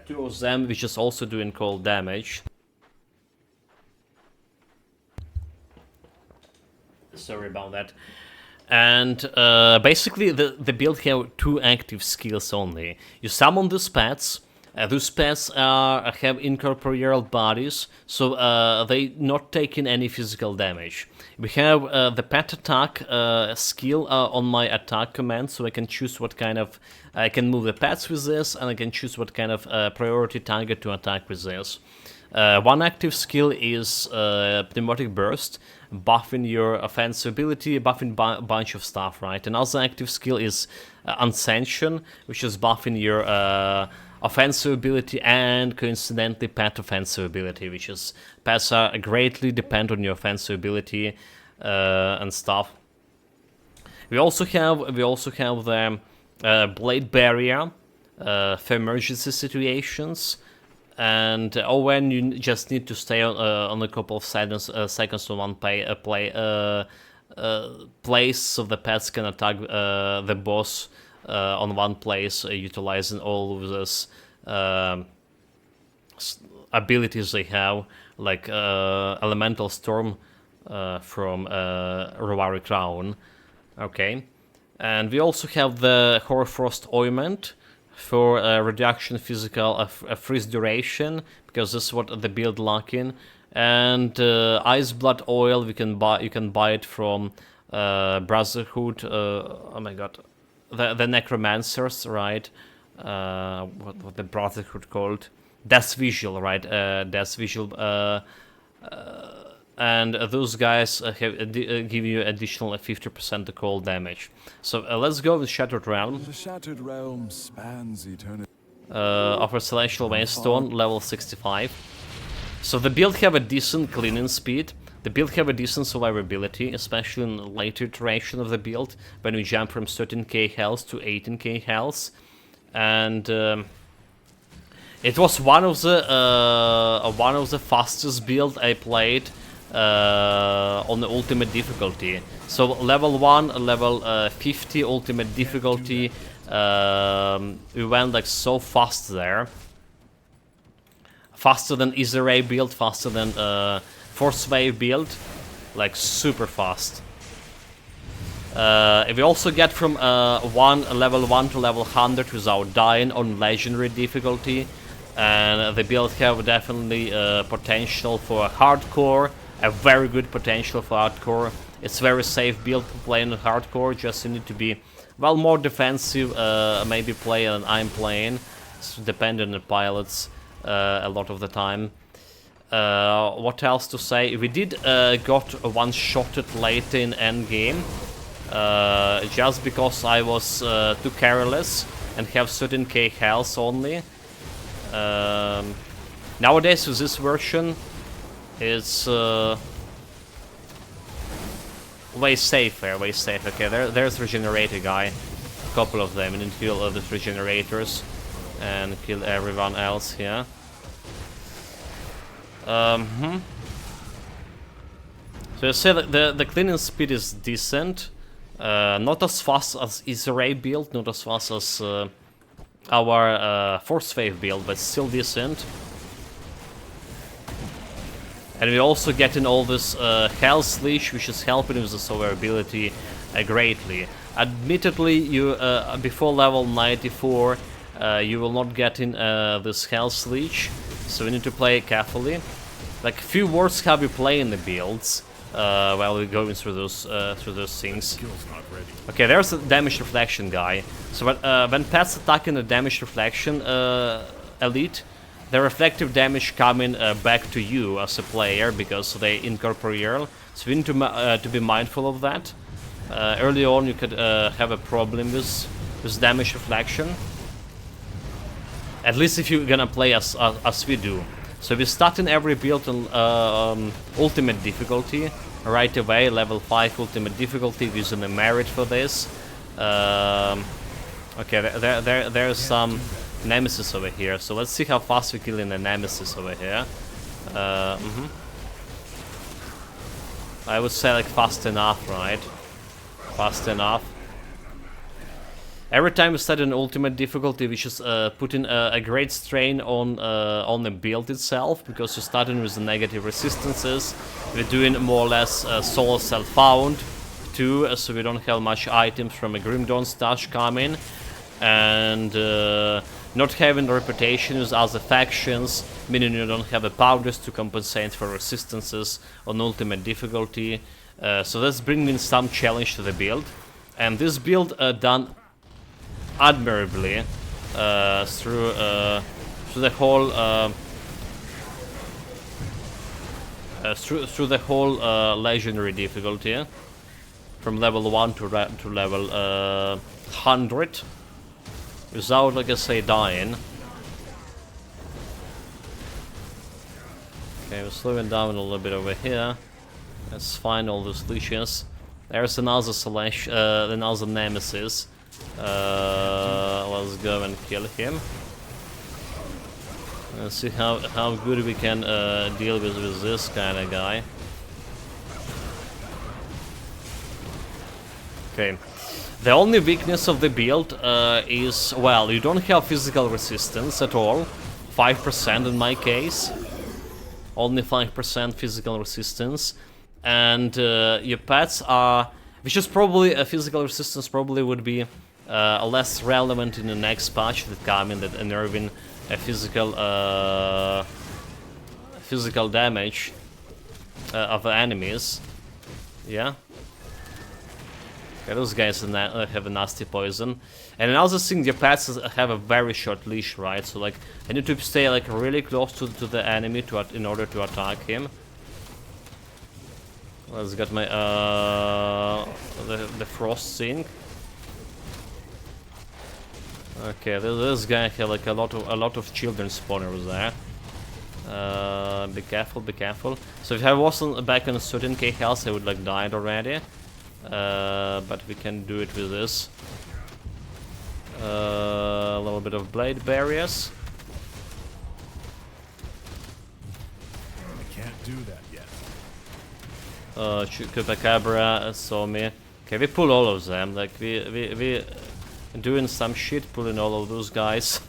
2 of them, which is also doing cold damage. Sorry about that. And basically, the build have 2 active skills only. You summon these pets. Those pets have incorporeal bodies, so they not taking any physical damage. We have the pet attack skill on my attack command, so I can choose what kind of... I can move the pets with this, and I can choose what kind of priority target to attack with this. One active skill is Pneumatic Burst, buffing your offensive ability, buffing bunch of stuff, right? Another active skill is Ascension, which is buffing your offensive ability and coincidentally pet offensive ability, which is pets are greatly depend on your offensive ability and stuff. We also have the Blade Barrier for emergency situations. And when you just need to stay on a couple of seconds on one place, so the pets can attack the boss on one place, utilizing all of those abilities they have, like Elemental Storm from Rovari Crown. Okay, and we also have the Hoarfrost Ointment for reduction physical freeze duration, because this is what the build lock in. And Ice Blood Oil, you can buy it from Brotherhood. Oh my god, the Necromancers, right? What the Brotherhood called? Death Visual, right? Death Visual. And those guys give you additional 50% to cold damage. So let's go with Shattered Realm. The Shattered Realm spans eternity. Offer Celestial Waystone, level 65. So the build have a decent cleaning speed. The build have a decent survivability, especially in the later iteration of the build, when we jump from 13k health to 18k health. And it was one of the fastest build I played on the ultimate difficulty. So level 1, level 50 ultimate difficulty, we went like so fast there. Faster than Izarei build, faster than Force Wave build, like super fast. We also get from level 1 to level 100 without dying on legendary difficulty. And the build have definitely potential for hardcore, a very good potential for hardcore. It's very safe build to play in hardcore, just you need to be, well, more defensive, maybe play than I'm playing. It's depending on the pilots a lot of the time. What else to say? We did got one-shotted late in endgame, just because I was too careless and have 13k health only. Nowadays with this version it's way safer, way safe. Okay, there's Regenerator guy, a couple of them. We need to kill the Regenerators and kill everyone else here. So you say that the cleaning speed is decent, not as fast as Izarei build, not as fast as our Force Wave build, but still decent. And we also getting all this Health Leash, which is helping with the survivability greatly. Admittedly, you before level 94, you will not get in this Health Leash, so we need to play carefully. Like, few words how we play in the builds while we're going through those things. Okay, there's a damage reflection guy. So when pets attacking the damage reflection elite, the reflective damage coming back to you as a player because they incorporeal. So we need to be mindful of that. Early on, you could have a problem with damage reflection. At least if you're gonna play as we do. So we start in every build on ultimate difficulty right away, level 5 ultimate difficulty, using a merit for this. Okay, there's some Nemesis over here, so let's see how fast we kill in the Nemesis over here. I would say like fast enough, right? Fast enough. Every time we start an ultimate difficulty, we just put in a great strain on the build itself, because you're starting with the negative resistances. We're doing more or less soul self-found too, so we don't have much items from a Grim Dawn stash coming, and not having a reputation with other factions, meaning you don't have a powders to compensate for resistances on ultimate difficulty. So that's bringing some challenge to the build, and this build done admirably through the whole through the whole legendary difficulty, from level 1 to level 100, without, like I say, dying. Okay, we're slowing down a little bit over here. Let's find all those leeches. There's another another nemesis. Let's go and kill him. Let's see how good we can deal with this kind of guy. Okay. The only weakness of the build is, well, you don't have physical resistance at all. 5% in my case. Only 5% physical resistance. And your pets are, which is probably a physical resistance probably would be less relevant in the next patch that come in, that nerving a physical damage of enemies. Yeah. Okay, those guys have a nasty poison. And another thing, your pets have a very short leash, right? So like, I need to stay like really close to the enemy in order to attack him. Let's get my the frost sink. Okay, this guy had like a lot of children spawners there. Be careful, be careful. So if I wasn't back on a certain K health, I would like died already. But we can do it with this. A little bit of blade barriers. I can't do that yet. Chupacabra saw me. Okay, we pull all of them. Like we doing some shit, pulling all of those guys.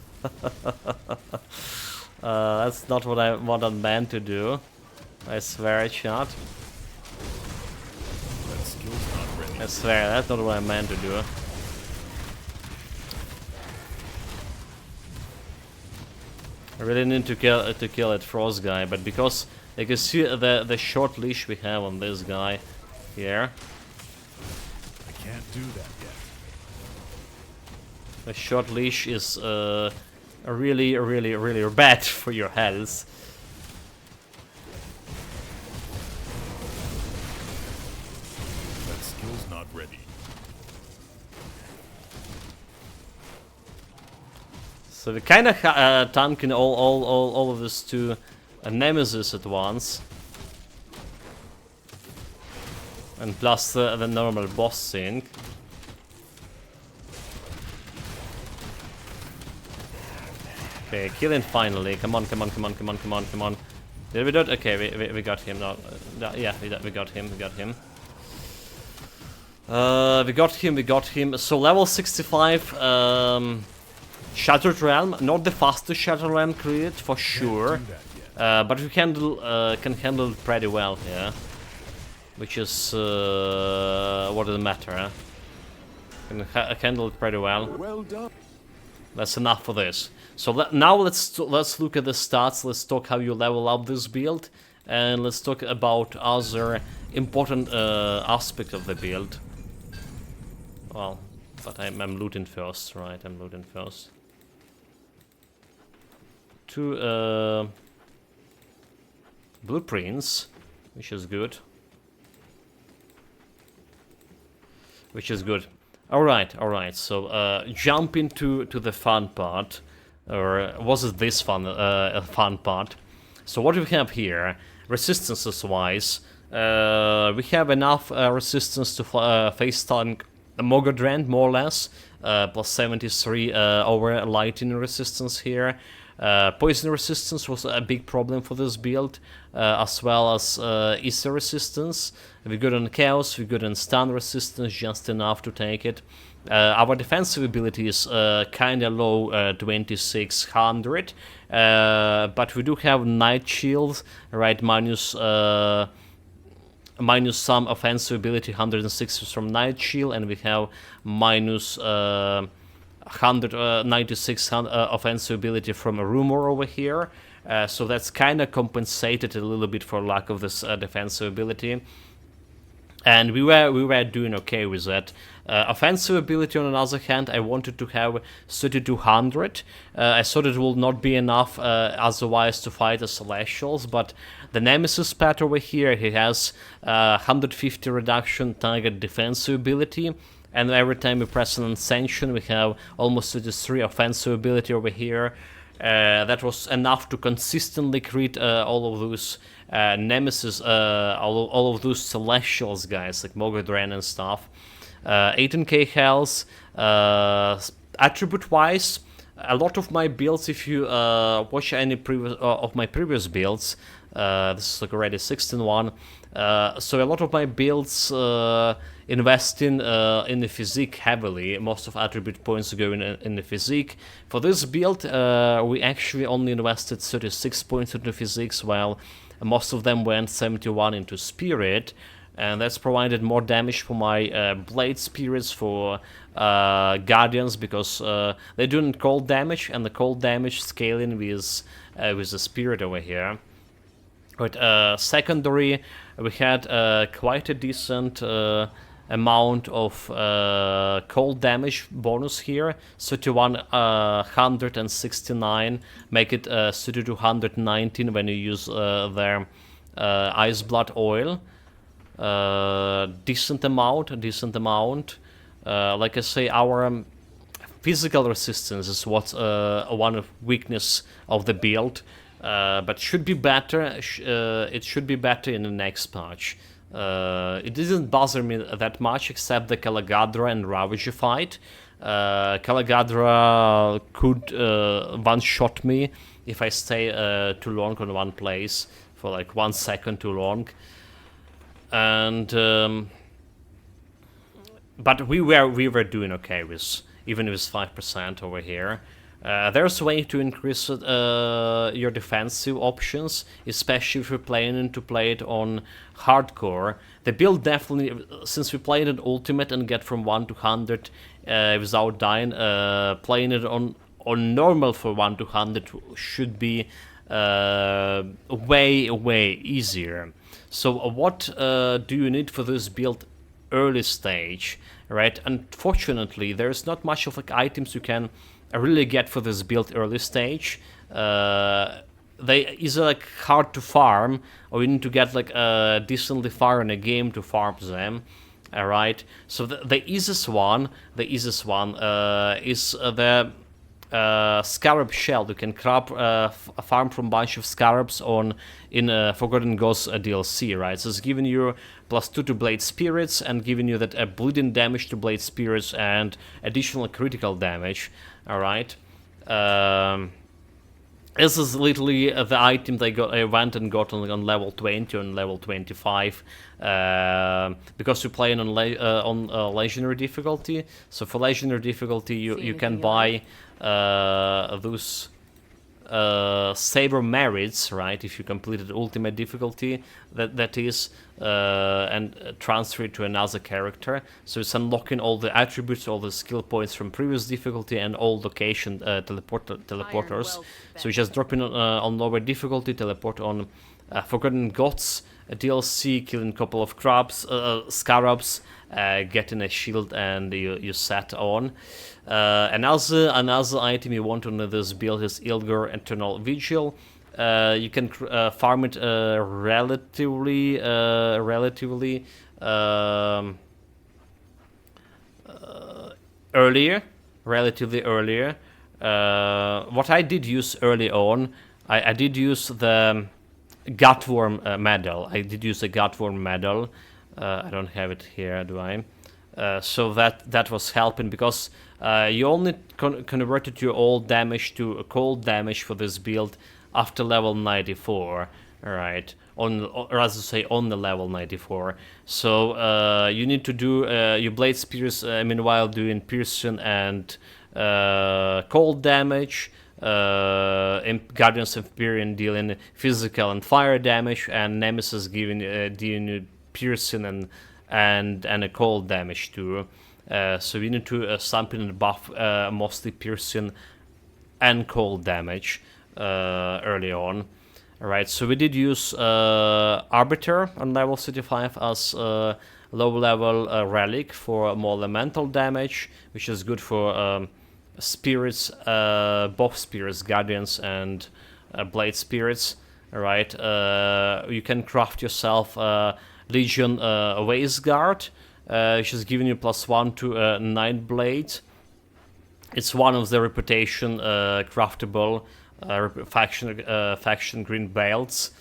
That's not what I'm meant to do. I swear, chat. That skill's not ready. I swear, that's not what I meant to do. I really need to kill that frost guy, but because you can see the short leash we have on this guy here. I can't do that yet. The short leash is really bad for your health. That skill's not ready. So we kind of tanking all of this to a nemesis at once, and plus the normal boss sync. Okay, kill him finally. Come on, come on, come on, come on, come on, come on. Did we do it? Okay, we got him now. Yeah, we got him. We got him. We got him. So level 65. Shattered Realm, not the fastest Shattered Realm created for sure, but we can handle it pretty well, yeah. Which is what does matter, huh? Can handle it pretty well. Well done. That's enough for this. So now let's look at the stats. Let's talk how you level up this build, and let's talk about other important aspect of the build. Well, but I'm looting first, right? I'm looting first. Two blueprints, which is good. Which is good. All right. So jump into the fun part, or was it this fun part? So what we have here, resistances wise, we have enough resistance to face tank Mogodrand, more or less, plus 73 over lightning resistance here. Poison resistance was a big problem for this build, as well as Ether resistance. We're good on chaos, we're good on stun resistance, just enough to take it. Our defensive ability is kind of low, 2600, but we do have Night Shield, right, minus some offensive ability, 106 from Night Shield, and we have minus 196 offensive ability from a Rumor over here. So that's kind of compensated a little bit for lack of this defensive ability. And we were doing okay with that. Offensive ability, on the other hand, I wanted to have 3200. I thought it would not be enough otherwise to fight the Celestials, but the Nemesis pet over here, he has 150 reduction target defensive ability, and every time we press an Ascension, we have almost 33 offensive ability over here. That was enough to consistently crit all of those Nemesis, all of those Celestials guys, like Mogodran and stuff. 18k health. Attribute-wise, a lot of my builds, if you watch any previous of my previous builds, this is like already 16-1, so a lot of my builds invest in the physique heavily. Most of attribute points go in the physique. For this build, we actually only invested 36 points into physiques, while most of them went 71 into spirit, and that's provided more damage for my blade spirits, for guardians, because they do cold damage, and the cold damage scaling with the spirit over here. But secondary, we had quite a decent amount of cold damage bonus here. 3169, make it 3219 when you use their Ice Blood oil. Decent amount. Like I say, our physical resistance is what's one of weakness of the build, but should be better. It should be better in the next patch. It didn't bother me that much, except the Calagadra and Ravager fight. Calagadra could one-shot me if I stay too long on one place, for like 1 second too long. And but we were doing okay with, even with 5% over here. There's a way to increase your defensive options, especially if you're planning to play it on hardcore. The build definitely, since we played it ultimate and get from 1 to 100 without dying, playing it on normal for 1 to 100 should be way easier. So what do you need for this build early stage, right? Unfortunately, there's not much of like items you can really get for this build early stage. They either like hard to farm, or you need to get like decently far in a game to farm them. Alright, so the easiest one is the Scarab Shell. You can farm from a bunch of scarabs in Forgotten Gods DLC, right? So it's giving you +2 to Blade Spirits, and giving you that bleeding damage to Blade Spirits and additional critical damage. Alright. This is literally the item I went and got on level 20 and level 25, because you're playing on legendary difficulty. So for legendary difficulty, you can buy those Saber Merits, right? If you completed ultimate difficulty, that is, and transfer it to another character. So it's unlocking all the attributes, all the skill points from previous difficulty, and all location teleporters. So you just drop in on lower difficulty, teleport on Forgotten Gods DLC, killing a couple of scarabs, getting a shield, and you set on. Another item you want on this build is Ilgor Eternal Vigil. You can farm it relatively earlier. What I did use early on, I did use the Gutworm medal. I don't have it here, do I? So that was helping, because you only converted your old damage to cold damage for this build after level 94, right? or rather say on the level 94. So you need to do your blade spears meanwhile doing piercing and cold damage. Guardians of Empyrion dealing physical and fire damage, and Nemesis dealing you piercing and a cold damage too. So we need to stamp in and buff mostly piercing and cold damage early on. Alright, so we did use Arbiter on level 35 as low level relic for more elemental damage, which is good for spirits, both spirits, guardians and blade spirits. Alright, you can craft yourself Legion Waste Guard, which is giving you +1 to Night Blade. It's one of the reputation craftable faction green belts,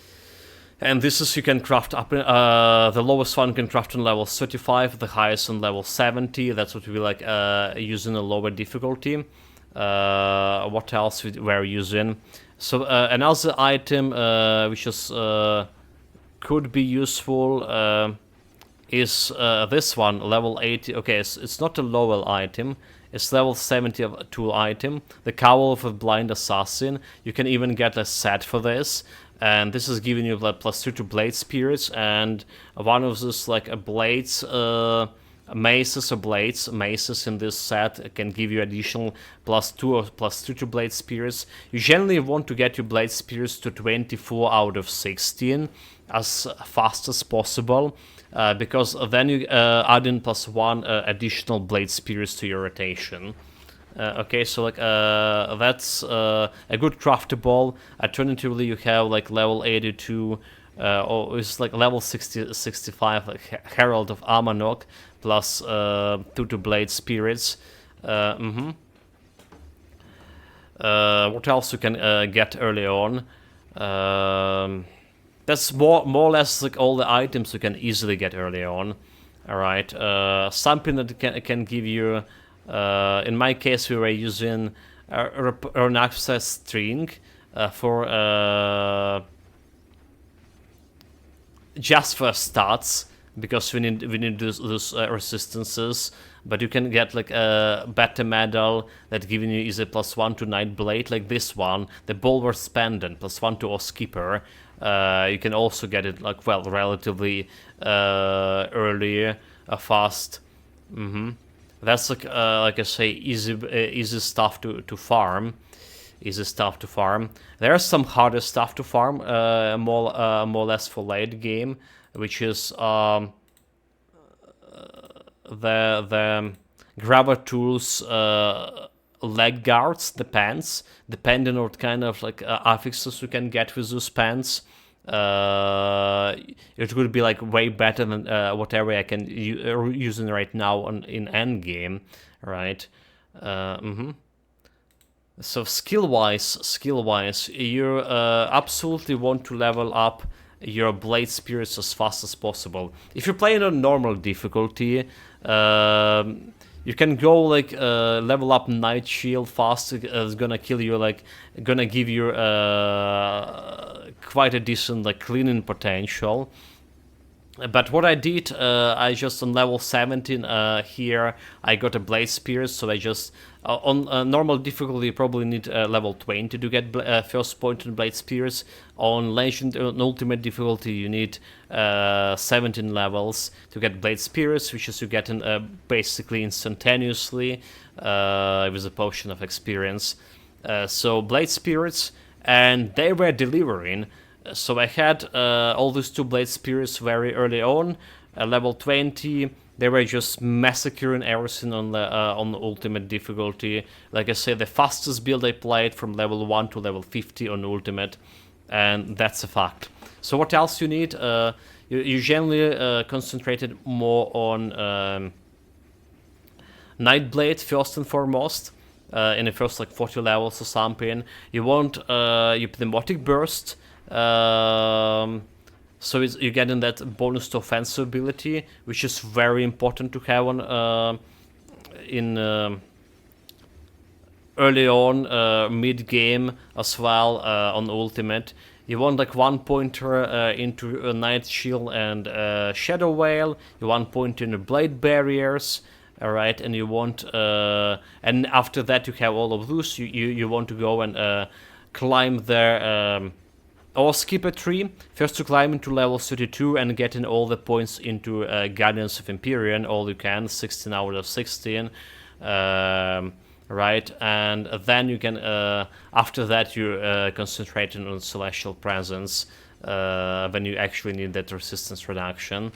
and this is you can craft up. The lowest one can craft on level 35, the highest on level 70. That's what we like using a lower difficulty. What else we're using? So another item which is could be useful is this one, level 80. Okay, it's not a lower item. It's level 70 of a tool item, the Cowl of a Blind Assassin. You can even get a set for this, and this is giving you like +2 to blade spirits, and one of those like a blades, maces or blades, maces in this set can give you additional +2 or +2 to blade spirits. You generally want to get your blade spirits to 24 out of 16 as fast as possible. Because then you add in +1 additional blade spears to your rotation. Okay, so like that's a good craftable. Alternatively, you have like level 82, or it's like level 65, like Herald of Amanok, plus 2 to blade spirits. What else you can get early on? That's more or less like all the items you can easily get early on. Alright, something that can give you, in my case we were using an access string for just for stats, because we need those resistances. But you can get like a better medal that giving you either +1 to Night Blade, like this one, the Bulwark's Pendant, +1 to Skipper. You can also get it like, well, relatively early, fast. That's like I say, easy stuff to farm. Easy stuff to farm. There's some harder stuff to farm, more or less for late game, which is the grabber tools, leg guards, the pants, depending on what kind of like affixes you can get with those pants. It would be like way better than whatever I can using right now in endgame, right? So skill-wise, you absolutely want to level up your blade spirits as fast as possible. If you're playing on normal difficulty, you can go like level up Night Shield fast. It's gonna kill you, like gonna give you quite a decent like cleaning potential. But what I did, I just on level 17 here, I got a blade spear, so I just on normal difficulty you probably need level 20 to get first point on blade spears. On legend and ultimate difficulty you need 17 levels to get blade spears, which is you get basically instantaneously with a potion of experience. So blade spirits, and they were delivering. So I had all these 2 blade spears very early on, level 20. They were just massacring everything on the ultimate difficulty. Like I said, the fastest build I played from level 1 to level 50 on ultimate, and that's a fact. So what else you need? You generally concentrated more on Nightblade first and foremost. In the first like 40 levels or something. You want your Pneumatic Burst. So you're getting that bonus to offensive ability, which is very important to have on in early on, mid game as well on ultimate. You want like 1 pointer into Night Shield and Shadow Whale. You want 1 pointer into Blade Barriers. Alright, and you want, and after that you have all of those. You want to go and climb there, or skip a tree. First to climb into level 32 and getting all the points into Guardians of Empyrion, all you can, 16 out of 16. Right, and then you can, after that you concentrating on Celestial Presence when you actually need that resistance reduction.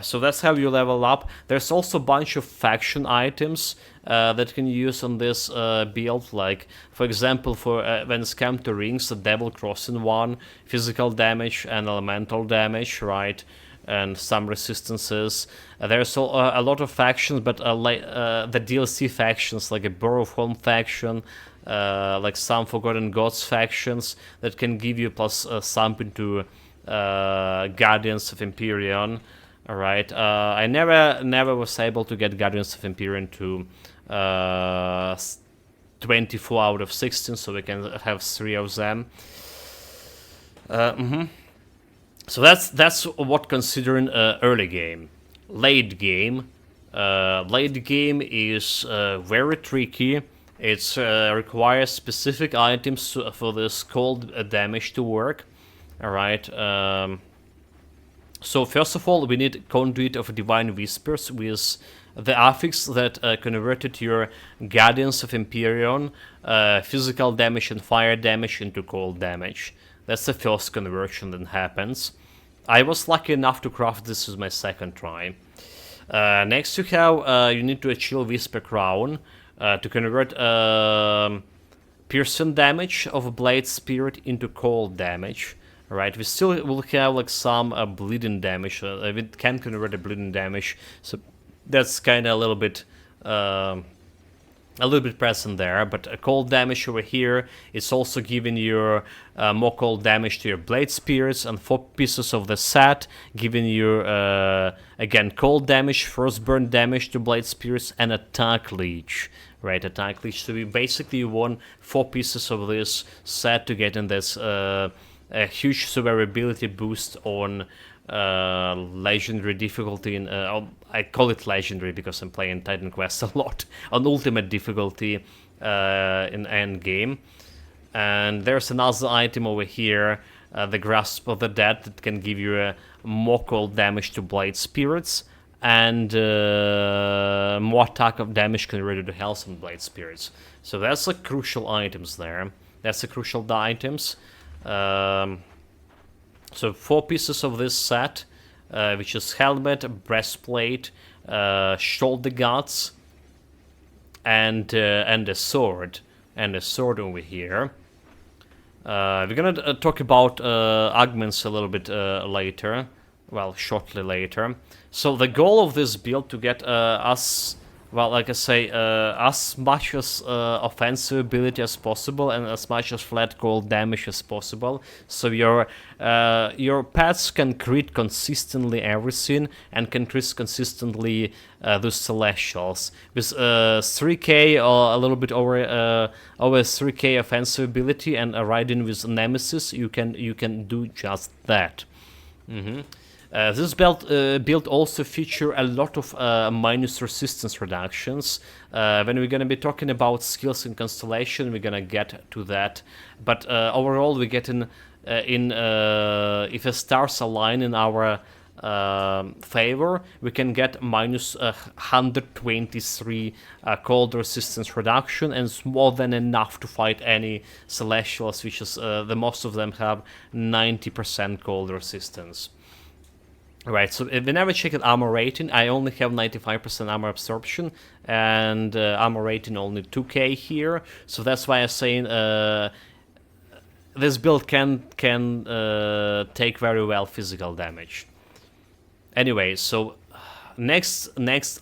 So that's how you level up. There's also a bunch of faction items that you can use on this build, like, for example, for when it's come to rings, the Devil Crossing one, physical damage and elemental damage, right? And some resistances. There's a lot of factions, but the DLC factions, like a Borough of Home faction, like some Forgotten Gods factions, that can give you plus something to Guardians of Empyrion. Alright, I never was able to get Guardians of Empyrion to 24 out of 16, so we can have 3 of them. So that's what considering early game. Late game is very tricky. It requires specific items for this cold damage to work. All right. So first of all, we need Conduit of Divine Whispers with the affix that converted your Guardians of Empyrion physical damage and fire damage into cold damage. That's the first conversion that happens. I was lucky enough to craft this with my second try. Next you have, you need to achieve Whisper Crown to convert piercing damage of Blade Spirit into cold damage. Right, we still will have like some bleeding damage. We can convert the bleeding damage, so that's kind of a little bit present there. But cold damage over here, it's also giving you more cold damage to your Blade Spirits, and 4 pieces of the set giving you again cold damage, frostburn damage to Blade Spirits, and attack leech. Right, attack leech. So we basically want 4 pieces of this set to get in this a huge survivability boost on legendary difficulty. I call it legendary because I'm playing Titan Quest a lot. On ultimate difficulty in end game. And there's another item over here, the Grasp of the Dead, that can give you more cold damage to Blade Spirits and more attack of damage converted to health on Blade Spirits. So that's the crucial items there. That's the crucial items. So 4 pieces of this set, which is helmet, breastplate, shoulder guards, and a sword, over here. We're gonna talk about augments a little bit later, well, shortly later. So the goal of this build to get us, well, like I say, as much as offensive ability as possible and as much as flat cold damage as possible. So your pets can crit consistently everything and can crit consistently those Celestials. With 3k or a little bit over 3k offensive ability and riding with Nemesis, you can do just that. This build also feature a lot of minus resistance reductions. When we're gonna be talking about skills in Constellation, we're gonna get to that. But overall, we get if the stars align in our favor, we can get minus 123 cold resistance reduction, and it's more than enough to fight any Celestials, which is the most of them have 90% cold resistance. Right, so whenever I check armor rating, I only have 95% armor absorption, and armor rating only 2k here, so that's why I'm saying this build can take very well physical damage. Anyway, so next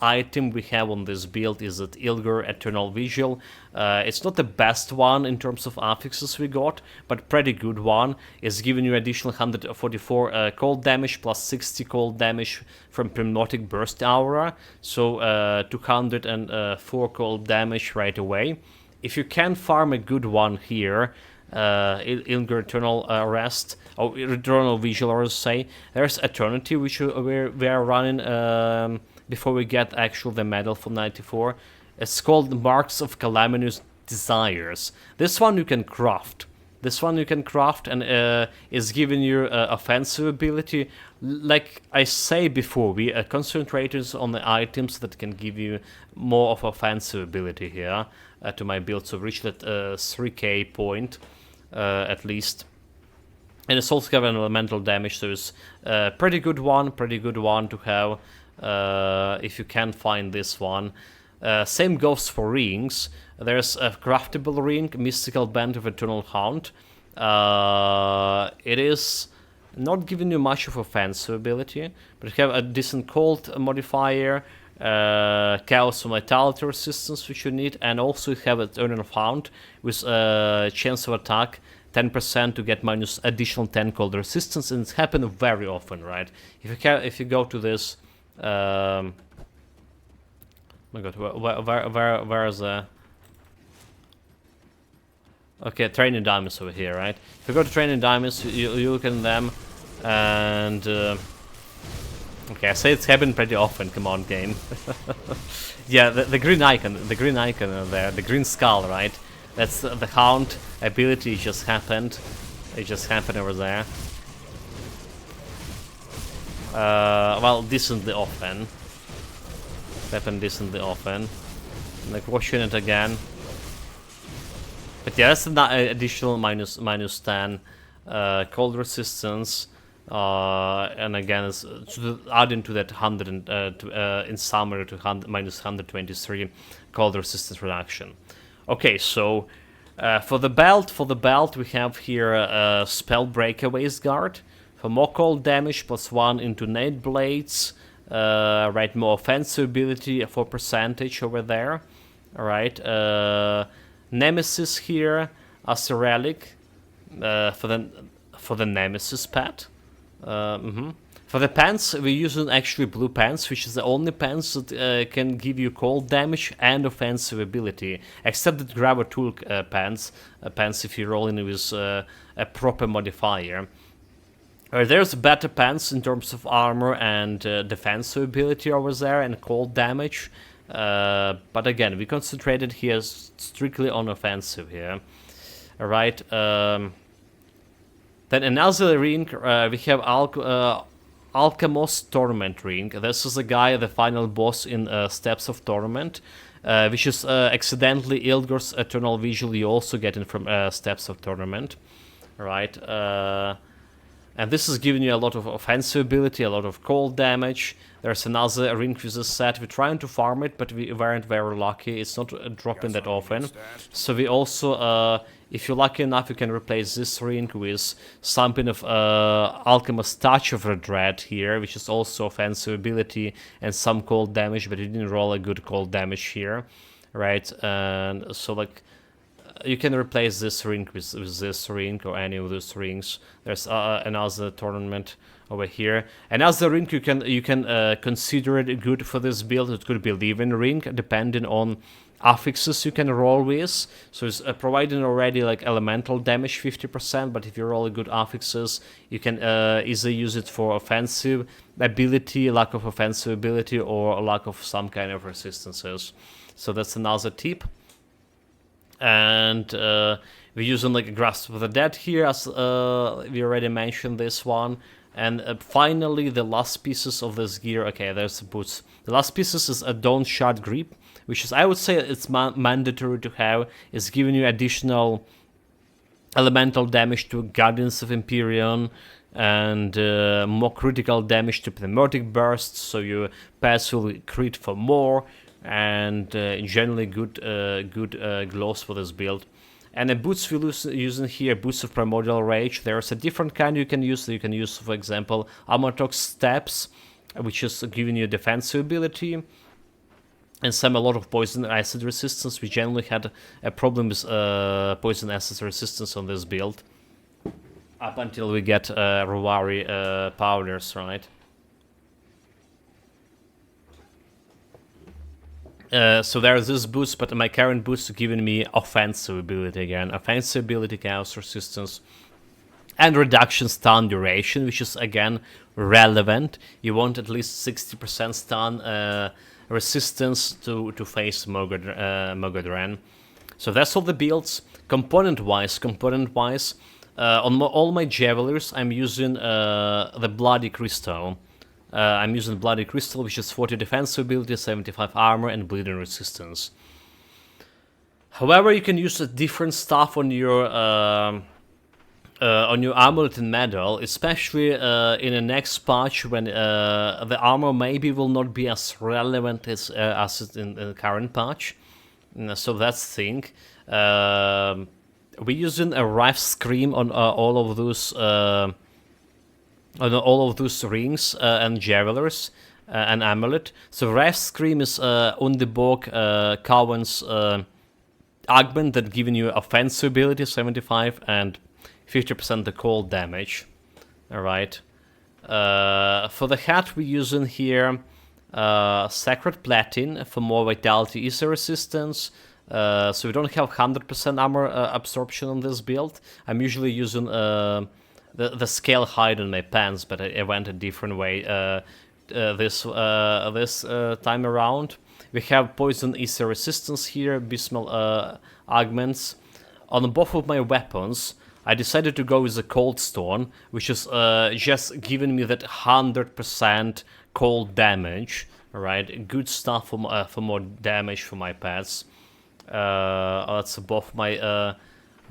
item we have on this build is that Ilgur Eternal Vigil. It's not the best one in terms of affixes we got, but pretty good one. It's giving you additional 144 cold damage plus 60 cold damage from Hypnotic Burst Aura, so 204 cold damage right away. If you can farm a good one here, Illinger Eternal Rest, or Eternal Vigil, or say. There's Eternity, which we are running before we get actually the medal for 94. It's called Marks of Calaminous Desires. This one you can craft. And is giving you offensive ability. Like I say before, we concentrated on the items that can give you more of offensive ability here to my build, so reach that 3k point at least. And it's also got an elemental damage, so it's a pretty good one to have if you can find this one. Same goes for rings. There's a craftable ring, Mystical Band of Eternal Hound. It is not giving you much of offensive ability, but you have a decent cold modifier, chaos and vitality resistance which you need, and also you have Eternal Hound with chance of attack 10% to get minus additional 10 cold resistance, and it's happened very often, right? If you go to this. Oh my god, where is the... Okay, Training Diamonds over here, right? If you go to Training Diamonds, you look at them, and... okay, I say it's happened pretty often, come on, game. Yeah, the green icon there, the green skull, right? That's the Hound ability just happened. It just happened over there. Well, decently often. Happened decently often. Like watching it again. But yeah, that's an additional minus 10 cold resistance. And again, it's adding to that 100 in summary to minus 123 cold resistance reduction. Okay, so for the belt we have here Spell Breakaways Guard. For more cold damage, +1 into Nade Blades. Right, more offensive ability for percentage over there. Alright, Nemesis here as a relic for the Nemesis pet. For the pants, we're using actually blue pants, which is the only pants that can give you cold damage and offensive ability, except the Grabber Tool pants if you roll in with a proper modifier. There's better pants in terms of armor and defensive ability over there and cold damage. But again, we concentrated here strictly on offensive here. Alright. Then another ring, we have Alchemos Torment Ring. This is the final boss in Steps of Torment, which is accidentally Ilgor's Eternal Vigil you also get in from Steps of Torment. Alright. And this is giving you a lot of offensive ability, a lot of cold damage. There's another ring with this set. We're trying to farm it, but we weren't very lucky. It's not dropping that often. So we also, if you're lucky enough, you can replace this ring with something of Alchemist's Touch of Dread here, which is also offensive ability and some cold damage, but you didn't roll a good cold damage here, right? And so like... you can replace this ring with this ring or any of those rings. There's another tournament over here. Another ring you can consider it good for this build. It could be Living Ring, depending on affixes you can roll with. So it's providing already like elemental damage 50%, but if you roll good affixes, you can easily use it for offensive ability, lack of offensive ability, or lack of some kind of resistances. So that's another tip. And we're using like a Grasp of the Dead here, as we already mentioned this one. And finally, the last pieces of this gear. Okay, there's the boots. The last pieces is a Dawn Shard Grip, which is, I would say, it's mandatory to have. It's giving you additional elemental damage to Guardians of Empyrion and more critical damage to Pneumatic Bursts, so you pass will crit for more. And generally good gloves for this build. And the boots we're using here, Boots of Primordial Rage. There's a different kind you can use. You can use, for example, Amortox Steps, which is giving you defensive ability, and a lot of poison acid resistance. We generally had a problem with poison acid resistance on this build, up until we get Rovari powders, right? So there's this boost, but my current boost is giving me offensive ability again. Offensive ability, chaos resistance, and reduction stun duration, which is again relevant. You want at least 60% stun resistance to face Mogodran. So that's all the builds. Component-wise, on all my Javelers, I'm using the Bloody Crystal. I'm using Bloody Crystal, which is 40 defensive ability, 75 armor, and bleeding resistance. However, you can use different stuff on your amulet and medal, especially in the next patch when the armor maybe will not be as relevant as it in the current patch. So that's the thing. We're using a Rife Scream on all of those rings and Javelers and amulet. So Rife Scream is Undibok Cowan's augment that giving you offensive ability 75 and 50% the cold damage. Alright. For the hat we're using here Sacred Platin for more Vitality Ether resistance. So we don't have 100% armor absorption on this build. I'm usually using the scale hide on my pants, but I went a different way this time around. We have Poison Ether resistance here, Bismal augments. On both of my weapons, I decided to go with the Cold Stone, which is just giving me that 100% cold damage. Alright, good stuff for more damage for my pets. That's both my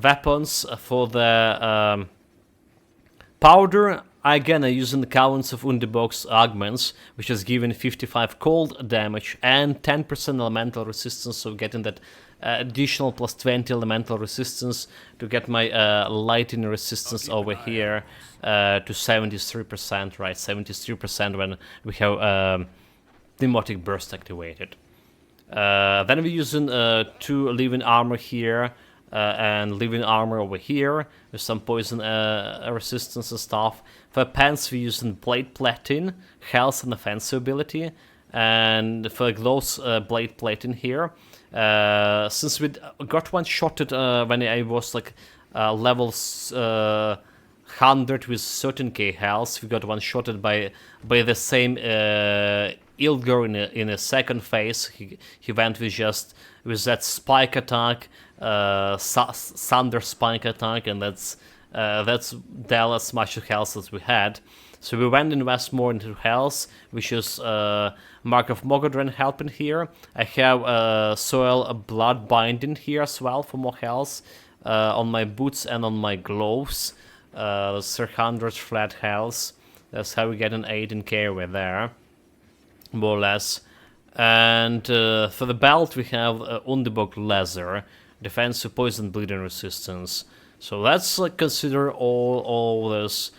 weapons. For the powder, again, I'm using the Counts of Undibok's augments, which is giving 55 cold damage and 10% elemental resistance, so getting that additional plus 20 elemental resistance to get my lightning resistance over here to 73%, right? 73% when we have Demotic Burst activated. Then we're using 2 living armor here and living armor over here with some poison resistance and stuff. For pants we're using Blade Platin, health and offensive ability, and for gloves Blade Platin here. Since we got one-shotted when I was like levels 100 with certain K health, we got one-shotted by the same Ilgor in a second phase. He went with that spike attack, thunder spike attack, and that's dealt as much health as we had. So we went invest more into health, which is Mark of Mogodran helping here. I have Soil Blood Binding here as well for more health on my boots and on my gloves. 300 flat health. That's how we get an 18k over there, more or less. And for the belt we have Undibok Leather, defensive, poison, bleeding resistance. So let's consider all those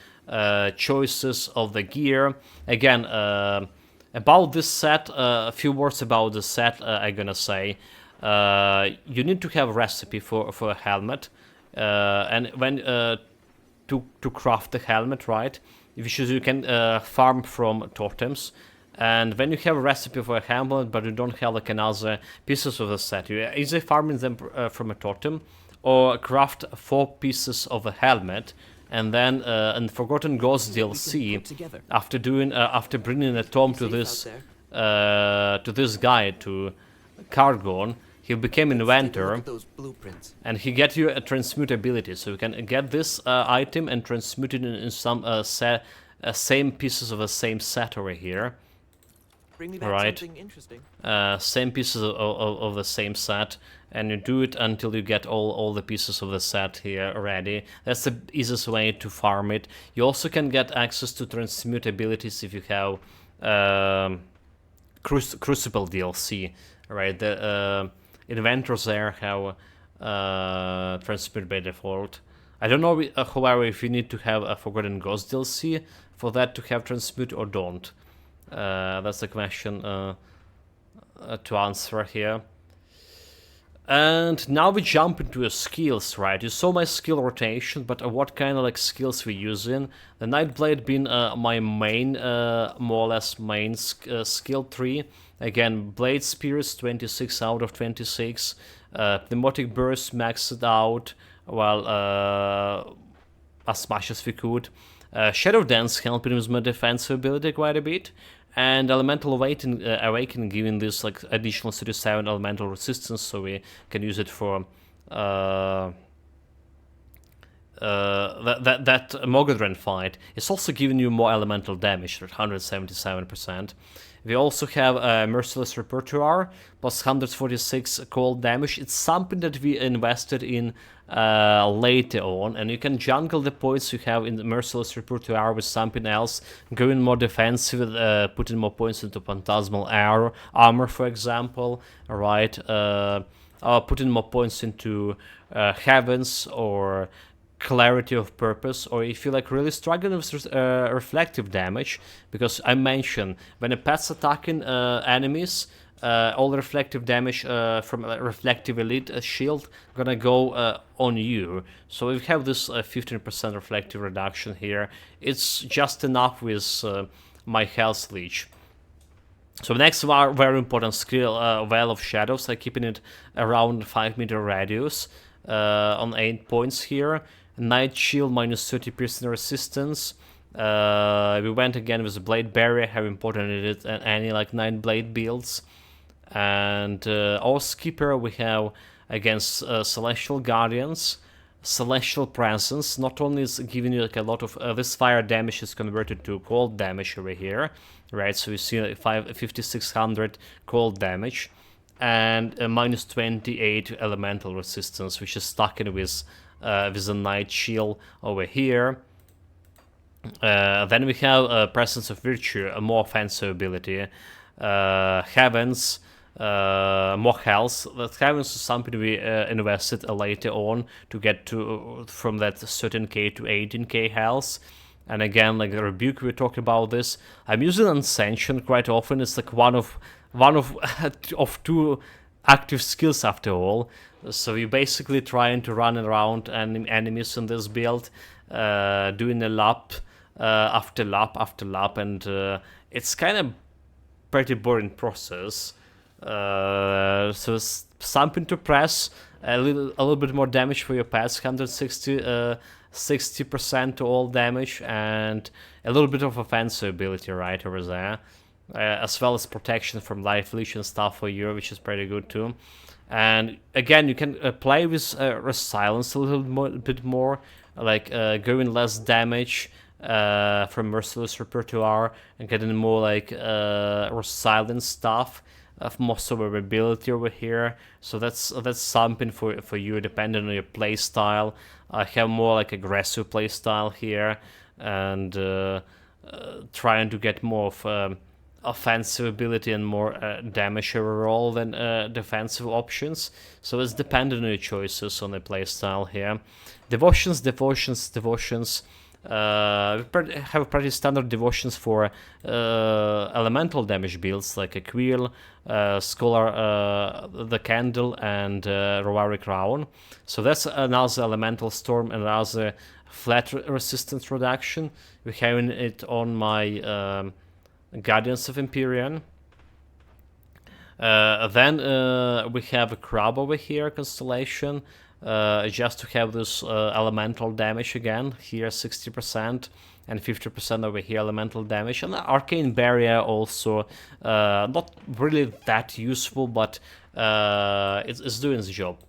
choices of the gear. Again, about this set, a few words about the set I'm gonna say. You need to have a recipe for a helmet, and when to craft the helmet, right? You can farm from totems. And when you have a recipe for a helmet, but you don't have like another pieces of the set, you either farming them from a totem, or craft 4 pieces of a helmet, and then in Forgotten Ghost DLC, after bringing a tome to this guy, to Cargon, he became inventor, and he get you a transmute ability, so you can get this item and transmute it in some same pieces of the same set over here. Bring me back something interesting. Same pieces of the same set, and you do it until you get all the pieces of the set here ready. That's the easiest way to farm it. You also can get access to transmute abilities if you have Crucible DLC, right? The inventors there have transmute by default. I don't know, however, if you need to have a Forgotten Ghost DLC for that to have transmute or don't. That's the question to answer here. And now we jump into skills, right? You saw my skill rotation, but what kind of like skills we using? The Nightblade being my main, more or less main skill tree. Again, Blade Spears 26 out of 26. Pneumatic Burst maxed out, well, as much as we could. Shadow Dance helping with my defensive ability quite a bit. And Elemental Awakening giving this like additional 37 elemental resistance, so we can use it for that Mogadren fight. It's also giving you more elemental damage at 177%. We also have Merciless Repertoire, plus 146 cold damage. It's something that we invested in later on, and you can jungle the points you have in the Merciless Repertoire with something else, going more defensive, putting more points into Phantasmal Armor, for example, right? Putting more points into Heavens or Clarity of Purpose, or if you like really struggling with reflective damage, because I mentioned when a pet's attacking enemies, all the reflective damage from a reflective elite shield gonna go on you. So we have this 15% reflective reduction here. It's just enough with my health leech. So next very important skill, Veil of Shadows, like keeping it around 5-meter radius on 8 points here. Night Shield minus 30% resistance. We went again with the Blade Barrier, how important it is in any like 9 blade builds. And our skipper we have against Celestial Guardians, Celestial Presence. Not only is giving you like a lot of this fire damage is converted to cold damage over here, right? So you see like 5600 cold damage and minus 28 elemental resistance, which is stuck in with a Night Shield over here. Then we have Presence of Virtue, a more offensive ability. Heavens, more health. That Heavens is something we invested later on to get to from that 13k to 18k health. And again, like the Rebuke, we talked about this. I'm using Unsanctioned quite often. It's like one of of 2 active skills after all. So you're basically trying to run around enemies in this build, doing a lap after lap after lap, and it's kind of pretty boring process. So it's something to press, a little bit more damage for your pets, 60% to all damage, and a little bit of offensive ability right over there, as well as protection from life leech and stuff for you, which is pretty good too. And again, you can play with Resilience a bit more, like going less damage from Merciless Repertoire and getting more like Resilience stuff, more survivability over here. So that's something for you, depending on your play style. I have more like aggressive play style here, and trying to get more of offensive ability and more damage overall than defensive options. So it's dependent on your choices on the playstyle here. Devotions. We have pretty standard devotions for elemental damage builds like a Quill, Scholar, the Candle, and Roari Crown. So that's another elemental storm, another flat resistance reduction. We're having it on my Guardians of Empyrion. Then we have a Crab over here, Constellation, just to have this elemental damage again, here 60%, and 50% over here elemental damage. And Arcane Barrier also, not really that useful, but it's doing the job.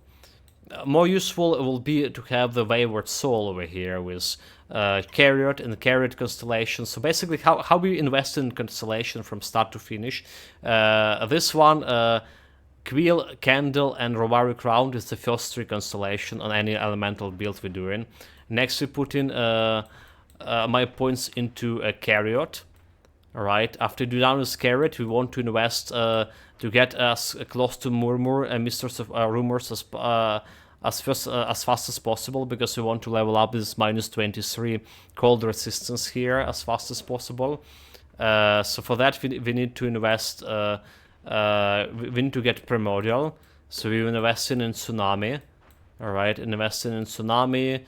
More useful will be to have the Wayward Soul over here with Chariot and Chariot Constellation. So basically how we invest in Constellation from start to finish. This one, Quill, Candle, and Rovari Crown is the first 3 constellation on any elemental build we're doing. Next we put in my points into a Chariot. Alright, after do down with Chariot, we want to invest to get us close to Murmur and Mistress of Rumors as fast as possible, because we want to level up this minus 23 cold resistance here as fast as possible. So for that we need to invest, we need to get Primordial. So we invested in Tsunami. Alright, investing in Tsunami,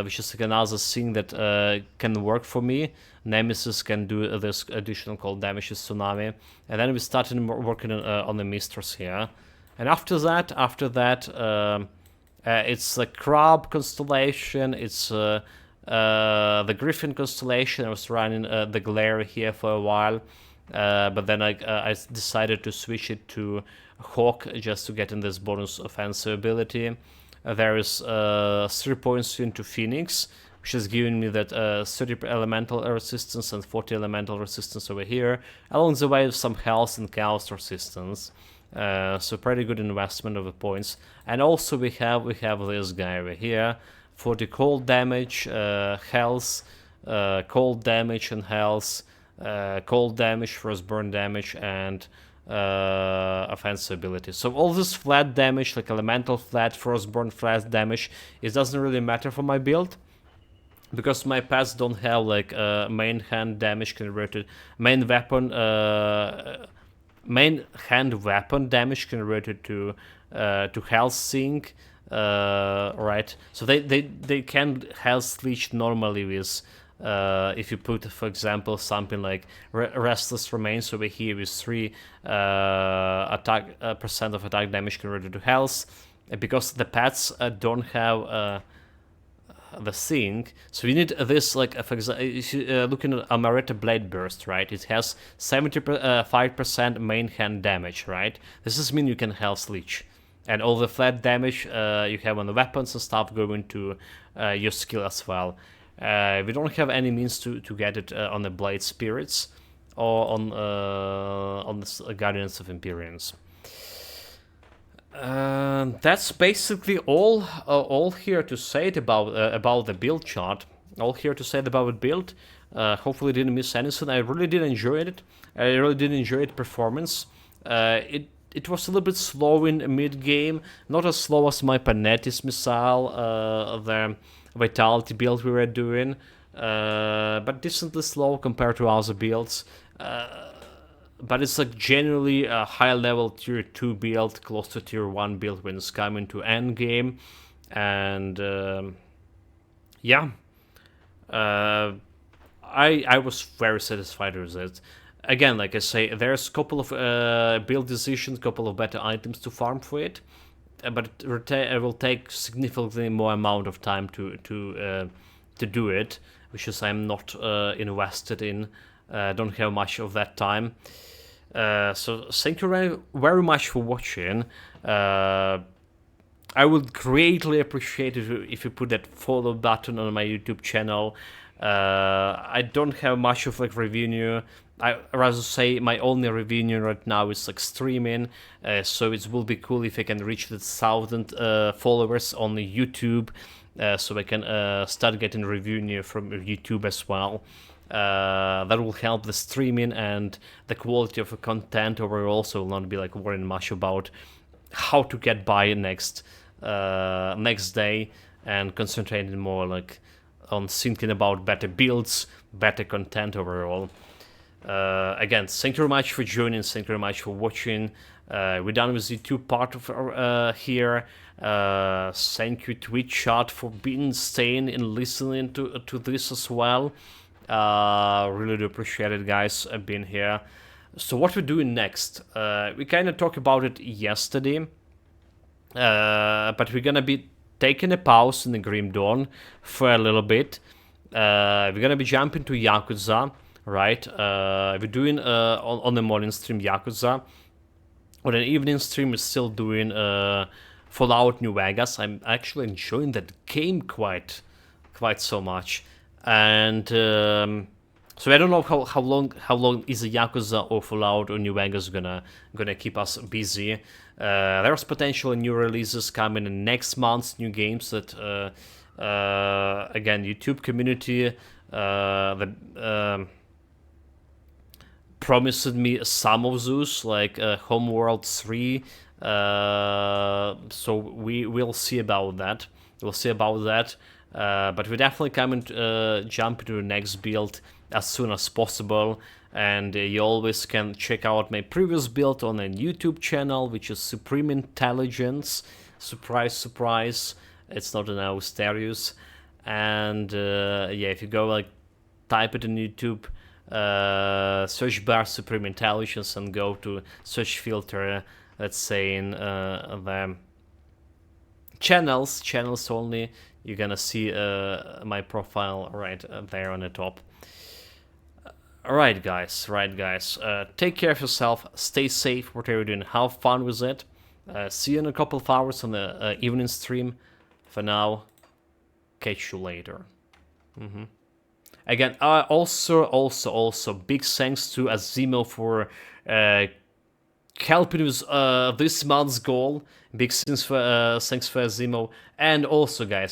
which is like another thing that can work for me. Nemesis can do this additional cold damage with Tsunami. And then we started working on the Mistress here. And after that, it's the Crab constellation, it's the Griffin constellation. I was running the Glare here for a while, but then I decided to switch it to Hawk just to get in this bonus offensive ability. There is 3 points into Phoenix, which is giving me that 30 elemental resistance and 40 elemental resistance over here, along the way with some health and chaos resistance. So pretty good investment of the points. And also we have this guy over here for the cold damage, health, cold damage and health, cold damage, frostburn damage, and offensive ability. So all this flat damage, like elemental flat, frostburn flat damage, it doesn't really matter for my build, because my pets don't have like main hand damage converted, main hand weapon damage converted to health sink, right? So they can health leech normally with if you put, for example, something like Restless Remains over here with 3 percent of attack damage converted to health, because the pets don't have the thing. So you need this, like, for example, if you looking at Amaretta Blade Burst, right? It has 75% main hand damage, right? This is mean you can health leech. And all the flat damage you have on the weapons and stuff go into your skill as well. We don't have any means to get it on the Blade Spirits or on the Guardians of Empyrions. That's basically all here to say about the build chart. All here to say about the build. Hopefully didn't miss anything. I really did enjoy it. I really did enjoy the performance. It was a little bit slow in mid-game, not as slow as my Panetis missile, the Vitality build we were doing, but decently slow compared to other builds. But it's like generally a high-level tier 2 build, close to tier 1 build when it's coming to endgame, and yeah, I was very satisfied with it. Again, like I say, there's a couple of build decisions, couple of better items to farm for it, but it will take significantly more amount of time to do it, which is I'm not invested in. Don't have much of that time. So thank you very much for watching. I would greatly appreciate it if you put that follow button on my YouTube channel. I don't have much of like revenue. I rather say my only revenue right now is like streaming, so it will be cool if I can reach the 1,000 followers on YouTube, so I can start getting revenue from YouTube as well. That will help the streaming and the quality of the content overall, so will not be like worrying much about how to get by next day, and concentrating more like on thinking about better builds, better content overall. Again, thank you very much for joining, thank you very much for watching. We're done with the YouTube part of here. Thank you Twitch chat for staying and listening to this as well. Really do appreciate it, guys, being here. So what we're doing next, we kind of talked about it yesterday, but we're gonna be taking a pause in the Grim Dawn for a little bit. We're gonna be jumping to Yakuza, right? We're doing on the morning stream Yakuza. On an evening stream we're still doing Fallout New Vegas. I'm actually enjoying that game quite so much. And so I don't know how long is a Yakuza or Fallout or New Vegas gonna keep us busy. There's potential new releases coming in next month's new games that again, YouTube community promised me some of those, like Homeworld 3. So we will see about that. We'll see about that. But we're definitely coming to jump into the next build as soon as possible. And you always can check out my previous build on a YouTube channel, which is Supreme Intelligence. Surprise, surprise, it's not an Austerius. And yeah, if you go like type it in YouTube, search bar Supreme Intelligence and go to search filter, let's say in the channels only, you're gonna see my profile right there on the top. Right guys, take care of yourself, stay safe, whatever you're doing, have fun with it. See you in a couple of hours on the evening stream. For now, catch you later. Again, also big thanks to Azimo for helping with this month's goal. Big thanks for Azimo. And also guys,